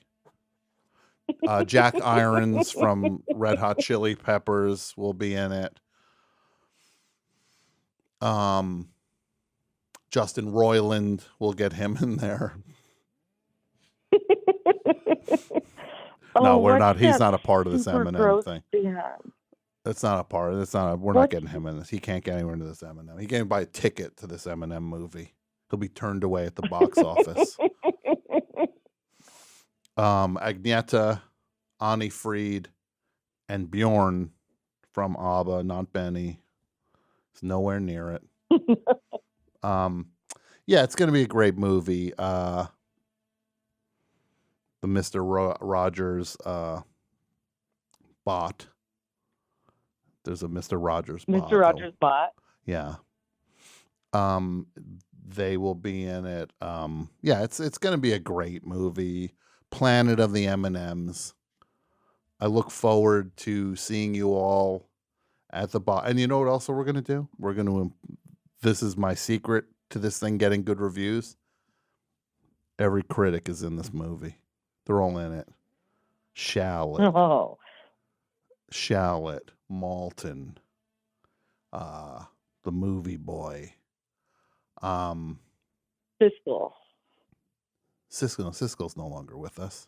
Jack Irons from Red Hot Chili Peppers will be in it. Justin Roiland, we'll get him in there. No, we're not. He's not a part of this M&M thing. Yeah. That's not a part. We're not getting him in this. He can't get anywhere into this M&M. He can't buy a ticket to this M&M movie. He'll be turned away at the box office. Agneta, Annie Fried, and Bjorn from ABBA, not Benny. It's nowhere near it. Yeah, it's going to be a great movie. The Mr. Rogers bot. There's a Mr. Rogers bot. Mr. Rogers bot? Yeah. They will be in it. Yeah, it's going to be a great movie. Planet of the M&Ms. I look forward to seeing you all at the bot. And you know what else we're going to do? We're going to, this is my secret to this thing getting good reviews. Every critic is in this movie. They're all in it. Shallot, Malton, the movie boy. Siskel's no longer with us.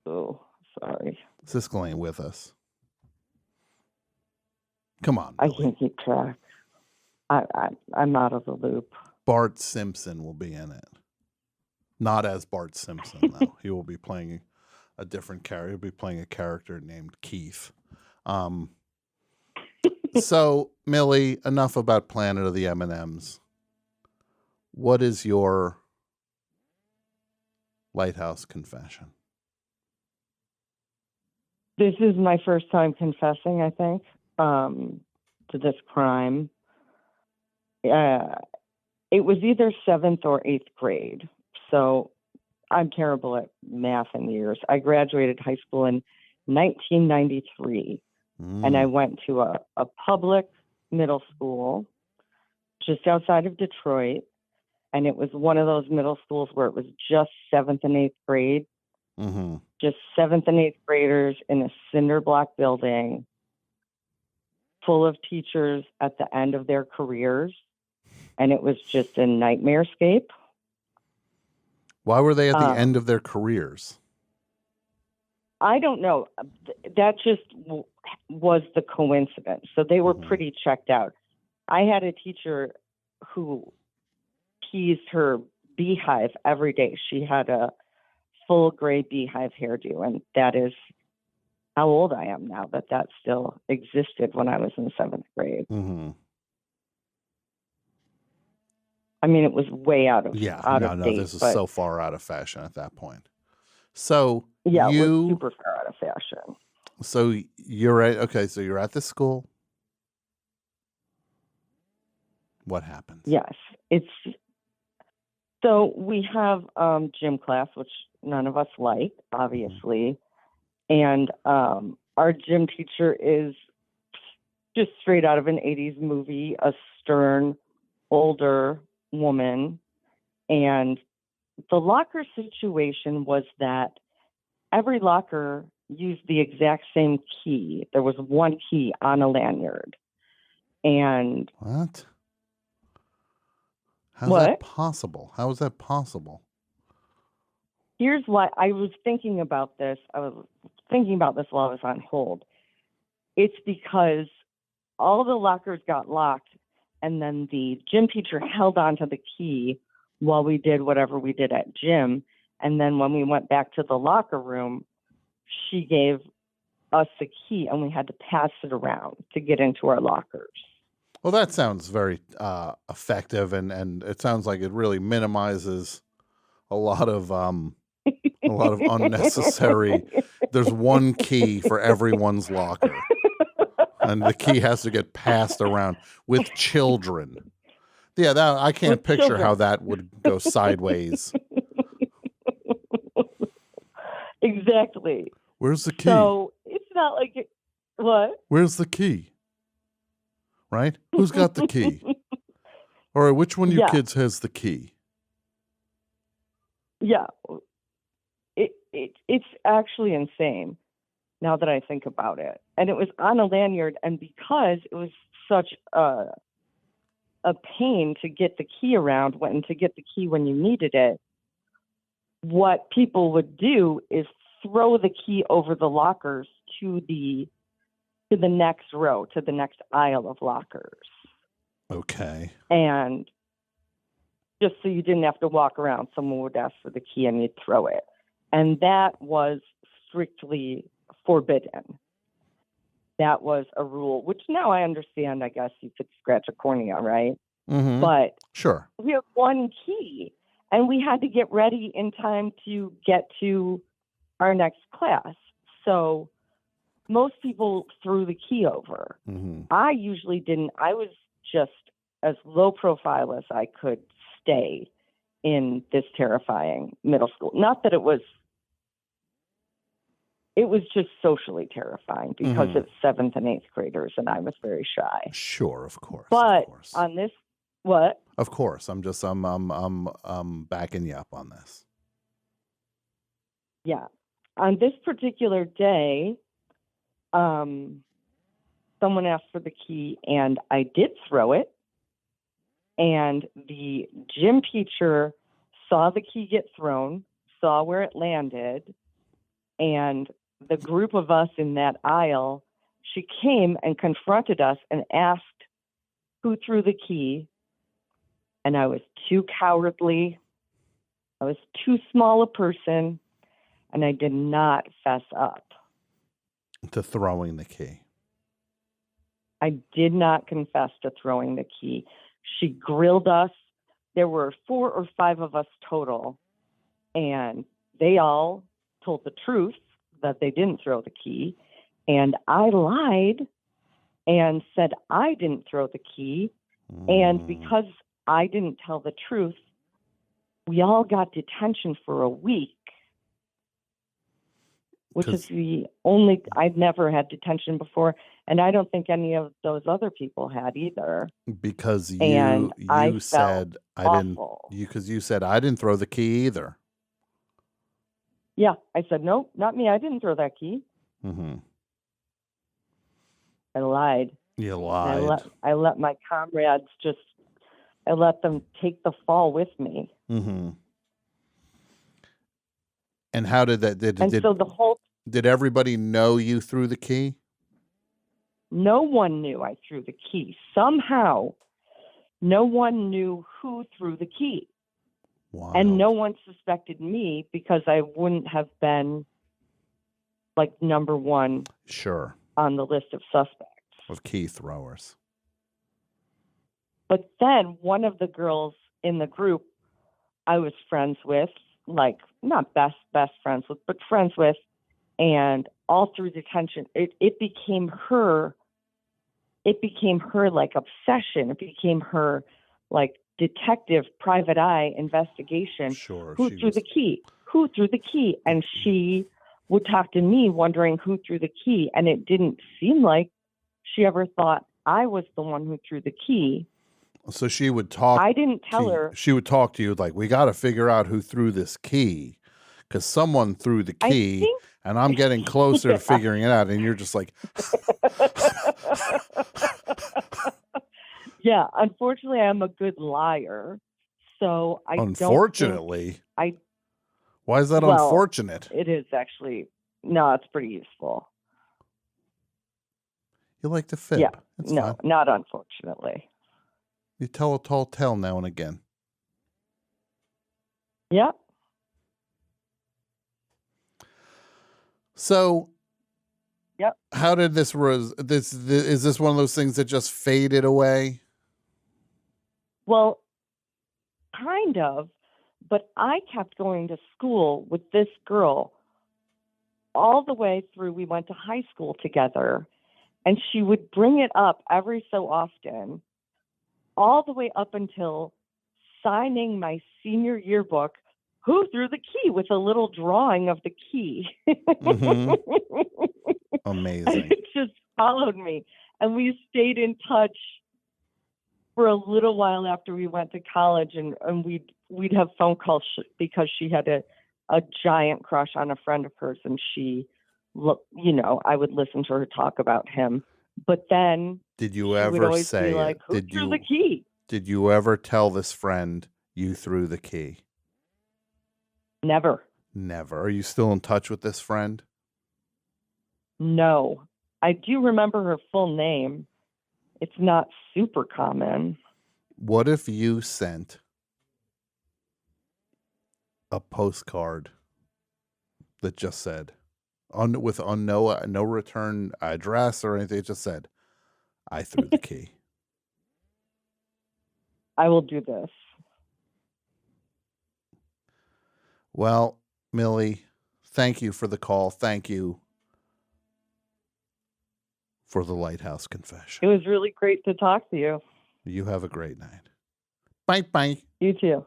Oh, sorry. Siskel ain't with us. Come on, I can't keep track. I'm out of the loop. Bart Simpson will be in it. Not as Bart Simpson, though. He will be playing a different character. He'll be playing a character named Keith. So, Millie, enough about Planet of the M&Ms. What is your Lighthouse confession? This is my first time confessing, I think, to this crime. It was either 7th or 8th grade. So I'm terrible at math and years. I graduated high school in 1993, and I went to a public middle school just outside of Detroit. And it was one of those middle schools where it was just 7th and 8th grade. Mm-hmm. Just 7th and 8th graders in a cinder block building full of teachers at the end of their careers. And it was just a nightmarescape. Why were they at the end of their careers? I don't know. That just was the coincidence. So they were pretty checked out. I had a teacher who teased her beehive every day. She had a full gray beehive hairdo, and that is how old I am now, that still existed when I was in 7th grade. Mm-hmm. I mean, it was way out of date. This is so far out of fashion at that point. So yeah, it was super far out of fashion. So you're at So you're at this school. What happens? Yes, so we have gym class, which none of us like, obviously, and our gym teacher is just straight out of an 80s movie, a stern, older woman, and the locker situation was that every locker used the exact same key. There was one key on a lanyard. And what? How's that possible? How is that possible? Here's why I was thinking about this. I was thinking about this while I was on hold. It's because all the lockers got locked, and then the gym teacher held onto the key while we did whatever we did at gym. And then when we went back to the locker room, she gave us the key, and we had to pass it around to get into our lockers. Well, that sounds very effective, and it sounds like it really minimizes a lot of unnecessary. There's one key for everyone's locker, and the key has to get passed around with children. Yeah, I can't picture how that would go sideways. Exactly. Where's the key? So it's not like what? Where's the key? Right? Who's got the key? All right, which one of you kids has the key? Yeah. It's actually insane now that I think about it. And it was on a lanyard, and because it was such a pain to get the key around and to get the key when you needed it, what people would do is throw the key over the lockers to the next row, to the next aisle of lockers. Okay. And just so you didn't have to walk around, someone would ask for the key and you'd throw it. And that was strictly forbidden. That was a rule, which now I understand. I guess you could scratch a cornea, right? Mm-hmm. But sure, we have one key, and we had to get ready in time to get to our next class. So most people threw the key over. Mm-hmm. I usually didn't. I was just as low profile as I could stay in this terrifying middle school. Not that it was just socially terrifying because it's 7th and 8th graders, and I was very shy. Sure, of course. But of course. on this, what? Of course, I'm backing you up on this. Yeah, on this particular day, someone asked for the key, and I did throw it. And the gym teacher saw the key get thrown, saw where it landed, and the group of us in that aisle, she came and confronted us and asked who threw the key. And I was too cowardly. I was too small a person, and I did not fess up to throwing the key. I did not confess to throwing the key. She grilled us. There were 4 or 5 of us total, and they all told the truth that they didn't throw the key. And I lied and said I didn't throw the key. And because I didn't tell the truth, we all got detention for a week, which is the only, I'd never had detention before. And I don't think any of those other people had either. Because you said I didn't. Because you said I didn't throw the key either. Yeah, I said, nope, not me. I didn't throw that key. Mm-hmm. I lied. You And lied. I let my comrades I let them take the fall with me. Mm-hmm. And how did that? So the whole Did everybody know you threw the key? no one knew I threw the key. Somehow, no one knew who threw the key. Wow. And no one suspected me because I wouldn't have been like number one Sure. on the list of suspects. Of key throwers. But then one of the girls in the group I was friends with, like not best friends with, but friends with, and all through detention, it became her like obsession. It became her like detective private eye investigation. Sure. Who threw the key? Who threw the key? And she would talk to me wondering who threw the key. And it didn't seem like she ever thought I was the one who threw the key. So she would talk. I didn't tell her. She would talk to you like, we got to figure out who threw this key because someone threw the key and I'm getting closer to figuring it out. And you're just like. Yeah, unfortunately, I'm a good liar. So I Unfortunately? Why is that well, unfortunate? It is actually. No, it's pretty useful. You like to fib. Yeah, It's no, fine. not unfortunately. You tell a tall tale now and again. Yep. So, yep. How did this is this one of those things that just faded away? Well, kind of, but I kept going to school with this girl all the way through. We went to high school together, and she would bring it up every so often, all the way up until signing my senior yearbook. Who threw the key with a little drawing of the key? Mm-hmm. Amazing. It just followed me. And we stayed in touch for a little while after we went to college, and we'd have phone calls because she had a giant crush on a friend of hers, and I would listen to her talk about him. But then did you she would ever always say be like, it? Who threw the key? Did you ever tell this friend you threw the key? Never. Never. Are you still in touch with this friend? No. I do remember her full name. It's not super common. What if you sent a postcard that just said, with no return address or anything, it just said, I threw the key. I will do this. Well, Millie, thank you for the call. Thank you for the Lighthouse Confession. It was really great to talk to you. You have a great night. Bye. You too.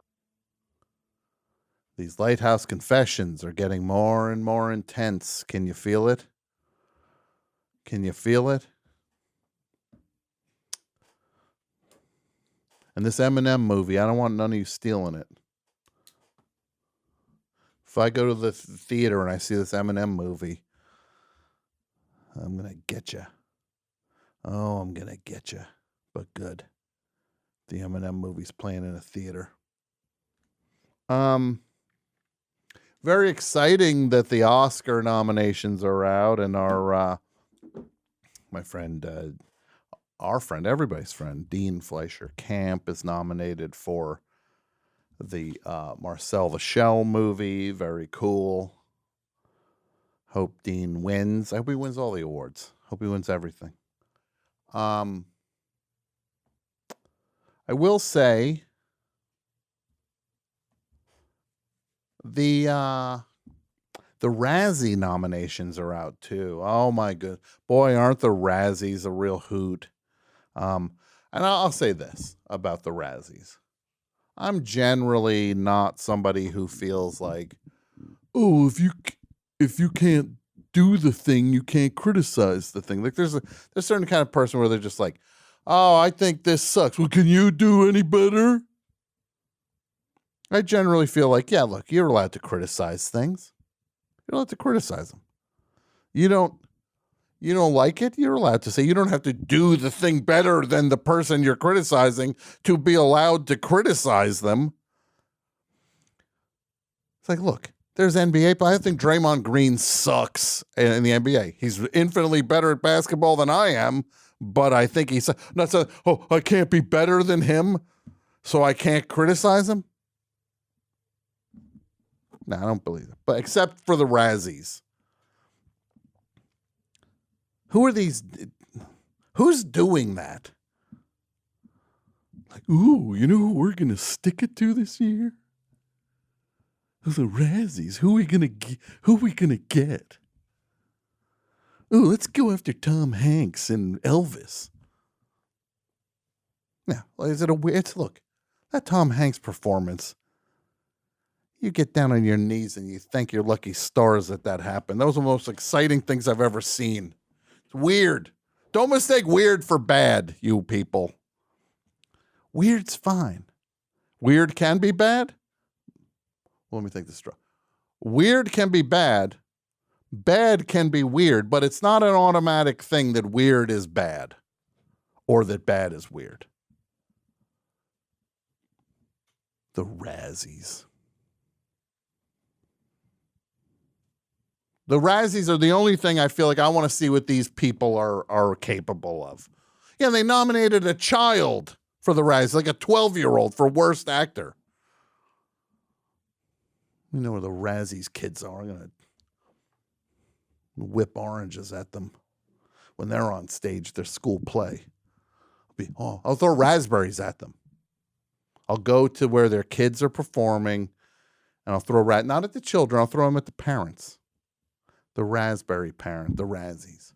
These Lighthouse Confessions are getting more and more intense. Can you feel it? Can you feel it? And this Eminem movie, I don't want none of you stealing it. If I go to the theater and I see this Eminem movie, I'm going to get you. Oh, I'm going to get you. But good. The Eminem movie's playing in a theater. Very exciting that the Oscar nominations are out, and our friend, everybody's friend, Dean Fleischer Camp is nominated for the Marcel the Shell movie. Very cool. Hope Dean wins. I hope he wins all the awards. Hope he wins everything. I will say the Razzie nominations are out too. Oh my good boy, aren't the Razzies a real hoot? And I'll say this about the Razzies. I'm generally not somebody who feels like, oh, if you can't do the thing, you can't criticize the thing. Like there's a certain kind of person where they're just like, oh, I think this sucks. Well, can you do any better? I generally feel like, yeah, look, you're allowed to criticize things. You're allowed to criticize them. You don't like it, you're allowed to say. You don't have to do the thing better than the person you're criticizing to be allowed to criticize them. It's like, look, there's NBA, but I think Draymond Green sucks in the NBA. He's infinitely better at basketball than I am, but I think he's not so, I can't be better than him, so I can't criticize him. No, I don't believe it. But except for the Razzies. Who are these? Who's doing that? Like, ooh, you know who we're going to stick it to this year? The Razzies. Who are we going to get? Ooh, let's go after Tom Hanks and Elvis. Now, is it a weird? Look, that Tom Hanks performance. You get down on your knees and you thank your lucky stars that happened. Those are the most exciting things I've ever seen. It's weird. Don't mistake weird for bad, you people. Weird's fine. Weird can be bad. Let me think this through. Weird can be bad. Bad can be weird, but it's not an automatic thing that weird is bad or that bad is weird. The Razzies. The Razzies are the only thing I feel like I want to see what these people are capable of. Yeah, they nominated a child for the Razzies, like a 12-year-old for worst actor. You know where the Razzies kids are. I'm going to whip oranges at them when they're on stage, their school play. I'll throw raspberries at them. I'll go to where their kids are performing, and I'll throw not at the children, I'll throw them at the parents. The raspberry parent, the Razzies.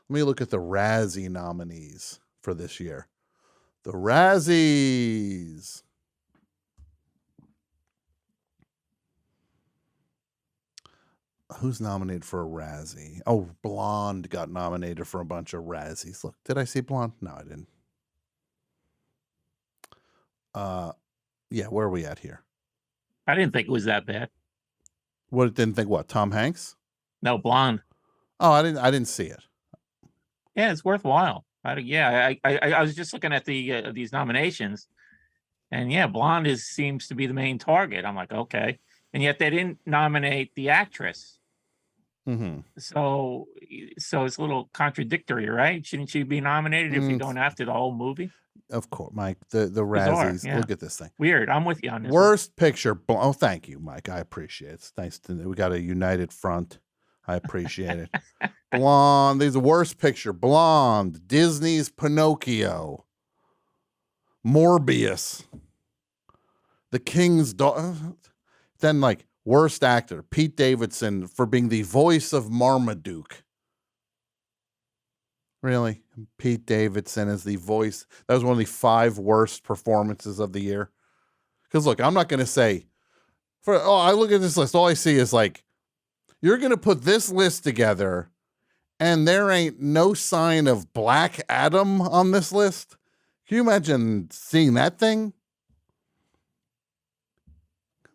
Let me look at the Razzie nominees for this year. The Razzies. Who's nominated for a Razzie? Oh, Blonde got nominated for a bunch of Razzies. Look, did I see Blonde? No, I didn't. Yeah, where are we at here? I didn't think it was that bad. What didn't think what? Tom Hanks? No, Blonde. Oh, I didn't see it. Yeah, it's worthwhile. I was just looking at these nominations, and yeah, Blonde seems to be the main target. I'm like, okay, and yet they didn't nominate the actress. Mm-hmm. So it's a little contradictory, right? Shouldn't she be nominated if you're going after the whole movie? Of course, Mike. The Bizarre, Razzies. yeah. Look at this thing. Weird. I'm with you on this. Worst picture. Oh, thank you, Mike. I appreciate it. It's nice to we got a united front. I appreciate it. Blonde. There's a worst picture. Blonde. Disney's Pinocchio. Morbius. The King's Daughter. Then like worst actor, Pete Davidson for being the voice of Marmaduke. Really? Pete Davidson is the voice. That was one of the 5 worst performances of the year. Because look, I'm not going to say, I look at this list, all I see is like, you're going to put this list together and there ain't no sign of Black Adam on this list. Can you imagine seeing that thing?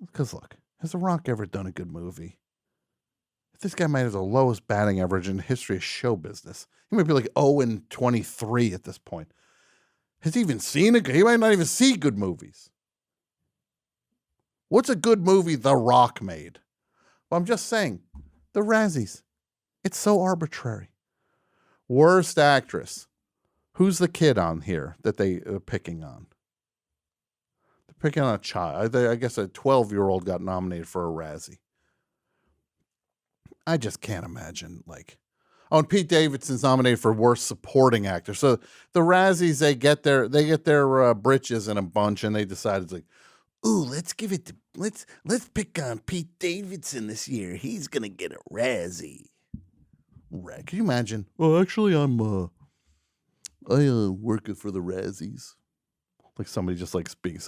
Because look, has The Rock ever done a good movie? This guy might have the lowest batting average in the history of show business. He might be like 0-23 at this point. Has he even seen he might not even see good movies. What's a good movie The Rock made? Well, I'm just saying, the Razzies. It's so arbitrary. Worst actress. Who's the kid on here that they are picking on? They're picking on a child. I guess a 12-year-old got nominated for a Razzie. I just can't imagine and Pete Davidson's nominated for worst supporting actor. So the Razzies, they get their britches in a bunch, and they decide it's like, ooh, let's pick on Pete Davidson this year. He's gonna get a Razzie. Can you imagine? Well, actually, I working for the Razzies. Like somebody just speaks.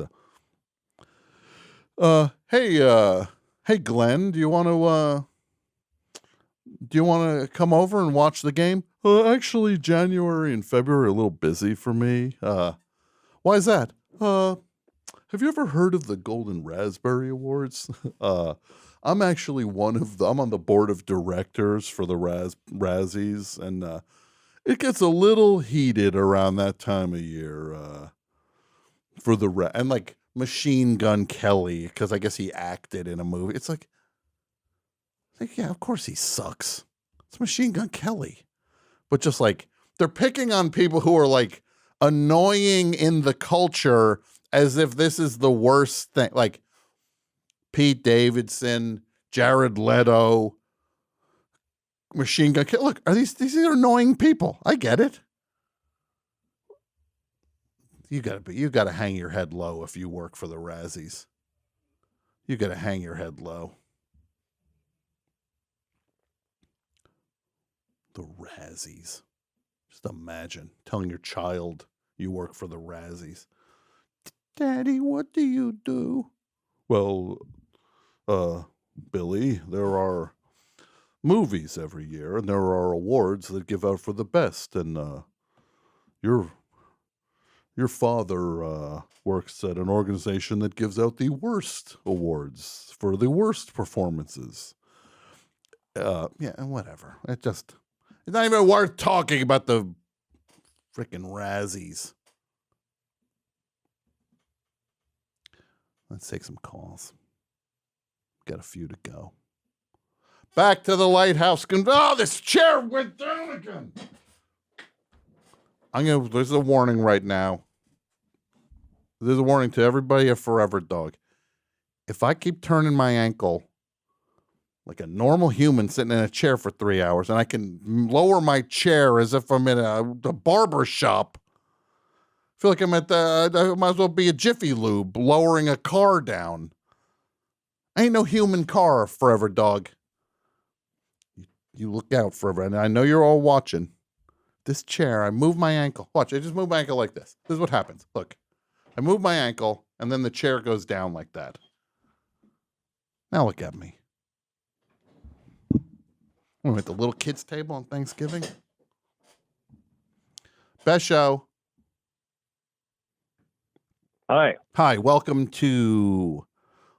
Hey, Glenn, do you want to come over and watch the game? Actually, January and February are a little busy for me. Why is that? Have you ever heard of the Golden Raspberry Awards? I'm actually I'm on the board of directors for the Razzies, and it gets a little heated around that time of year for and like Machine Gun Kelly, because I guess he acted in a movie. It's like, yeah, of course he sucks. It's Machine Gun Kelly. But just like, they're picking on people who are like annoying in the culture as if this is the worst thing. Like Pete Davidson, Jared Leto, Machine Gun Kelly. Look, these are annoying people. I get it. You gotta hang your head low if you work for the Razzies. You gotta hang your head low. The Razzies. Just imagine telling your child you work for the Razzies. Daddy, what do you do? Well, Billy, there are movies every year, and there are awards that give out for the best. And your father works at an organization that gives out the worst awards for the worst performances. Yeah, whatever. It's not even worth talking about the freaking Razzies. Let's take some calls. Got a few to go. Back to the Lighthouse. Oh, this chair went down again. There's a warning right now. There's a warning to everybody at Forever Dog. If I keep turning my ankle like a normal human sitting in a chair for 3 hours, and I can lower my chair as if I'm in a barber shop, I feel like I'm I might as well be a Jiffy Lube lowering a car down. I ain't no human car, Forever Dog. You look out, Forever. And I know you're all watching. This chair, I move my ankle. Watch, I just move my ankle like this. This is what happens. Look, I move my ankle, and then the chair goes down like that. Now look at me. I'm at the little kids' table on Thanksgiving. Best show. Hi. Hi, welcome to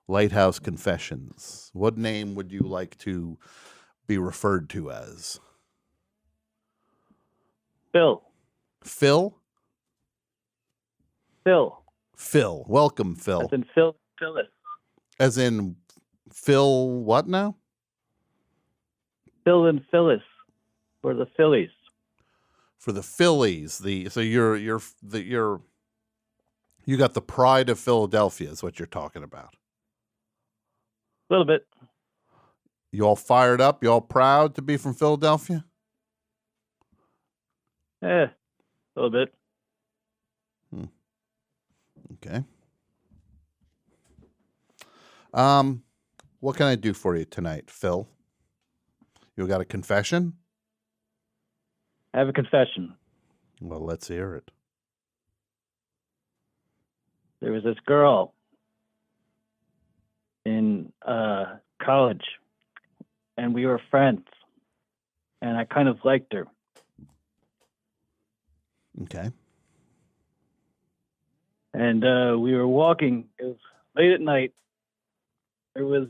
Lighthouse Confessions. What name would you like to be referred to as? Phil. Phil? Phil. Phil. Welcome, Phil. As in Phyllis. As in Phil what now? Phil and Phyllis for the Phillies. For the Phillies. So you got the pride of Philadelphia is what you're talking about. A little bit. You all fired up? You all proud to be from Philadelphia? A little bit. Okay. What can I do for you tonight, Phil? You got a confession? I have a confession. Well, let's hear it. There was this girl in college, and we were friends, and I kind of liked her. Okay. And we were walking. It was late at night. It was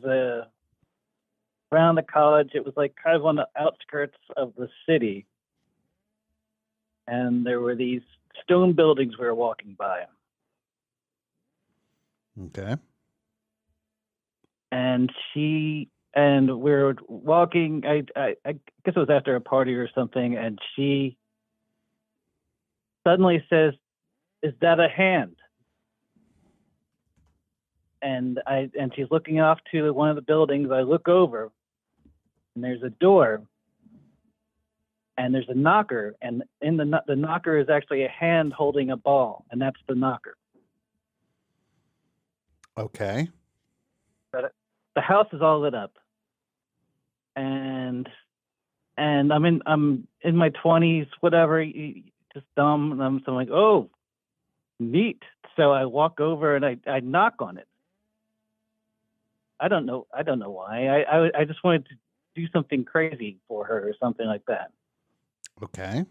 around the college. It was like kind of on the outskirts of the city. And there were these stone buildings we were walking by. Okay. And we were walking. I guess it was after a party or something. And she suddenly says, "Is that a hand?" And she's looking off to one of the buildings. I look over, and there's a door, and there's a knocker, and in the knocker is actually a hand holding a ball, and that's the knocker. Okay. But the house is all lit up, and I'm in my 20s, whatever, just dumb, and so I'm like, oh, neat. So I walk over and I knock on it. I don't know why. I just wanted to do something crazy for her or something like that. Okay.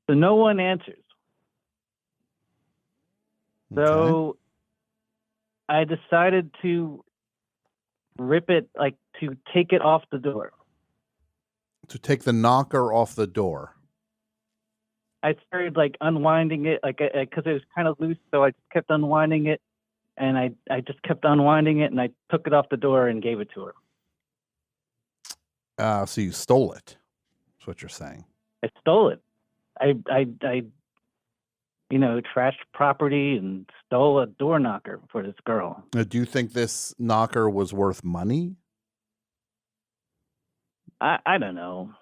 So no one answers. So I decided to rip it, like to take it off the door. To take the knocker off the door. I started like unwinding it, like because it was kind of loose, so I just kept unwinding it, and I just kept unwinding it, and I took it off the door and gave it to her. So you stole it. That's what you're saying. I stole it. I trashed property and stole a door knocker for this girl. Do you think this knocker was worth money? I don't know.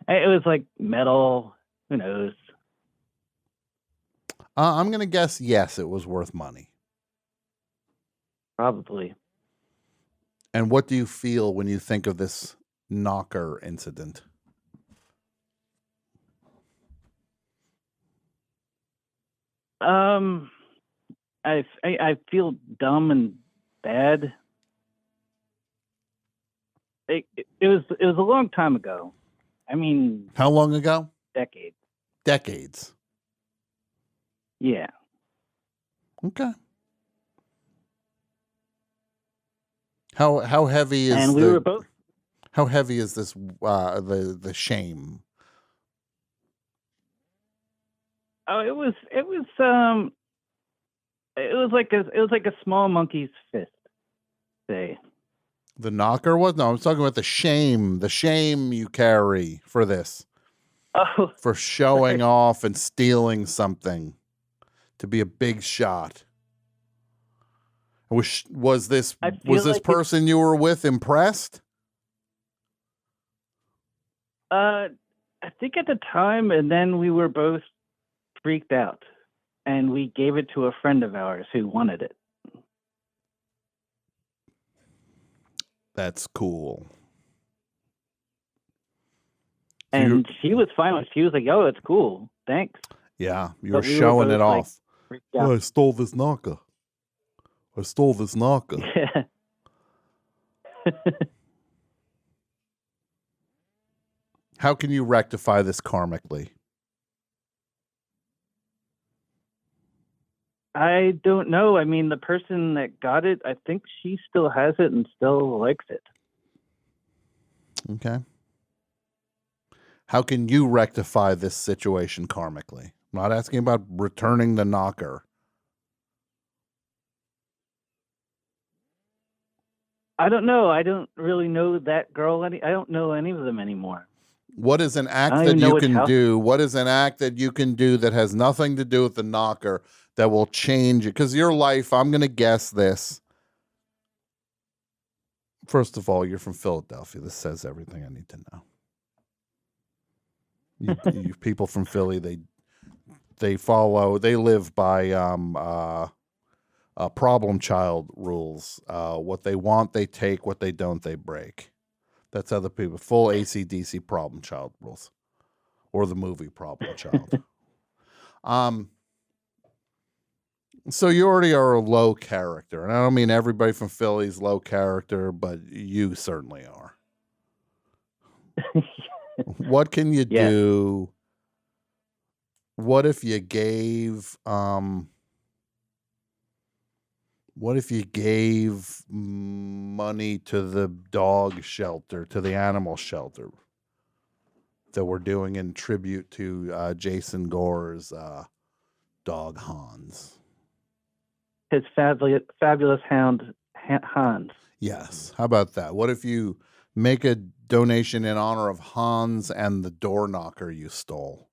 It was like metal. Who knows? I'm going to guess yes, it was worth money. Probably. And what do you feel when you think of this knocker incident? I feel dumb and bad. It was a long time ago. I mean, how long ago? Decades. Decades. Yeah. Okay. How heavy is and we were both. How heavy is this the shame? Oh, it was like a small monkey's fist. Say. The knocker was? No, I'm talking about the shame you carry for this. Oh. For showing off and stealing something to be a big shot. Was this like person you were with impressed? I think at the time, and then we were both freaked out, and we gave it to a friend of ours who wanted it. That's cool. And she was fine with it. She was like, "Oh, it's cool. Thanks." Yeah, you were showing it off. I stole this knocker. Yeah. How can you rectify this karmically? I don't know. I mean, the person that got it, I think she still has it and still likes it. Okay. How can you rectify this situation karmically? I'm not asking about returning the knocker. I don't know. I don't really know that girl. I don't know any of them anymore. What is an act that you can do? What is an act that you can do that has nothing to do with the knocker that will change it? Because your life, I'm going to guess this. First of all, you're from Philadelphia. This says everything I need to know. You people from Philly, they live by problem child rules. What they want, they take. What they don't, they break. That's other people. Full AC/DC problem child rules, or the movie Problem Child. So you already are a low character, and I don't mean everybody from Philly's low character, but you certainly are. What can you do? What if you gave money to the dog shelter, to the animal shelter that we're doing in tribute to Jason Gore's dog Hans? His fabulous hound Hans. Yes. How about that? What if you make a donation in honor of Hans and the door knocker you stole?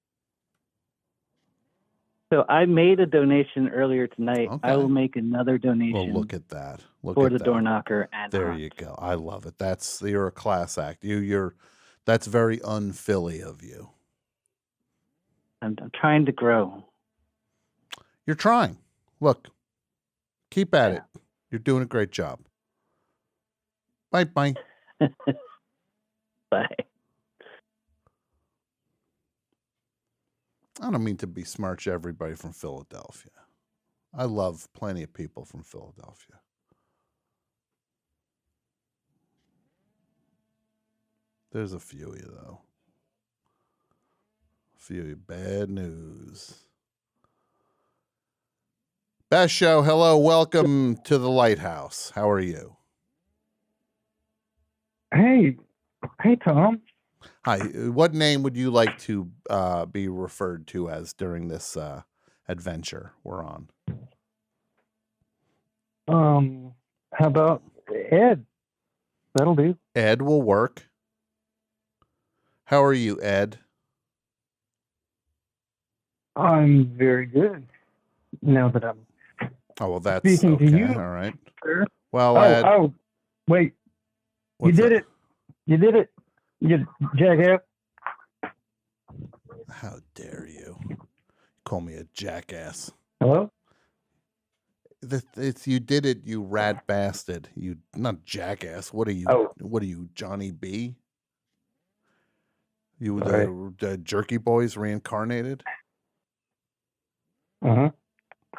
So I made a donation earlier tonight. Okay. I will make another donation. Well, look at that. For the door knocker. And there you go. I love it. You're a class act. That's very un-Philly of you. I'm trying to grow. You're trying. Look, keep at it. You're doing a great job. Bye. Bye. I don't mean to besmirch everybody from Philadelphia. I love plenty of people from Philadelphia. There's a few of you, though. A few of you. Bad news. Best show. Hello. Welcome to the Lighthouse. How are you? Hey, Tom. Hi. What name would you like to be referred to as during this adventure we're on? How about Ed? That'll do. Ed will work. How are you, Ed? I'm very good. Now that I'm Oh, well, that's speaking okay. to you, All right. sir. Well, Ed. Wait. What's You did that? it. You did it. You jackass. How dare you call me a jackass? Hello? It's you did it, you rat bastard. You not jackass. What are you? Oh. What are you, Johnny B? You Sorry. the Jerky Boys reincarnated? Uh-huh.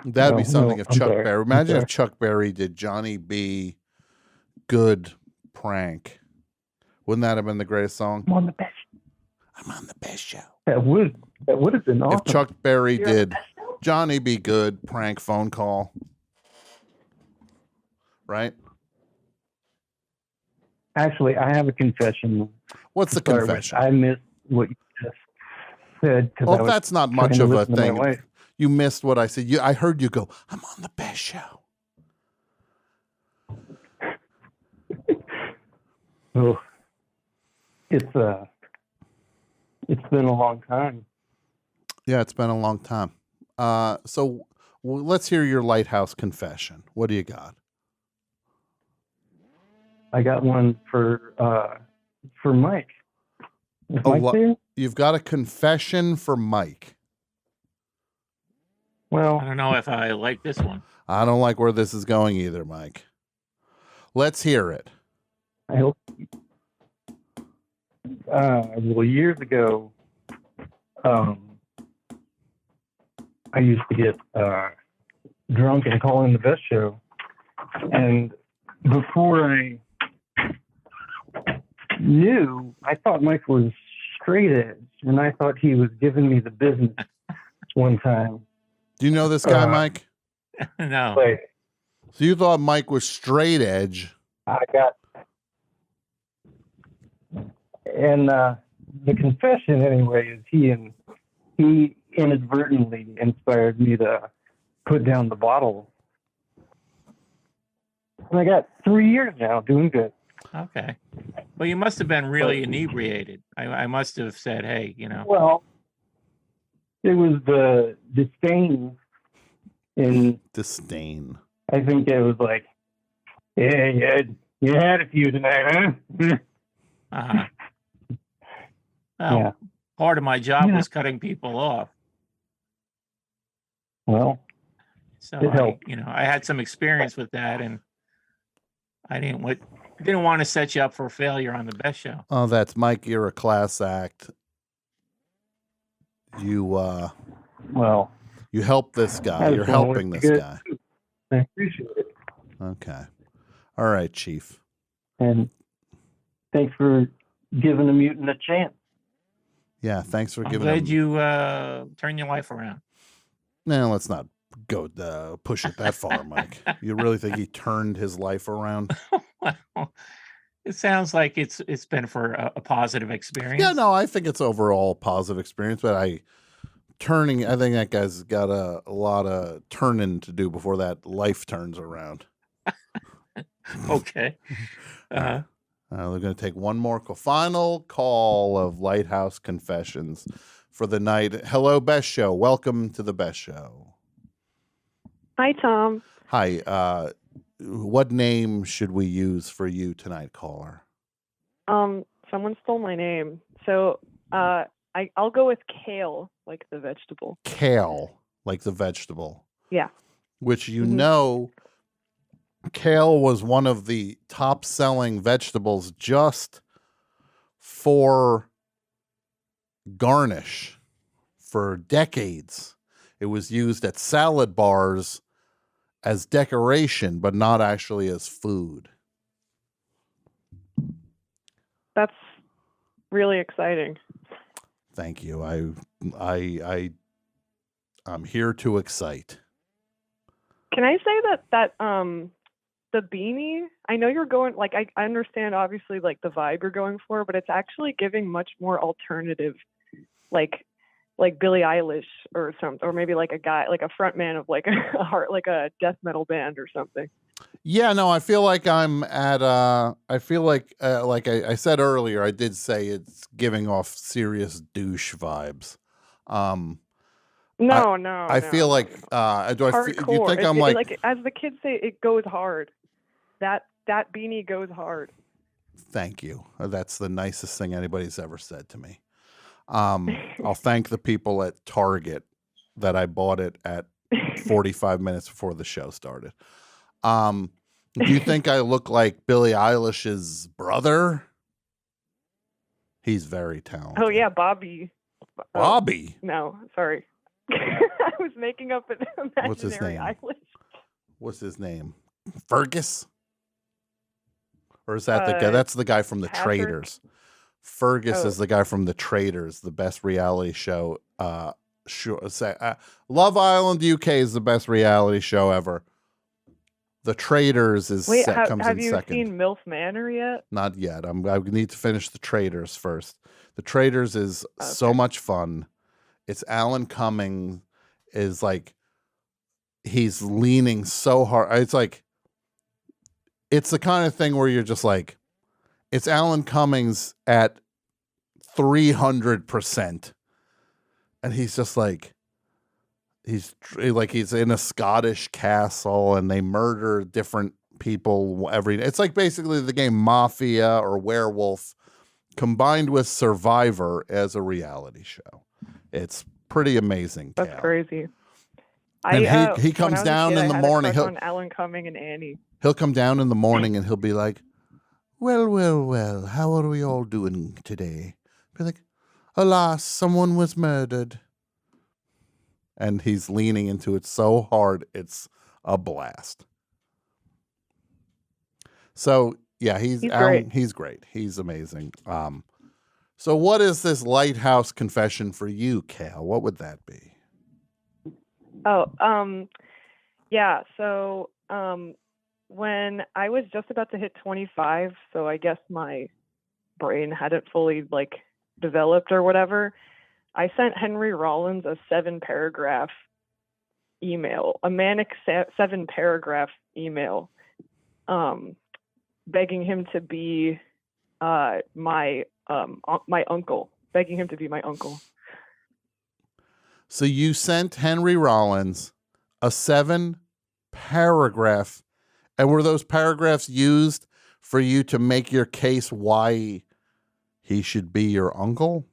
That'd be something No, if I'm Chuck sorry. Berry. I'm Imagine sorry. if Chuck Berry did Johnny B. Good prank. Wouldn't that have been the greatest song? I'm on the best. I'm on the best show. That would have been awesome. If Chuck Berry Yeah. did Johnny B. Good prank phone call, right? Actually, I have a confession. What's the to start with. confession? I missed what you just said. 'Cause I Well, was that's not trying much to of a listen to my thing. wife. You missed what I said. I heard you go, I'm on the best show. Oh, it's been a long time. Yeah, it's been a long time. So let's hear your lighthouse confession. What do you got? I got one for Mike. Is Mike there? You've got a confession for Mike. Well, I don't know if I like this one. I don't like where this is going either, Mike. Let's hear it. I hope. Well, years ago, I used to get drunk and call in the best show, and before I knew, I thought Mike was straight edge, and I thought he was giving me the business one time. Do you know this guy, Mike? No. Like, So you thought Mike was straight edge. I got, and the confession anyway is he inadvertently inspired me to put down the bottle. And I got 3 years now doing good. Okay. Well, you must have been really inebriated. I must have said, hey, Well, it was the disdain in disdain. I think it was like, yeah, you had a few tonight, huh? Uh-huh. Well, Yeah. part of my job Yeah. was cutting people off. Well, So it helped. I had some experience with that, and I didn't want to set you up for failure on the best show. Oh, that's Mike. You're a class act. You you help this guy. I You're just wanna helping wish this you guy. good. I appreciate it. Okay. All right, Chief. And thanks for giving a mutant a chance. Yeah, thanks for I'm giving glad him. you turned your life around. No, let's not go push it that far, Mike. You really think he turned his life around? Well, it sounds like it's been for a positive experience. Yeah, no, I think it's overall a positive experience, but I think that guy's got a lot of turning to do before that life turns around. Okay. We're going to take one more final call of Lighthouse Confessions for the night. Hello, Best Show. Welcome to the Best Show. Hi, Tom. Hi. What name should we use for you tonight, caller? Someone stole my name. So I'll go with kale, like the vegetable. Kale, like the vegetable. Yeah. Which Mhm. Kale was one of the top-selling vegetables just for garnish for decades. It was used at salad bars as decoration, but not actually as food. That's really exciting. Thank you. I'm here to excite. Can I say that the beanie, I know you're going, like, I understand obviously like the vibe you're going for, but it's actually giving much more alternative, like Billie Eilish or something, or maybe like a guy, like a front man of like like a death metal band or something. Yeah, no, I feel like I'm at, I feel like I said earlier, I did say it's giving off serious douche vibes. No, I feel like, do I hardcore. you think I'm like, as the kids say, it goes hard. That beanie goes hard. thank you. That's the nicest thing anybody's ever said to me. I'll thank the people at Target that I bought it at 45 minutes before the show started. Do you think I look like Billie Eilish's brother? He's very talented. Oh yeah, Bobby. Bobby? No, sorry. I was making up an imaginary What's his name? Eilish. What's his name? Fergus? Or is that the guy? That's the guy from The Patrick? Traitors. Fergus Oh. is the guy from The Traitors, the best reality show. Love Island UK is the best reality show ever. The Traitors is Wait, comes have in you second. seen MILF Manor yet? Not yet. I need to finish The Traitors first. The Traitors is so much fun. It's Alan Cumming is like, he's leaning so hard. It's the kind of thing where you're just like, it's Alan Cummings at 300%. And he's just like, he's in a Scottish castle and they murder different people it's like basically the game Mafia or Werewolf combined with Survivor as a reality show. It's pretty amazing. That's Cal. crazy. And he comes when I was a down kid, in I the had a morning. crush on Alan Cumming and Annie. He'll come down in the morning and he'll be like, well, how are we all doing today? Be like, alas, someone was murdered. And he's leaning into it so hard, it's a blast. So, yeah, he's great. He's great. He's amazing. So what is this lighthouse confession for you, Cal? What would that be? Yeah, so when I was just about to hit 25, so I guess my brain hadn't fully like developed or whatever, I sent Henry Rollins a 7-paragraph email, a manic 7-paragraph email, begging him to be my uncle, begging him to be my uncle. So you sent Henry Rollins a 7-paragraph, and were those paragraphs used for you to make your case why he should be your uncle?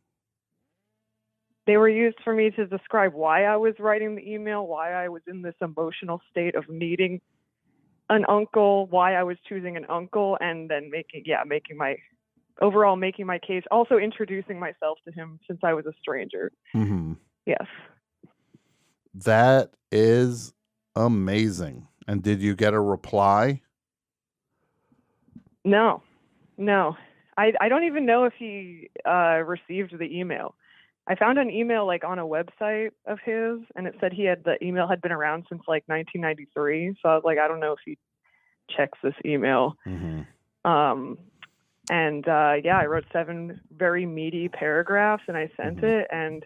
They were used for me to describe why I was writing the email, why I was in this emotional state of needing an uncle, why I was choosing an uncle, and then making my case, also introducing myself to him since I was a stranger. Mm-hmm. Yes. That is amazing. And did you get a reply? No. I don't even know if he received the email. I found an email like on a website of his, and it said the email had been around since like 1993. So I was like, I don't know if he checks this email. Mm-hmm. I wrote 7 very meaty paragraphs and I sent it, and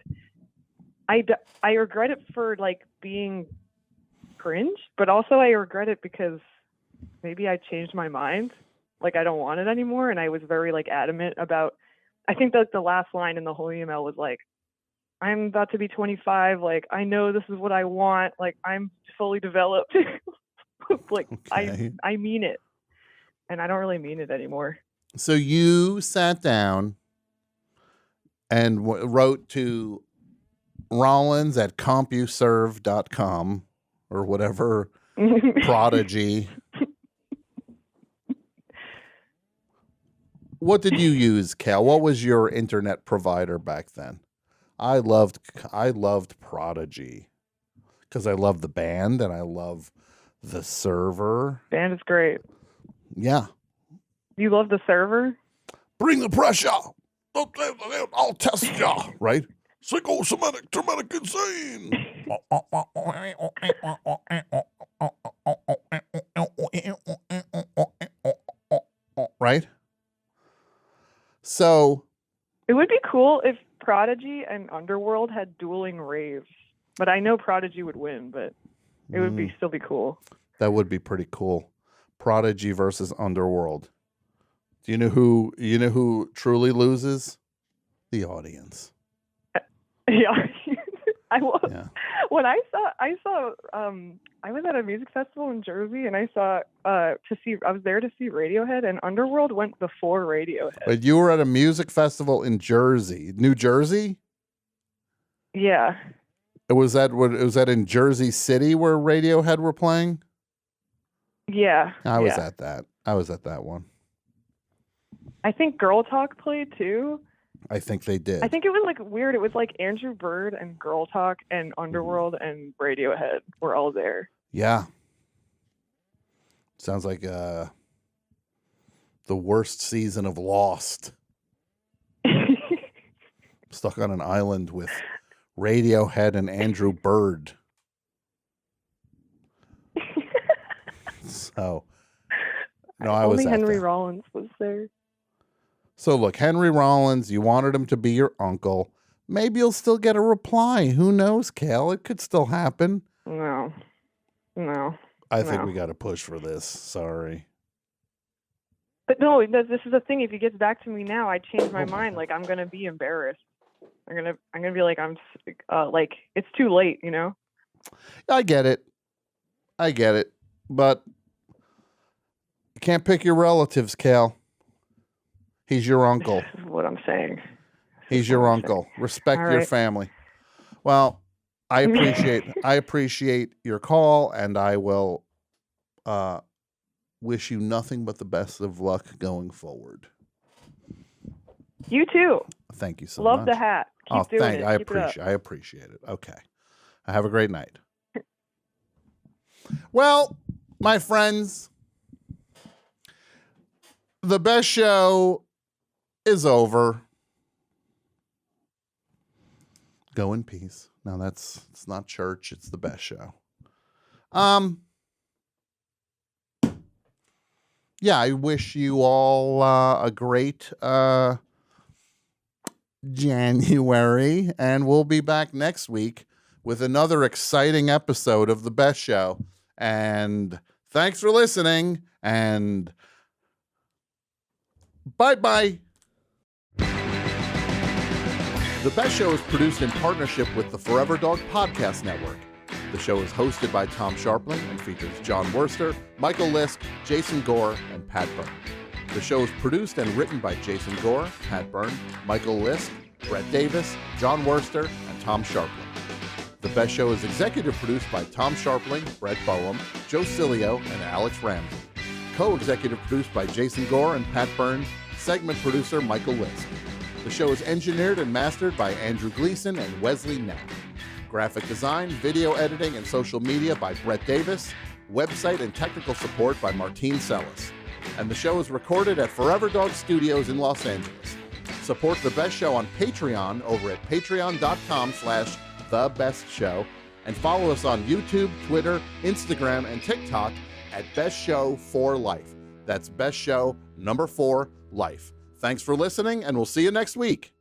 I regret it for like being cringe, but also I regret it because maybe I changed my mind. Like I don't want it anymore. And I was very like adamant about, I think that the last line in the whole email was like, I'm about to be 25. Like, I know this is what I want. Like, I'm fully developed. Like, okay. I mean it. And I don't really mean it anymore. So you sat down and wrote to Rollins at CompuServe.com or whatever prodigy. What did you use, Cal? What was your internet provider back then? I loved Prodigy because I love the band and I love the server. Band is great. Yeah. You love the server? Bring the pressure. I'll test ya. Right? Psychosomatic traumatic insane. So It would be cool if Prodigy and Underworld had dueling raves. But I know Prodigy would win, but it would be still be cool. that would be pretty cool. Prodigy versus Underworld. Do you know who truly loses? The audience. Yeah. When I was at a music festival in Jersey, and I was there to see Radiohead, and Underworld went before Radiohead. But you were at a music festival in Jersey, New Jersey? Yeah. Was that in Jersey City where Radiohead were playing? Yeah. I was at that. I was at that one. I think Girl Talk played too. I think they did. I think it was like weird. It was like Andrew Bird and Girl Talk and Underworld and Radiohead were all there. Yeah. Sounds like the worst season of Lost. Stuck on an island with Radiohead and Andrew Bird. So, no, I was Only at Henry that. Rollins was there. So look, Henry Rollins, you wanted him to be your uncle. Maybe you'll still get a reply. Who knows, Cal? It could still happen. No. I think we got to push for this. Sorry. But no, this is the thing. If he gets back to me now, I change my mind. Like, I'm gonna be embarrassed. I'm gonna be like, like it's too late, you know. I get it, but you can't pick your relatives, Cal. He's your uncle. This is what I'm saying. He's your uncle. Respect All your right. family. Well, I appreciate your call, and I will wish you nothing but the best of luck going forward. You too. Thank you so Love much. the hat. Keep doing it. I Keep it up. appreciate it. Okay. Have a great night. Well, my friends, the best show is over. Go in peace. No, it's not church. It's the best show. Yeah, I wish you all a great January, and we'll be back next week with another exciting episode of the best show. And thanks for listening, and bye-bye. The Best Show is produced in partnership with the Forever Dog Podcast Network. The show is hosted by Tom Scharpling and features John Worster, Michael Lisk, Jason Gore, and Pat Byrne. The show is produced and written by Jason Gore, Pat Byrne, Michael Lisk, Brett Davis, John Worster, and Tom Scharpling. The Best Show is executive produced by Tom Scharpling, Brett Boehm, Joe Cilio, and Alex Ramsey. Co-executive produced by Jason Gore and Pat Byrne. Segment producer Michael Lisk. The show is engineered and mastered by Andrew Gleason and Wesley Knapp. Graphic design, video editing, and social media by Brett Davis. Website and technical support by Martine Sellis. And the show is recorded at Forever Dog Studios in Los Angeles. Support The Best Show on Patreon over at patreon.com/thebestshow. And follow us on YouTube, Twitter, Instagram, and TikTok at Best Show 4 Life. That's Best Show number 4 Life. Thanks for listening, and we'll see you next week.